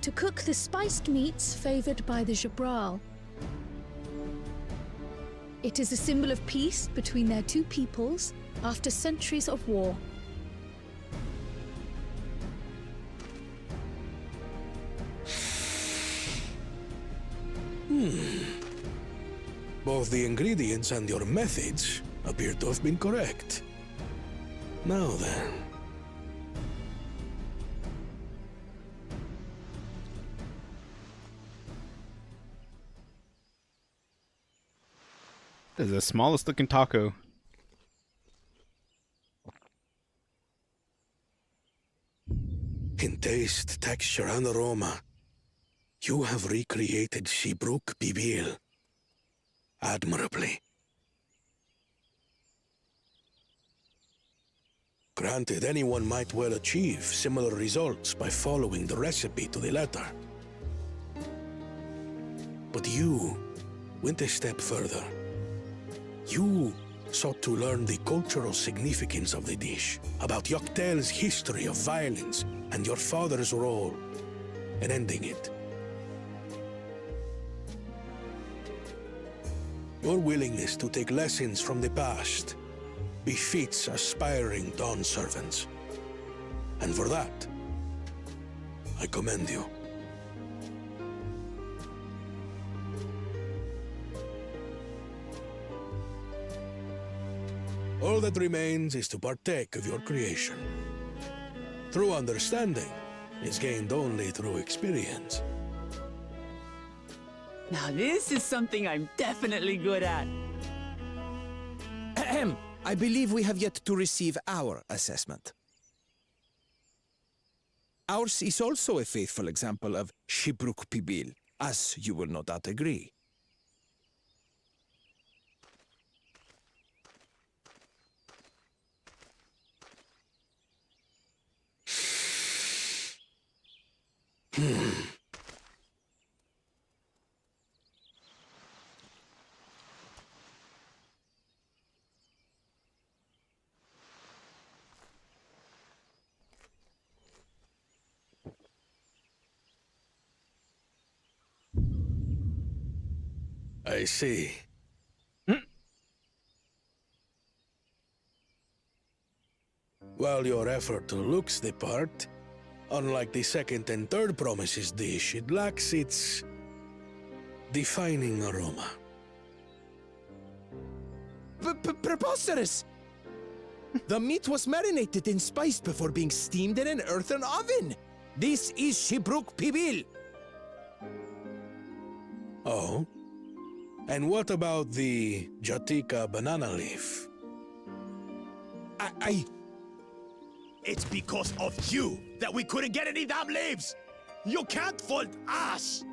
to cook the spiced meats favored by the Jabral. It is a symbol of peace between their two peoples after centuries of war. Both the ingredients and your methods appear to have been correct. Now then. This is the smallest looking taco. In taste, texture, and aroma, you have recreated Shibruk Pibil admirably. Granted, anyone might well achieve similar results by following the recipe to the letter. But you went a step further. You sought to learn the cultural significance of the dish, about Yoctel's history of violence and your father's role in ending it. Your willingness to take lessons from the past befits aspiring Dawn servants. And for that, I commend you. All that remains is to partake of your creation. True understanding is gained only through experience. Now this is something I'm definitely good at. Ahem. I believe we have yet to receive our assessment. Ours is also a faithful example of Shibruk Pibil, as you will no doubt agree. I see. While your effort looks the part, unlike the second and third promises dish, it lacks its defining aroma. Preposterous! The meat was marinated and spiced before being steamed in an earthen oven. This is Shibruk Pibil. Oh? And what about the Jatika banana leaf? It's because of you that we couldn't get any damn leaves! You can't fault us!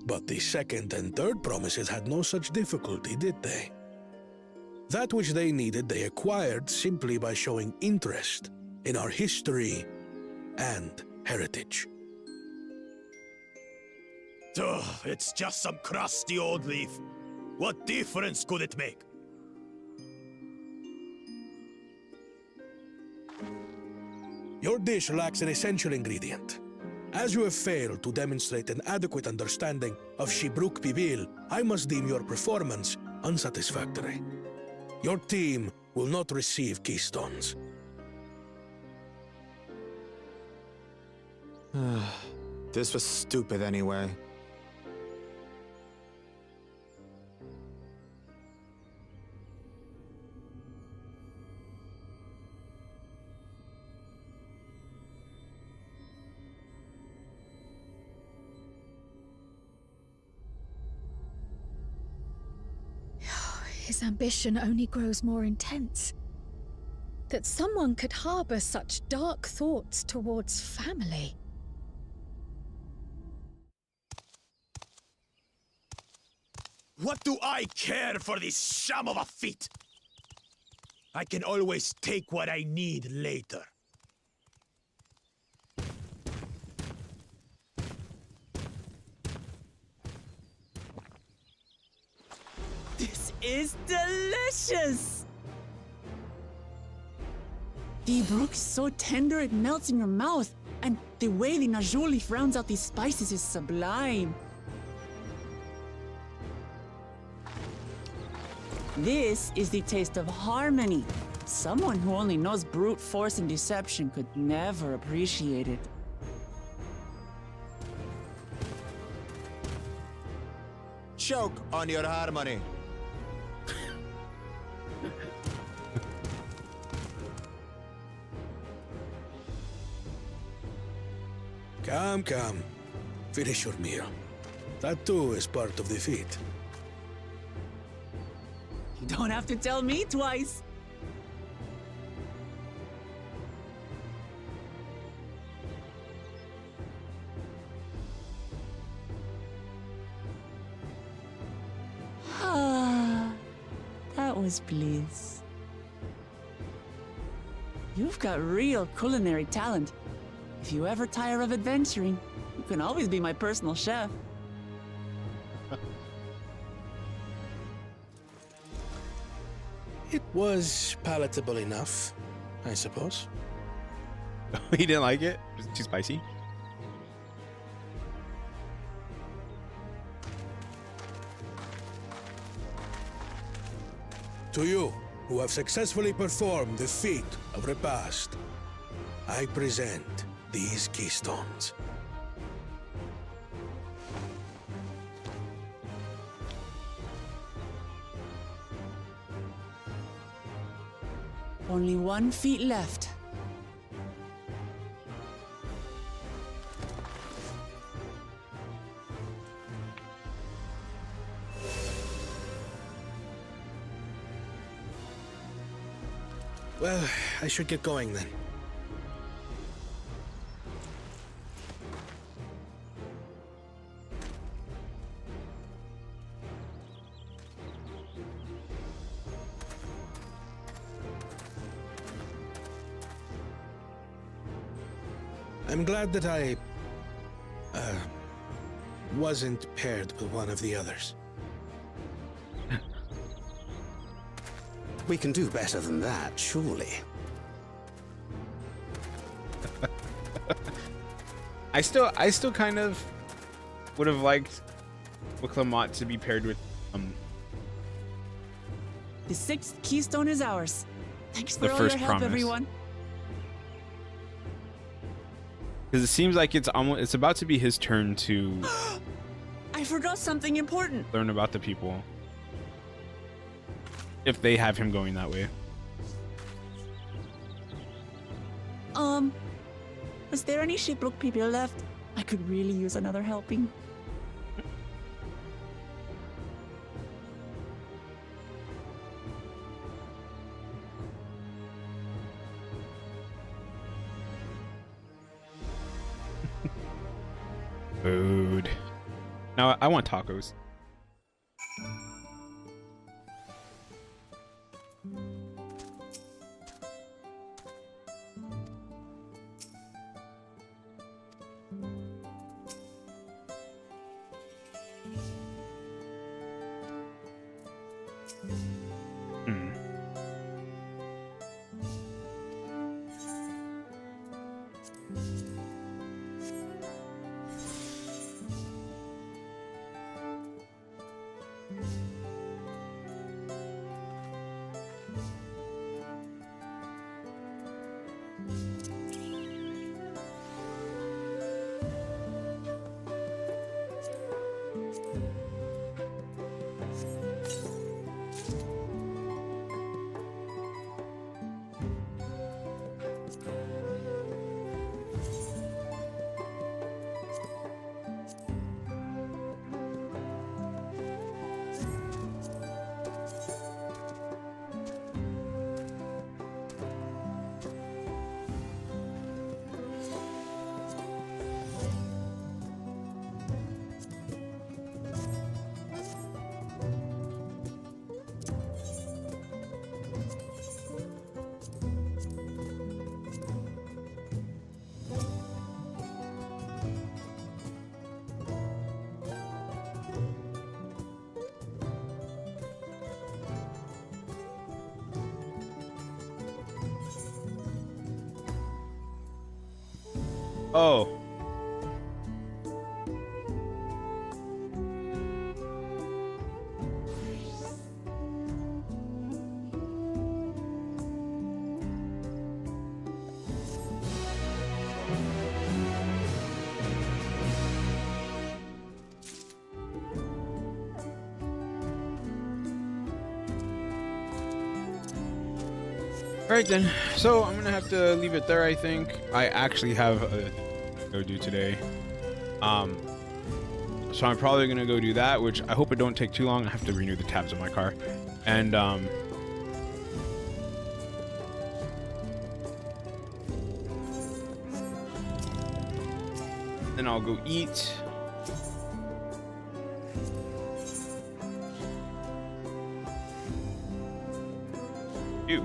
But the second and third promises had no such difficulty, did they? That which they needed they acquired simply by showing interest in our history and heritage. Ugh, it's just some crusty old leaf. What difference could it make? Your dish lacks an essential ingredient. As you have failed to demonstrate an adequate understanding of Shibruk Pibil, I must deem your performance unsatisfactory. Your team will not receive keystones. This was stupid anyway. His ambition only grows more intense. That someone could harbor such dark thoughts towards family. What do I care for this sham of a feat? I can always take what I need later. This is delicious! The brook is so tender it melts in your mouth, and the way the najou leaf rounds out these spices is sublime. This is the taste of harmony. Someone who only knows brute force and deception could never appreciate it. Choke on your harmony. Come. Finish your meal. That too is part of the feat. You don't have to tell me twice. Ah, that was bliss. You've got real culinary talent. If you ever tire of adventuring, you can always be my personal chef. It was palatable enough, I suppose. He didn't like it? Was it too spicy? To you, who have successfully performed the feat of repast, I present these keystones. Only 1 feet left. Well, I should get going then. I'm glad that I wasn't paired with one of the others. We can do better than that, surely. I still kind of would have liked Wiclamot to be paired with The 6th keystone is ours. Thanks for The all your first help, promise. everyone. because it seems like it's about to be his turn to I forgot something important. learn about the people. If they have him going that way. Was there any Shipbrook people left? I could really use another helping. Food. Now I want tacos. Oh. Alright then, so I'm gonna have to leave it there. I think I actually have a go do today, so I'm probably gonna go do that, which I hope it don't take too long. I have to renew the tabs on my car, and then I'll go eat. Ew.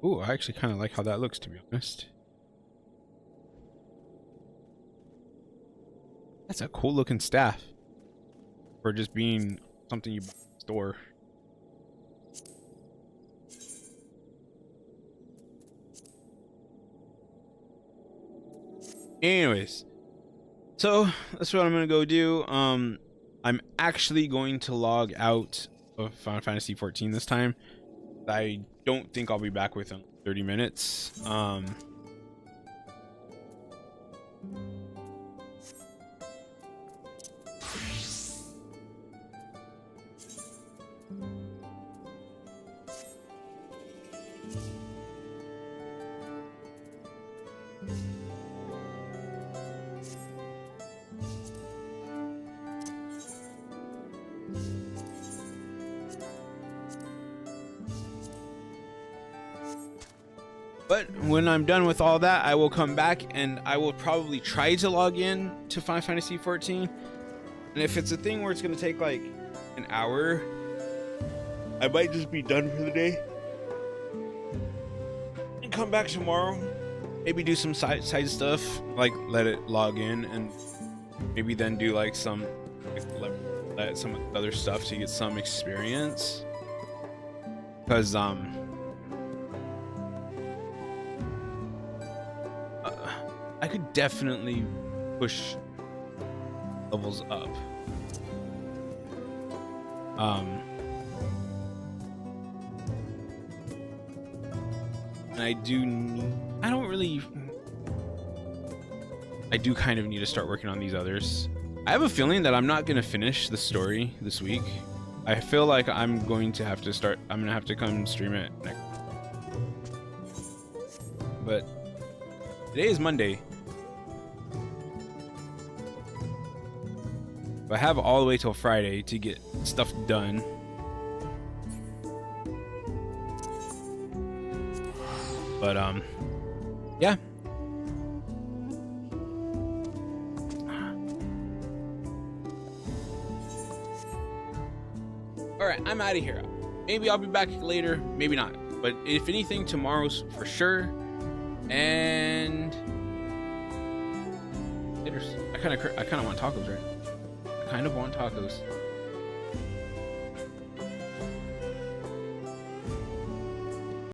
Oh, I actually kind of like how that looks, to be honest. That's a cool looking staff for just being something you buy in the store. Anyways, so that's what I'm gonna go do. I'm actually going to log out of Final Fantasy 14 this time. I don't think I'll be back within 30 minutes. But when I'm done with all that, I will come back and I will probably try to log in to Final Fantasy 14. And if it's a thing where it's going to take like an hour, I might just be done for the day and come back tomorrow. Maybe do some side stuff, like let it log in, and maybe then do like some let some other stuff to get some experience. Because I could definitely push levels up. And I do kind of need to start working on these others. I have a feeling that I'm not going to finish the story this week. I feel like I'm going to have to come stream it next. But today is Monday. I have all the way till Friday to get stuff done. But yeah. All right, I'm out of here. Maybe I'll be back later, maybe not. But if anything, tomorrow's for sure. And I kind of want tacos, right? I kind of want tacos.